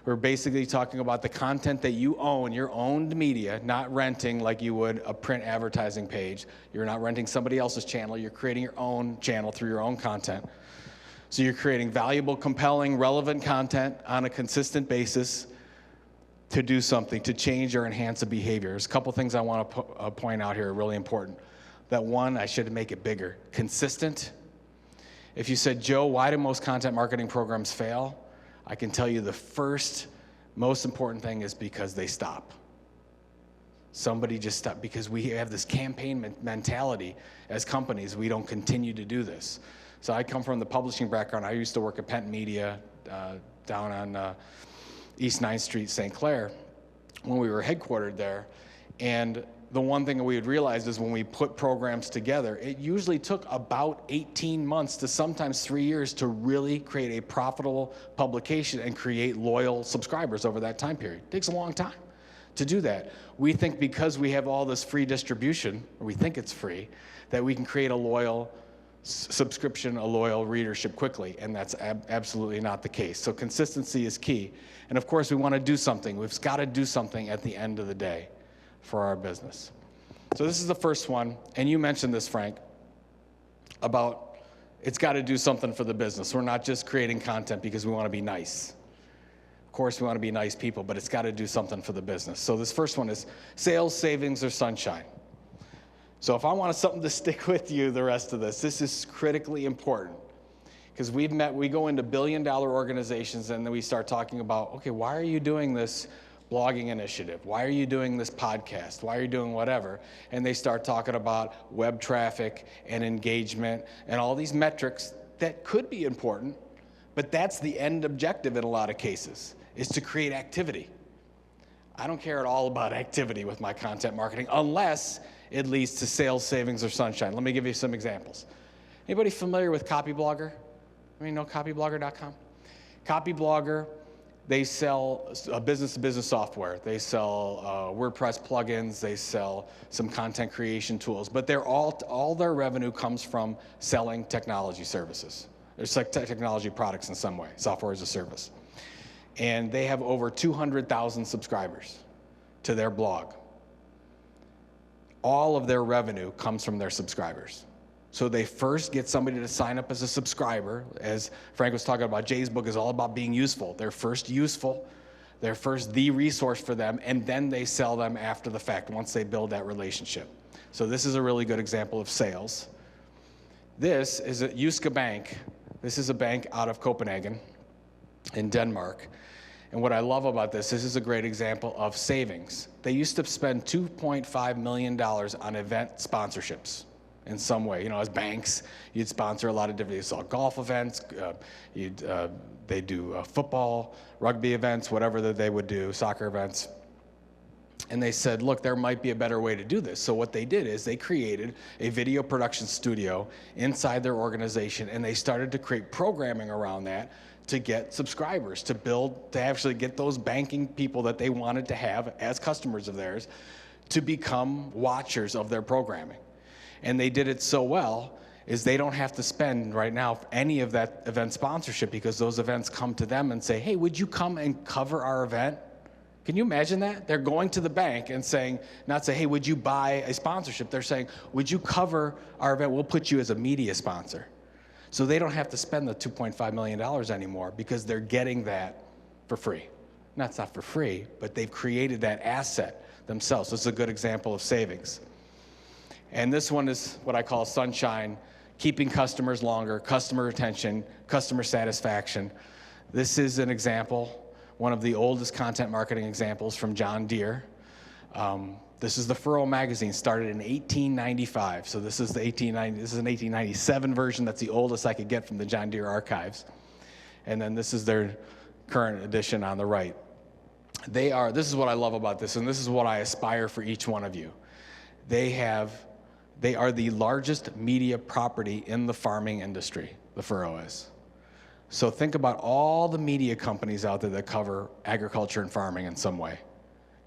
We're basically talking about the content that you own, your owned media, not renting like you would a print advertising page. You're not renting somebody else's channel. You're creating your own channel through your own content. So you're creating valuable, compelling, relevant content on a consistent basis to do something, to change or enhance a behavior. There's a couple things I want to point out here, really important. That one, I should make it bigger. Consistent. If you said, Joe, why do most content marketing programs fail? I can tell you the first most important thing is because they stop. Somebody just stopped, because we have this campaign mentality as companies. We don't continue to do this. So I come from the publishing background. I used to work at Penn Media down on East 9th Street, St. Clair, when we were headquartered there. And the one thing that we had realized is when we put programs together, it usually took about 18 months to sometimes 3 years to really create a profitable publication and create loyal subscribers over that time period. It takes a long time to do that. We think because we have all this free distribution, or we think it's free, that we can create a loyal subscription, a loyal readership quickly, and that's absolutely not the case. So consistency is key. And of course, we want to do something. We've got to do something at the end of the day for our business. So this is the first one, and you mentioned this, Frank, about it's got to do something for the business. We're not just creating content because we want to be nice. Of course, we want to be nice people, but it's got to do something for the business. So this first one is sales, savings, or sunshine. So if I want something to stick with you the rest of this is critically important, because we go into billion-dollar organizations, and then we start talking about, okay, why are you doing this blogging initiative? Why are you doing this podcast? Why are you doing whatever? And they start talking about web traffic and engagement and all these metrics that could be important, but that's the end objective in a lot of cases, is to create activity. I don't care at all about activity with my content marketing unless it leads to sales, savings, or sunshine. Let me give you some examples. Anybody familiar with Copyblogger? Know copyblogger.com? Copyblogger, they sell business-to-business software. They sell WordPress plugins. They sell some content creation tools. But all their revenue comes from selling technology services. It's like technology products in some way, software as a service. And they have over 200,000 subscribers to their blog. All of their revenue comes from their subscribers. So they first get somebody to sign up as a subscriber. As Frank was talking about, Jay's book is all about being useful. They're first useful. They're first the resource for them, and then they sell them after the fact, once they build that relationship. So this is a really good example of sales. This is at Yuska Bank. This is a bank out of Copenhagen in Denmark. And what I love about this is a great example of savings. They used to spend $2.5 million on event sponsorships in some way. You know, as banks, you'd sponsor a lot of different, you saw golf events, they do football, rugby events, whatever that they would do, soccer events. And they said, look, there might be a better way to do this. So what they did is they created a video production studio inside their organization, and they started to create programming around that to get subscribers, to actually get those banking people that they wanted to have as customers of theirs to become watchers of their programming. And they did it so well is they don't have to spend right now any of that event sponsorship, because those events come to them and say, hey, would you come and cover our event? Can you imagine that? They're going to the bank and saying, not say, hey, would you buy a sponsorship? They're saying, would you cover our event? We'll put you as a media sponsor. So they don't have to spend the $2.5 million anymore, because they're getting that for free. No, it's not for free, but they've created that asset themselves. So it's a good example of savings. And this one is what I call sunshine, keeping customers longer, customer retention, customer satisfaction. This is an example, one of the oldest content marketing examples from John Deere. This is the Furrow magazine, started in 1895. So this is an 1897 version. That's the oldest I could get from the John Deere archives. And then this is their current edition on the right. This is what I love about this, and this is what I aspire for each one of you. They are the largest media property in the farming industry, the Furrow is. So think about all the media companies out there that cover agriculture and farming in some way.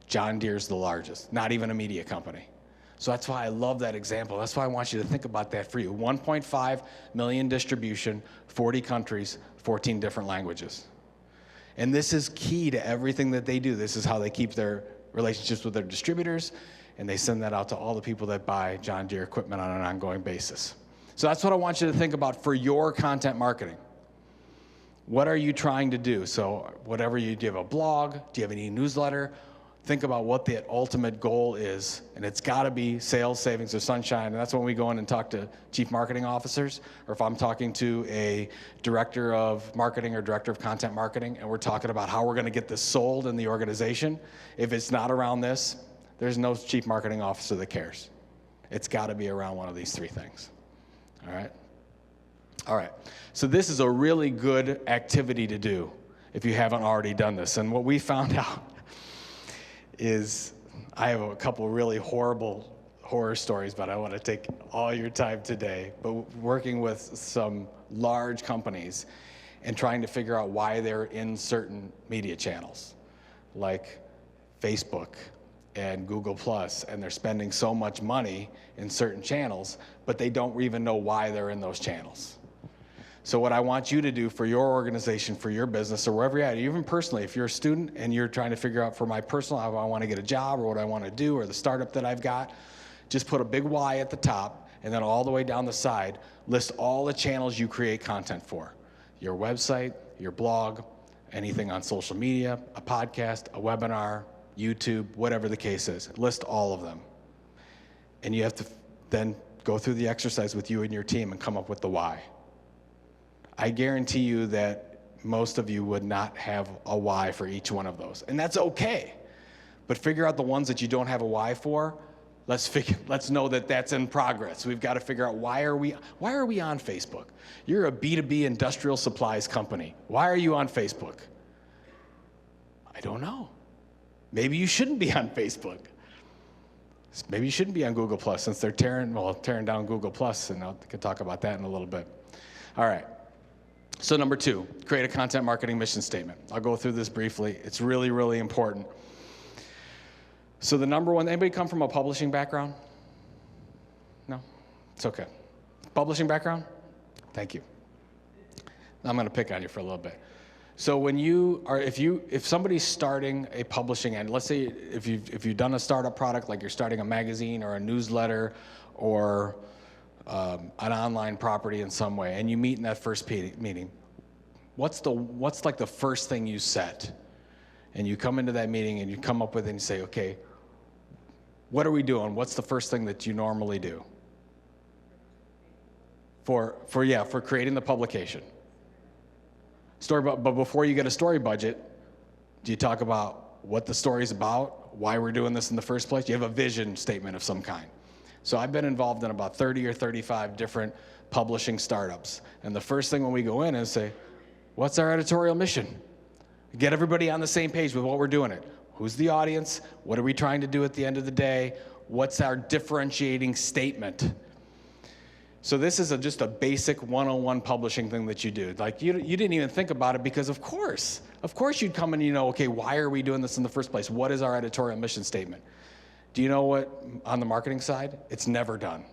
John Deere's the largest, not even a media company. So that's why I love that example. That's why I want you to think about that for you. 1.5 million distribution, 40 countries, 14 different languages. And this is key to everything that they do. This is how they keep their relationships with their distributors, and they send that out to all the people that buy John Deere equipment on an ongoing basis. So that's what I want you to think about for your content marketing. What are you trying to do? So whatever do you have a blog? Do you have any newsletter? Think about what the ultimate goal is, and it's got to be sales, savings, or sunshine. And that's when we go in and talk to chief marketing officers, or if I'm talking to a director of marketing or director of content marketing, and we're talking about how we're going to get this sold in the organization. If it's not around this, there's no chief marketing officer that cares. It's got to be around one of these three things. All right? All right. So this is a really good activity to do if you haven't already done this. And what we found out is, I have a couple really horror stories, but I want to take all your time today. But working with some large companies and trying to figure out why they're in certain media channels, like Facebook and Google+, and they're spending so much money in certain channels, but they don't even know why they're in those channels. So what I want you to do for your organization, for your business, or wherever you're at, even personally, if you're a student and you're trying to figure out for my personal, how I want to get a job, or what I want to do, or the startup that I've got, just put a big Y at the top, and then all the way down the side, list all the channels you create content for. Your website, your blog, anything on social media, a podcast, a webinar, YouTube, whatever the case is. List all of them. And you have to then go through the exercise with you and your team and come up with the why. I guarantee you that most of you would not have a why for each one of those. And that's okay. But figure out the ones that you don't have a why for. Let's know that that's in progress. We've got to figure out why are we on Facebook? You're a B2B industrial supplies company. Why are you on Facebook? I don't know. Maybe you shouldn't be on Facebook. Maybe you shouldn't be on Google+, since they're tearing down Google+, and I can talk about that in a little bit. All right. So number 2, create a content marketing mission statement. I'll go through this briefly. It's really, really important. So the number one, anybody come from a publishing background? No? It's okay. Publishing background? Thank you. I'm going to pick on you for a little bit. So when if somebody's starting a publishing end, let's say if you've done a startup product, like you're starting a magazine or a newsletter or an online property in some way, and you meet in that first meeting, what's like the first thing you set? And you come into that meeting and you come up with it and you say, okay, what are we doing? What's the first thing that you normally do? For creating the publication. But before you get a story budget, do you talk about what the story's about, why we're doing this in the first place? You have a vision statement of some kind. So I've been involved in about 30 or 35 different publishing startups. And the first thing when we go in is say, what's our editorial mission? Get everybody on the same page with what we're doing it. Who's the audience? What are we trying to do at the end of the day? What's our differentiating statement? So this is just a basic 101 publishing thing that you do. Like you didn't even think about it because of course you'd come and okay, why are we doing this in the first place? What is our editorial mission statement? Do you know what, on the marketing side, it's never done.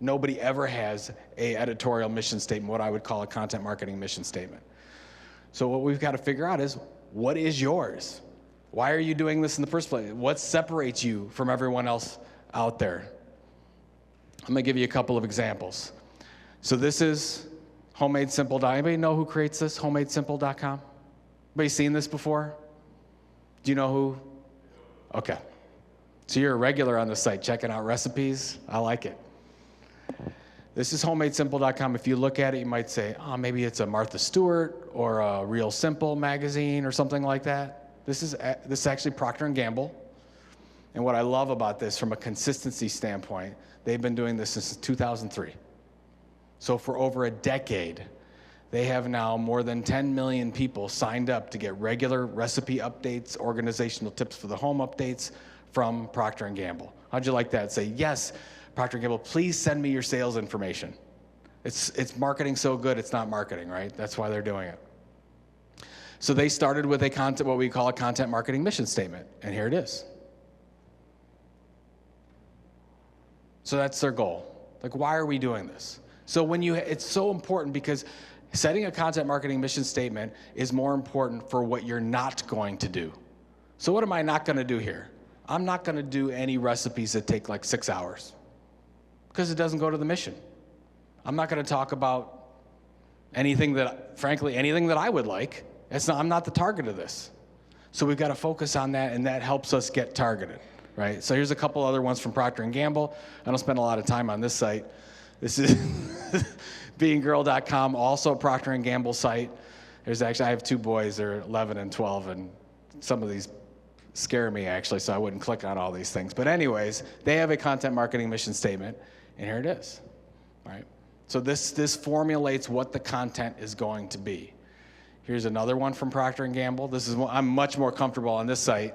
Nobody ever has a editorial mission statement, what I would call a content marketing mission statement. So what we've got to figure out is, what is yours? Why are you doing this in the first place? What separates you from everyone else out there? I'm going to give you a couple of examples. So this is HomemadeSimple.com. Anybody know who creates this, HomemadeSimple.com? Anybody seen this before? Do you know who? Okay. So you're a regular on the site, checking out recipes. I like it. This is HomemadeSimple.com. If you look at it, you might say, oh, maybe it's a Martha Stewart or a Real Simple magazine or something like that. This is actually Procter & Gamble. And what I love about this from a consistency standpoint, they've been doing this since 2003. So for over a decade, they have now more than 10 million people signed up to get regular recipe updates, organizational tips for the home updates from Procter & Gamble. How'd you like that? Say, yes, Procter & Gamble, please send me your sales information. It's marketing so good, it's not marketing, right? That's why they're doing it. So they started with what we call a content marketing mission statement, and here it is. So that's their goal. Like, why are we doing this? So it's so important because setting a content marketing mission statement is more important for what you're not going to do. So what am I not going to do here? I'm not going to do any recipes that take like 6 hours because it doesn't go to the mission. I'm not going to talk about anything that I would like. I'm not the target of this. So we've got to focus on that, and that helps us get targeted, right? So here's a couple other ones from Procter & Gamble. I don't spend a lot of time on this site. This is beinggirl.com, also a Procter & Gamble site. I have two boys, they're 11 and 12, and some of these scare me actually, so I wouldn't click on all these things. But anyways, they have a content marketing mission statement, and here it is, right? So this formulates what the content is going to be. Here's another one from Procter & Gamble. I'm much more comfortable on this site.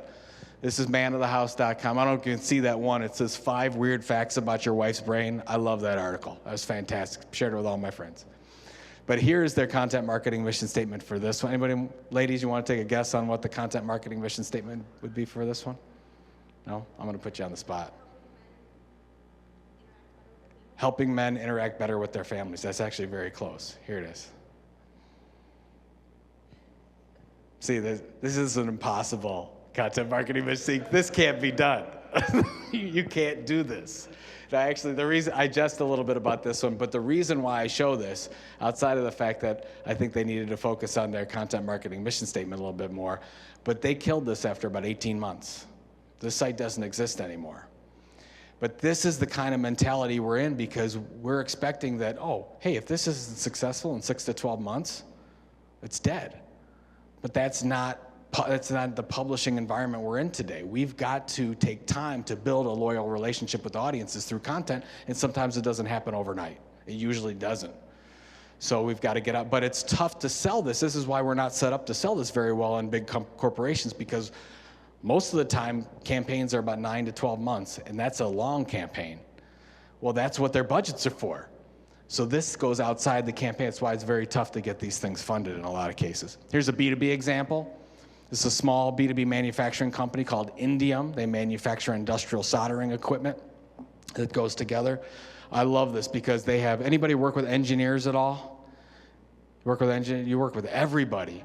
This is manofthehouse.com. I don't know if you can see that one. It says 5 weird facts about your wife's brain. I love that article. That was fantastic. Shared it with all my friends. But here's their content marketing mission statement for this one. Anybody, ladies, you want to take a guess on what the content marketing mission statement would be for this one? No? I'm going to put you on the spot. Helping men interact better with their families. That's actually very close. Here it is. See, this is an impossible content marketing mission. This can't be done. You can't do this. Now, actually, the reason I jest a little bit about this one, but the reason why I show this, outside of the fact that I think they needed to focus on their content marketing mission statement a little bit more, but they killed this after about 18 months. This site doesn't exist anymore. But this is the kind of mentality we're in because we're expecting that, oh, hey, if this isn't successful in 6 to 12 months, it's dead. But that's not the publishing environment we're in today. We've got to take time to build a loyal relationship with audiences through content, and sometimes it doesn't happen overnight. It usually doesn't. So we've got to get out. But it's tough to sell this. This is why we're not set up to sell this very well in big corporations, because most of the time campaigns are about 9 to 12 months, and that's a long campaign. Well, that's what their budgets are for. So this goes outside the campaign. That's why it's very tough to get these things funded in a lot of cases. Here's a B2B example. This is a small B2B manufacturing company called Indium. They manufacture industrial soldering equipment that goes together. I love this because they have, anybody work with engineers at all? You work with engineers? You work with everybody.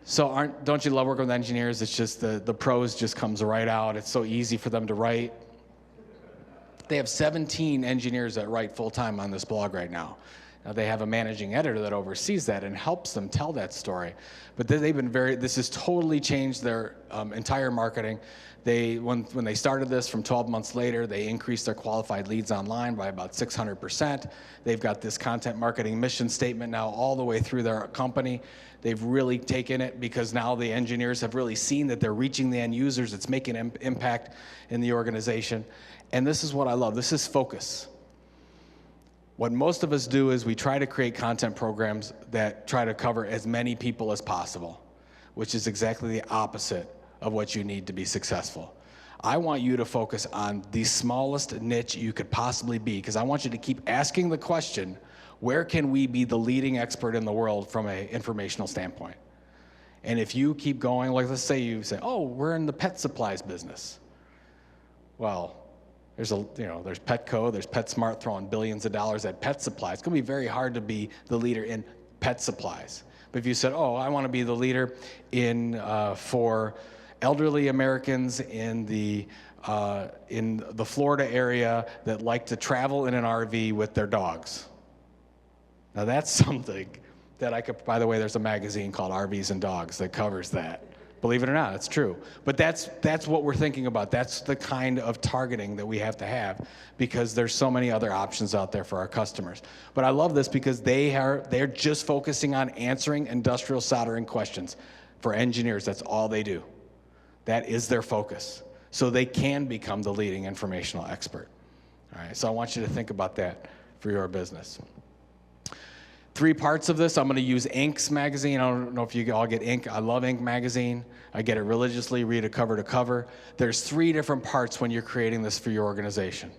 So don't you love working with engineers? It's just the prose just comes right out. It's so easy for them to write. They have 17 engineers that write full-time on this blog right now. They have a managing editor that oversees that and helps them tell that story. But this has totally changed their entire marketing. When they started this from 12 months later, they increased their qualified leads online by about 600%. They've got this content marketing mission statement now all the way through their company. They've really taken it because now the engineers have really seen that they're reaching the end users. It's making an impact in the organization. And this is what I love. This is focus. What most of us do is we try to create content programs that try to cover as many people as possible, which is exactly the opposite of what you need to be successful. I want you to focus on the smallest niche you could possibly be, because I want you to keep asking the question, where can we be the leading expert in the world from an informational standpoint? And if you keep going, like let's say you say, oh, we're in the pet supplies business. Well, there's Petco, there's PetSmart throwing billions of dollars at pet supplies. It's gonna be very hard to be the leader in pet supplies. But if you said, oh, I wanna be the leader for elderly Americans in the Florida area that like to travel in an RV with their dogs. Now that's something that I could, by the way, there's a magazine called RVs and Dogs that covers that. Believe it or not, it's true. But that's what we're thinking about. That's the kind of targeting that we have to have, because there's so many other options out there for our customers. But I love this because they're just focusing on answering industrial soldering questions. For engineers, that's all they do. That is their focus. So they can become the leading informational expert. All right, so I want you to think about that for your business. 3 parts of this. I'm going to use Inc.'s magazine. I don't know if you all get Inc. I love Inc. magazine. I get it religiously, read it cover to cover. There's 3 different parts when you're creating this for your organization.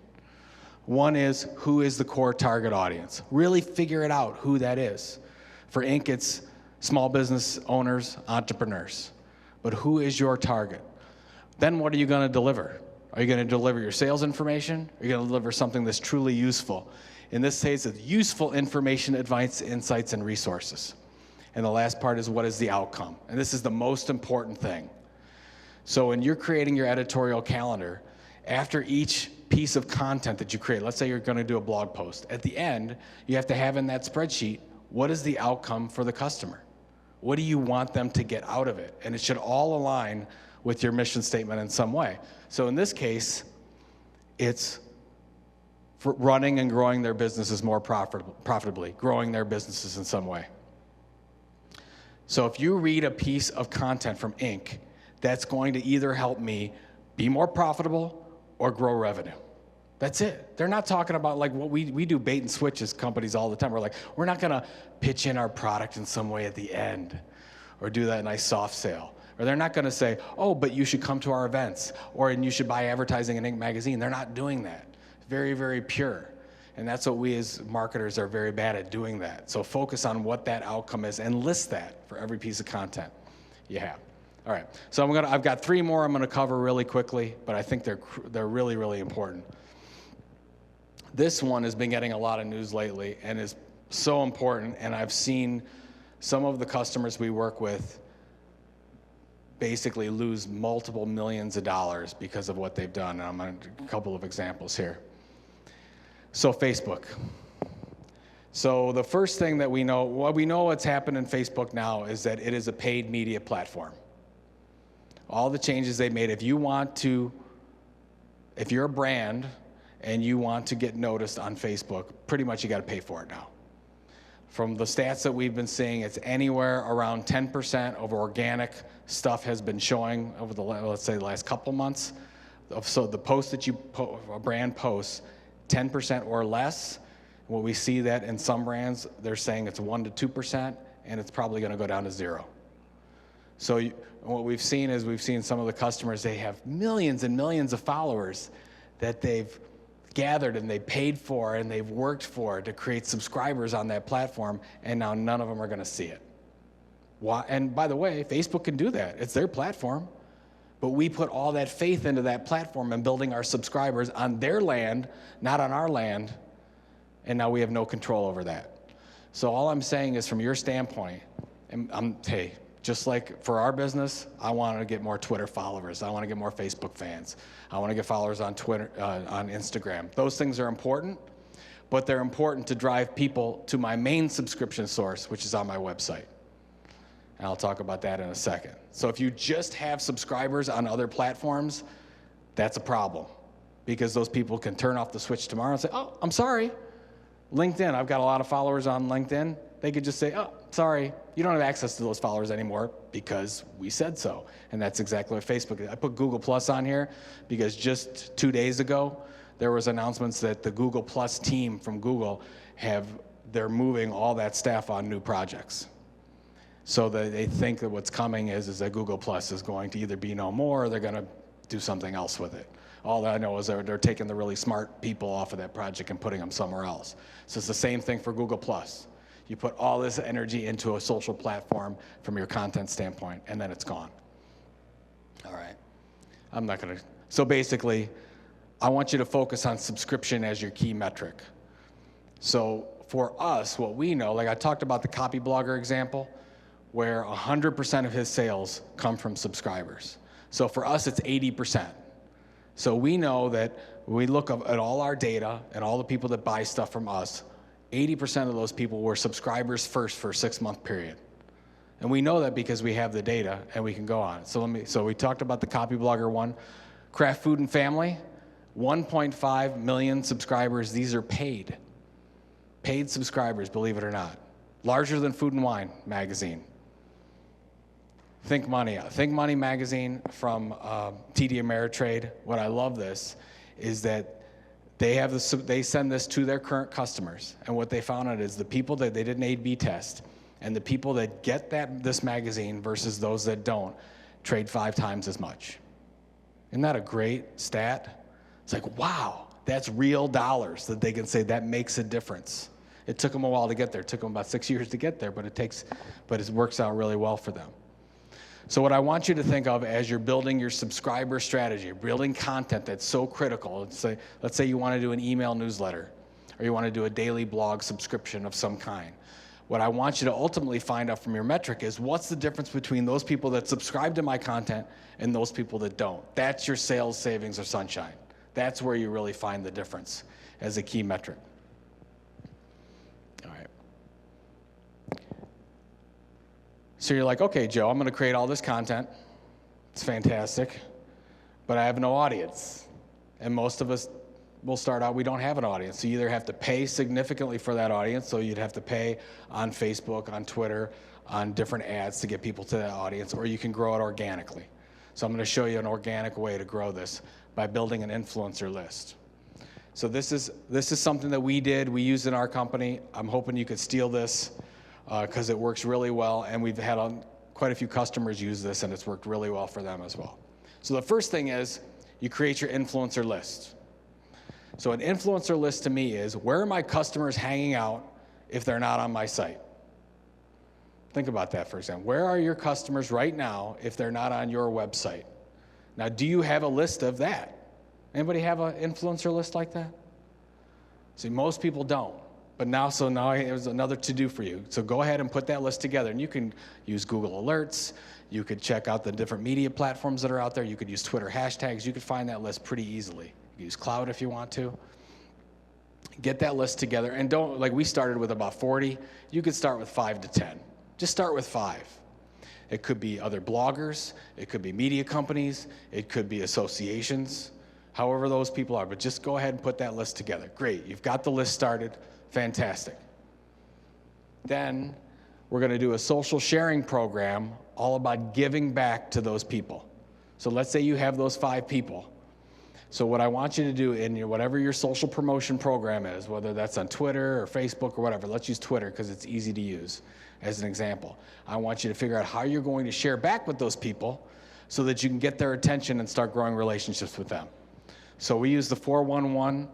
One is, who is the core target audience? Really figure it out who that is. For Inc., it's small business owners, entrepreneurs. But who is your target? Then what are you going to deliver? Are you going to deliver your sales information? Are you going to deliver something that's truly useful? In this case, it's useful information, advice, insights, and resources. And the last part is, what is the outcome? And this is the most important thing. So when you're creating your editorial calendar, after each piece of content that you create, let's say you're going to do a blog post, at the end, you have to have in that spreadsheet, what is the outcome for the customer? What do you want them to get out of it? And it should all align with your mission statement in some way. So in this case, it's for running and growing their businesses more profitably, growing their businesses in some way. So if you read a piece of content from Inc., that's going to either help me be more profitable or grow revenue. That's it. They're not talking about like what we do bait and switch as companies all the time. We're like, we're not gonna pitch in our product in some way at the end or do that nice soft sale. Or they're not gonna say, oh, but you should come to our events or and you should buy advertising in Inc. magazine. They're not doing that. Very, very pure. And that's what we as marketers are very bad at, doing that. So focus on what that outcome is and list that for every piece of content you have. All right, so I've got 3 more I'm gonna cover really quickly, but I think they're really, really important. This one has been getting a lot of news lately and is so important, and I've seen some of the customers we work with basically lose multiple millions of dollars because of what they've done. And I'm going to do a couple of examples here. So Facebook. So the first thing that we know what's happened in Facebook now is that it is a paid media platform. All the changes they made, if you're a brand and you want to get noticed on Facebook, pretty much you got to pay for it now. From the stats that we've been seeing, it's anywhere around 10% of organic stuff has been showing over the, let's say, the last couple months. So the post that a brand posts, 10% or less. What we see that in some brands, they're saying it's 1% to 2%, and it's probably going to go down to 0. So what we've seen is some of the customers, they have millions and millions of followers that they've gathered and they paid for and they've worked for to create subscribers on that platform, and now none of them are going to see it. Why? And by the way, Facebook can do that. It's their platform. But we put all that faith into that platform and building our subscribers on their land, not on our land, and now we have no control over that. So all I'm saying is, from your standpoint, hey, just like for our business, I want to get more Twitter followers. I want to get more Facebook fans. I want to get followers on Twitter, on Instagram. Those things are important, but they're important to drive people to my main subscription source, which is on my website. And I'll talk about that in a second. So if you just have subscribers on other platforms, that's a problem, because those people can turn off the switch tomorrow and say, oh, I'm sorry. LinkedIn, I've got a lot of followers on LinkedIn. They could just say, oh, sorry, you don't have access to those followers anymore because we said so. And that's exactly what Facebook is. I put Google Plus on here because just 2 days ago, there was announcements that the Google Plus team from Google they're moving all that staff on new projects. So they think that what's coming is that Google Plus is going to either be no more or they're going to do something else with it. All that I know is they're taking the really smart people off of that project and putting them somewhere else. So it's the same thing for Google Plus. You put all this energy into a social platform from your content standpoint, and then it's gone. All right. I'm not going to. So basically, I want you to focus on subscription as your key metric. So for us, what we know, like I talked about the copy blogger example, where 100% of his sales come from subscribers. So for us, it's 80%. So we know that when we look at all our data and all the people that buy stuff from us, 80% of those people were subscribers first for a 6-month period. And we know that because we have the data and we can go on. So we talked about the copy blogger one. Craft Food and Family, 1.5 million subscribers. These are paid subscribers, believe it or not. Larger than Food and Wine magazine. Think Money magazine from TD Ameritrade. What I love this is that they send this to their current customers, and what they found out is the people that they did an A/B test, and the people that get this magazine versus those that don't trade 5 times as much. Isn't that a great stat? It's like, wow, that's real dollars that they can say that makes a difference. It took them a while to get there. It took them about 6 years to get there, but it works out really well for them. So what I want you to think of as you're building your subscriber strategy, building content that's so critical. Let's say you want to do an email newsletter, or you want to do a daily blog subscription of some kind. What I want you to ultimately find out from your metric is what's the difference between those people that subscribe to my content and those people that don't. That's your sales savings or sunshine. That's where you really find the difference as a key metric. All right. So you're like, okay, Joe, I'm going to create all this content. It's fantastic, but I have no audience. And most of us will start out, we don't have an audience. So you either have to pay significantly for that audience, so you'd have to pay on Facebook, on Twitter, on different ads to get people to that audience, or you can grow it organically. So I'm going to show you an organic way to grow this by building an influencer list. So this is something that we did, we used in our company. I'm hoping you could steal this because it works really well, and we've had quite a few customers use this, and it's worked really well for them as well. So the first thing is you create your influencer list. So an influencer list to me is, where are my customers hanging out if they're not on my site? Think about that for example. Where are your customers right now if they're not on your website? Now, do you have a list of that? Anybody have an influencer list like that? See, most people don't. But now here's another to-do for you. So go ahead and put that list together. And you can use Google Alerts. You could check out the different media platforms that are out there. You could use Twitter hashtags. You could find that list pretty easily. You can use Cloud if you want to. Get that list together. And don't, like we started with about 40. You could start with 5 to 10. Just start with 5. It could be other bloggers. It could be media companies. It could be associations. However those people are. But just go ahead and put that list together. Great. You've got the list started. Fantastic. Then we're going to do a social sharing program all about giving back to those people. So let's say you have those 5 people. So what I want you to do in whatever your social promotion program is, whether that's on Twitter or Facebook or whatever, let's use Twitter because it's easy to use as an example. I want you to figure out how you're going to share back with those people so that you can get their attention and start growing relationships with them. So we use the 411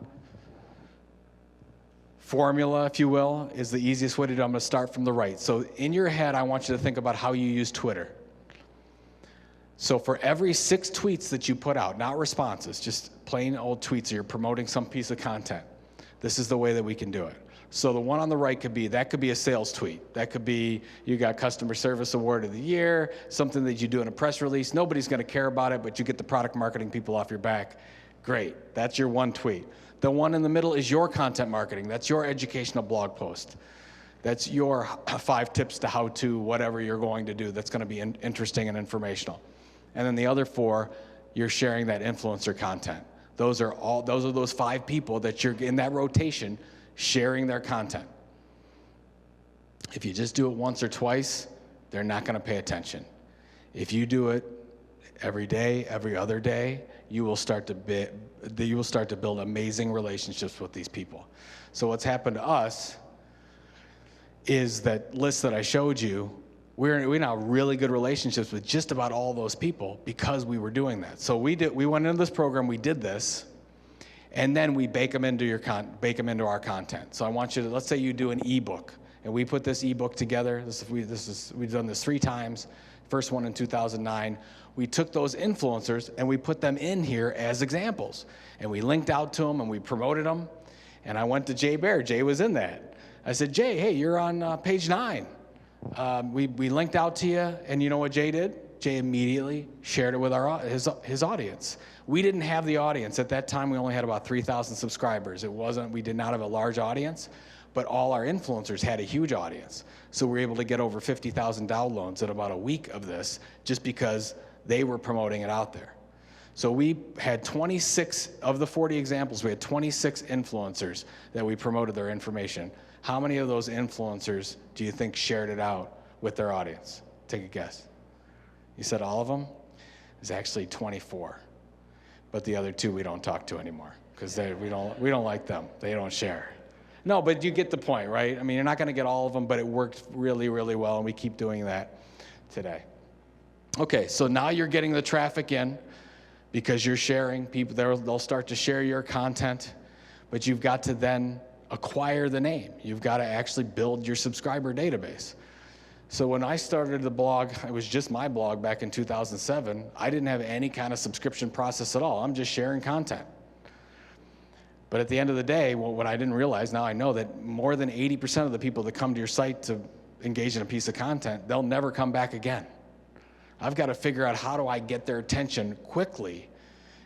formula, if you will, is the easiest way to do it. I'm going to start from the right. So in your head, I want you to think about how you use Twitter. So for every 6 tweets that you put out, not responses, just plain old tweets, or you're promoting some piece of content, this is the way that we can do it. So the one on the right could be a sales tweet. That could be, you got customer service award of the year, something that you do in a press release. Nobody's going to care about it, but you get the product marketing people off your back. Great. That's your one tweet. The one in the middle is your content marketing. That's your educational blog post. That's your 5 tips to how to whatever you're going to do that's going to be interesting and informational. And then the other 4, you're sharing that influencer content. Those are those 5 people that you're in that rotation sharing their content. If you just do it once or twice, they're not going to pay attention. If you do it every day, every other day, you will start to build amazing relationships with these people. So what's happened to us is that list that I showed you, we now have really good relationships with just about all those people because we were doing that. So we went into this program, we did this, and then we bake them into our content. So I want you to, let's say you do an ebook, and we put this ebook together. We've done this 3 times. First one in 2009. We took those influencers and we put them in here as examples, and we linked out to them and we promoted them. And I went to Jay Baer. Jay was in that. I said, Jay, hey, you're on page 9. We linked out to you, and you know what Jay did? Jay immediately shared it with his audience. We didn't have the audience. At that time, we only had about 3,000 subscribers. We did not have a large audience, but all our influencers had a huge audience. So we were able to get over 50,000 downloads in about a week of this just because they were promoting it out there. So we had 26 of the 40 examples, we had 26 influencers that we promoted their information. How many of those influencers do you think shared it out with their audience? Take a guess. You said all of them? It was actually 24. But the other 2 we don't talk to anymore because we don't like them. They don't share. No, but you get the point, right? I mean, you're not going to get all of them, but it worked really, really well, and we keep doing that today. Okay, so now you're getting the traffic in because you're sharing. People, they'll start to share your content, but you've got to then acquire the name. You've got to actually build your subscriber database. So when I started the blog, it was just my blog back in 2007. I didn't have any kind of subscription process at all. I'm just sharing content. But at the end of the day, what I didn't realize, now I know that more than 80% of the people that come to your site to engage in a piece of content, they'll never come back again. I've got to figure out how do I get their attention quickly,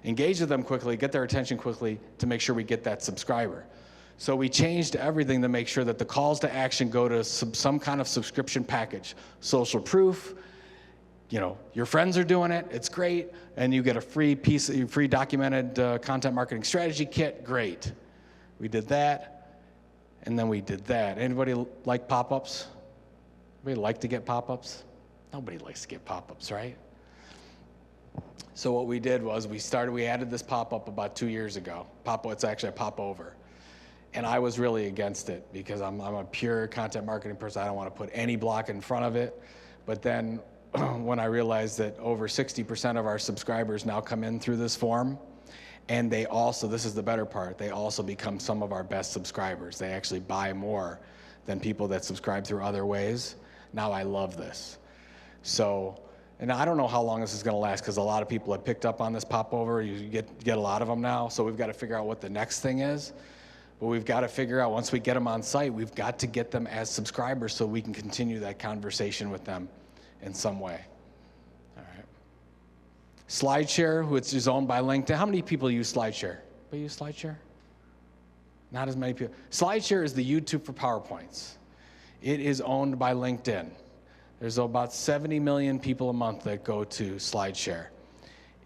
engage with them quickly, get their attention quickly to make sure we get that subscriber. So we changed everything to make sure that the calls to action go to some kind of subscription package. Social proof, your friends are doing it, it's great, and you get a free documented content marketing strategy kit, great. We did that, and then we did that. Anybody like pop-ups? Anybody like to get pop-ups? Nobody likes to get pop-ups, right? So what we did was we added this pop-up about 2 years ago. It's actually a pop-over. And I was really against it because I'm a pure content marketing person. I don't want to put any block in front of it. But then when I realized that over 60% of our subscribers now come in through this form, and they also, this is the better part, they also become some of our best subscribers. They actually buy more than people that subscribe through other ways. Now I love this. So, and I don't know how long this is going to last because a lot of people have picked up on this popover. You get a lot of them now, so we've got to figure out what the next thing is. But we've got to figure out, once we get them on site, we've got to get them as subscribers so we can continue that conversation with them in some way. All right. SlideShare, which is owned by LinkedIn. How many people use SlideShare? Anybody use SlideShare? Not as many people. SlideShare is the YouTube for PowerPoints. It is owned by LinkedIn. There's about 70 million people a month that go to SlideShare.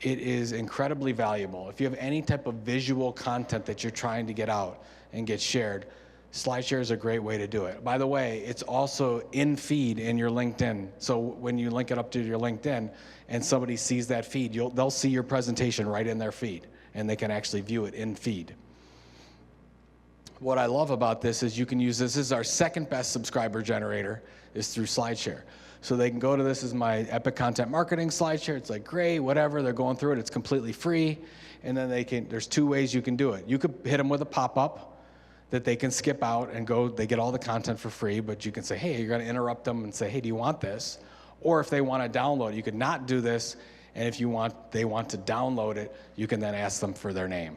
It is incredibly valuable. If you have any type of visual content that you're trying to get out and get shared, SlideShare is a great way to do it. By the way, it's also in feed in your LinkedIn. So when you link it up to your LinkedIn and somebody sees that feed, they'll see your presentation right in their feed, and they can actually view it in feed. What I love about this is you can use this. This is our second best subscriber generator, is through SlideShare. So they can go to this as my Epic Content Marketing SlideShare. It's like, great, whatever. They're going through it. It's completely free. And then there's 2 ways you can do it. You could hit them with a pop-up that they can skip out and go, they get all the content for free, but you can say, hey, you're going to interrupt them and say, hey, do you want this? Or if they want to download, you could not do this, and if they want to download it, you can then ask them for their name,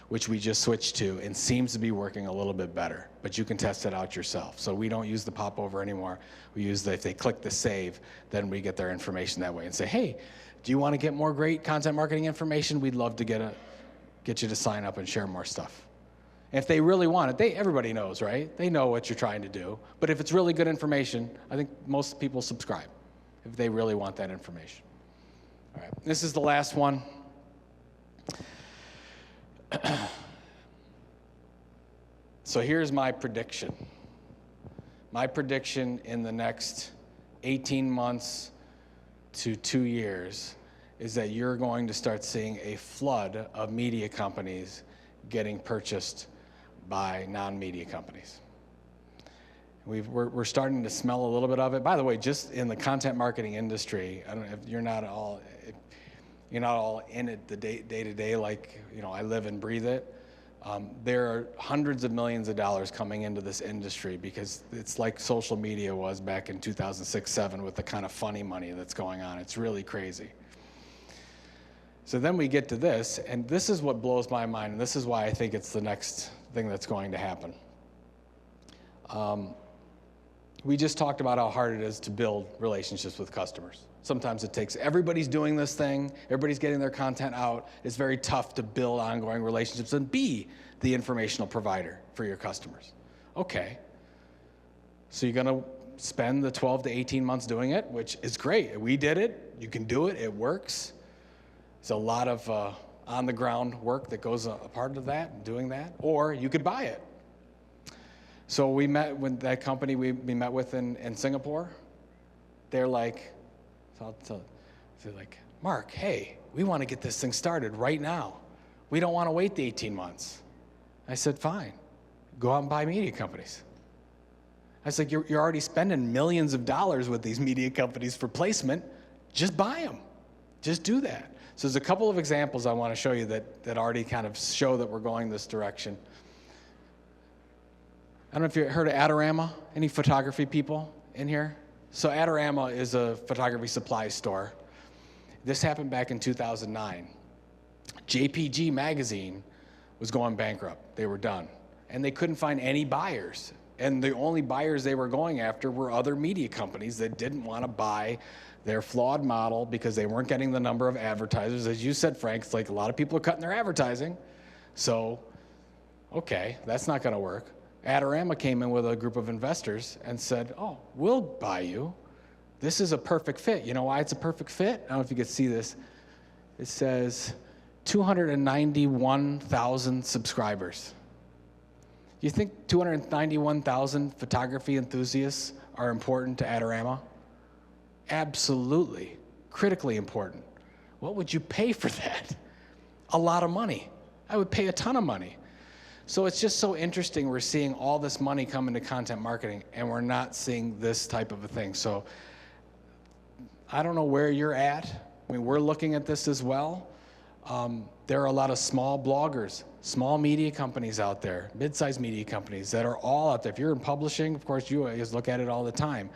which we just switched to and seems to be working a little bit better, but you can test it out yourself. So we don't use the popover anymore. We use if they click the save, then we get their information that way and say, hey, do you want to get more great content marketing information? We'd love to get you to sign up and share more stuff. If they really want it, everybody knows, right? They know what you're trying to do. But if it's really good information, I think most people subscribe if they really want that information. All right, this is the last one. So here's my prediction. My prediction in the next 18 months to 2 years is that you're going to start seeing a flood of media companies getting purchased by non-media companies. We're starting to smell a little bit of it. By the way, just in the content marketing industry, I don't know if you're not all in it the day to day like I live and breathe it. There are hundreds of millions of dollars coming into this industry because it's like social media was back in 2006-07 with the kind of funny money that's going on. It's really crazy. So then we get to this, and this is what blows my mind, and this is why I think it's the next thing that's going to happen. We just talked about how hard it is to build relationships with customers. Sometimes it takes, everybody's doing this thing, everybody's getting their content out. It's very tough to build ongoing relationships and be the informational provider for your customers. Okay, so you're gonna spend the 12 to 18 months doing it, which is great. We did it, you can do it, it works. There's a lot of on-the-ground work that goes a part of that, doing that, or you could buy it. So we met with that company we met with in Singapore. They're like, they're like, Mark, hey, we want to get this thing started right now. We don't want to wait the 18 months. I said, fine, go out and buy media companies. I was like, you're already spending millions of dollars with these media companies for placement. Just buy them. Just do that. So there's a couple of examples I want to show you that already kind of show that we're going this direction. I don't know if you've heard of Adorama. Any photography people in here? So Adorama is a photography supply store. This happened back in 2009. JPG magazine was going bankrupt. They were done. And they couldn't find any buyers. And the only buyers they were going after were other media companies that didn't want to buy their flawed model because they weren't getting the number of advertisers. As you said, Frank, it's like a lot of people are cutting their advertising. So, okay, that's not going to work. Adorama came in with a group of investors and said, oh, we'll buy you. This is a perfect fit. You know why it's a perfect fit? I don't know if you can see this. It says 291,000 subscribers. You think 291,000 photography enthusiasts are important to Adorama? Absolutely. Critically important. What would you pay for that? A lot of money. I would pay a ton of money. So it's just so interesting. We're seeing all this money come into content marketing, and we're not seeing this type of a thing. So I don't know where you're at. I mean, we're looking at this as well. There are a lot of small bloggers, small media companies out there, mid-sized media companies that are all out there. If you're in publishing, of course, you guys look at it all the time.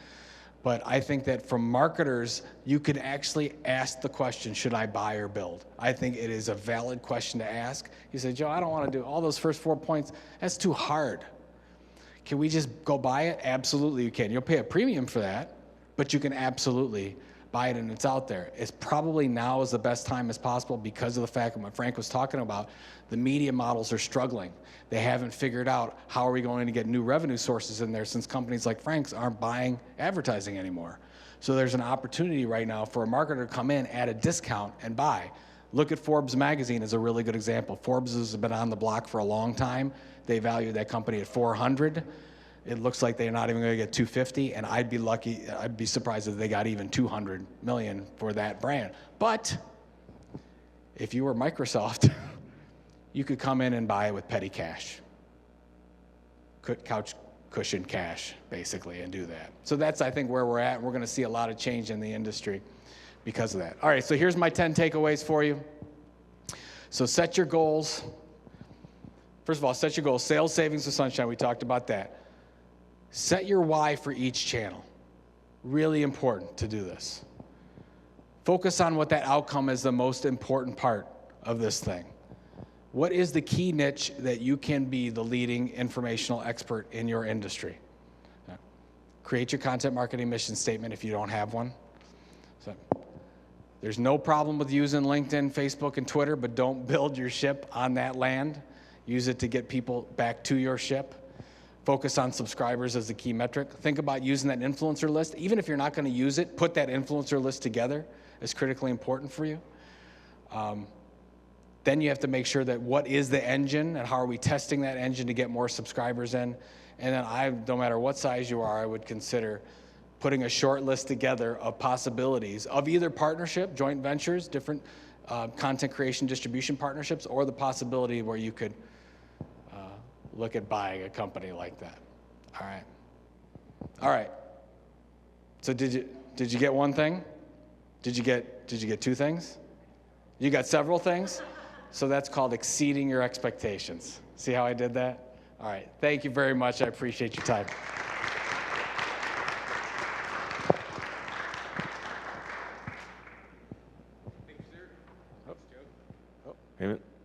But I think that from marketers, you can actually ask the question, should I buy or build? I think it is a valid question to ask. You say, Joe, I don't want to do all those first 4 points. That's too hard. Can we just go buy it? Absolutely you can. You'll pay a premium for that, but you can absolutely buy it and it's out there. It's probably now is the best time as possible because of the fact that what Frank was talking about, the media models are struggling. They haven't figured out how are we going to get new revenue sources in there since companies like Frank's aren't buying advertising anymore. So there's an opportunity right now for a marketer to come in at a discount and buy. Look at Forbes magazine as a really good example. Forbes has been on the block for a long time. They valued that company at 400. It looks like they're not even going to get 250, and I'd be surprised if they got even 200 million for that brand. But if you were Microsoft, you could come in and buy it with petty cash, couch cushion cash, basically, and do that. So that's, I think, where we're at. We're going to see a lot of change in the industry because of that. All right, so here's my 10 takeaways for you. So set your goals. First of all, set your goals. Sales, savings, or sunshine. We talked about that. Set your why for each channel. Really important to do this. Focus on what that outcome is the most important part of this thing. What is the key niche that you can be the leading informational expert in your industry? Create your content marketing mission statement if you don't have one. So, there's no problem with using LinkedIn, Facebook, and Twitter, but don't build your ship on that land. Use it to get people back to your ship. Focus on subscribers as the key metric. Think about using that influencer list. Even if you're not going to use it, put that influencer list together. It's critically important for you. Then you have to make sure that what is the engine and how are we testing that engine to get more subscribers in. And then no matter what size you are, I would consider putting a short list together of possibilities of either partnership, joint ventures, different content creation distribution partnerships, or the possibility where you could look at buying a company like that. All right. So did you get one thing? Did you get two things? You got several things? So that's called exceeding your expectations. See how I did that? All right. Thank you very much. I appreciate your time.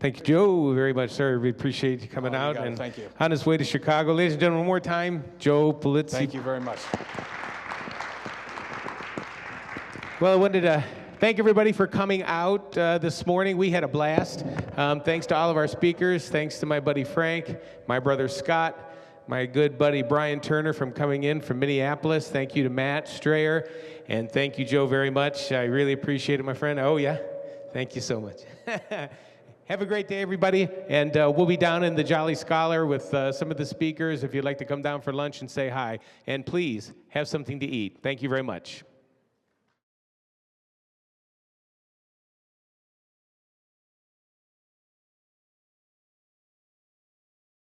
Thank you, Joe, very much, sir. We appreciate you coming out. got it. And Thank you. on his way to Chicago. Ladies and gentlemen, one more time, Joe Polizzi. Thank you very much. Well, I wanted to thank everybody for coming out this morning. We had a blast. Thanks to all of our speakers. Thanks to my buddy Frank, my brother Scott, my good buddy Brian Turner from coming in from Minneapolis. Thank you to Matt Strayer. And thank you, Joe, very much. I really appreciate it, my friend. Oh, yeah. Thank you so much. Have a great day, everybody. And we'll be down in the Jolly Scholar with some of the speakers if you'd like to come down for lunch and say hi. And please, have something to eat. Thank you very much.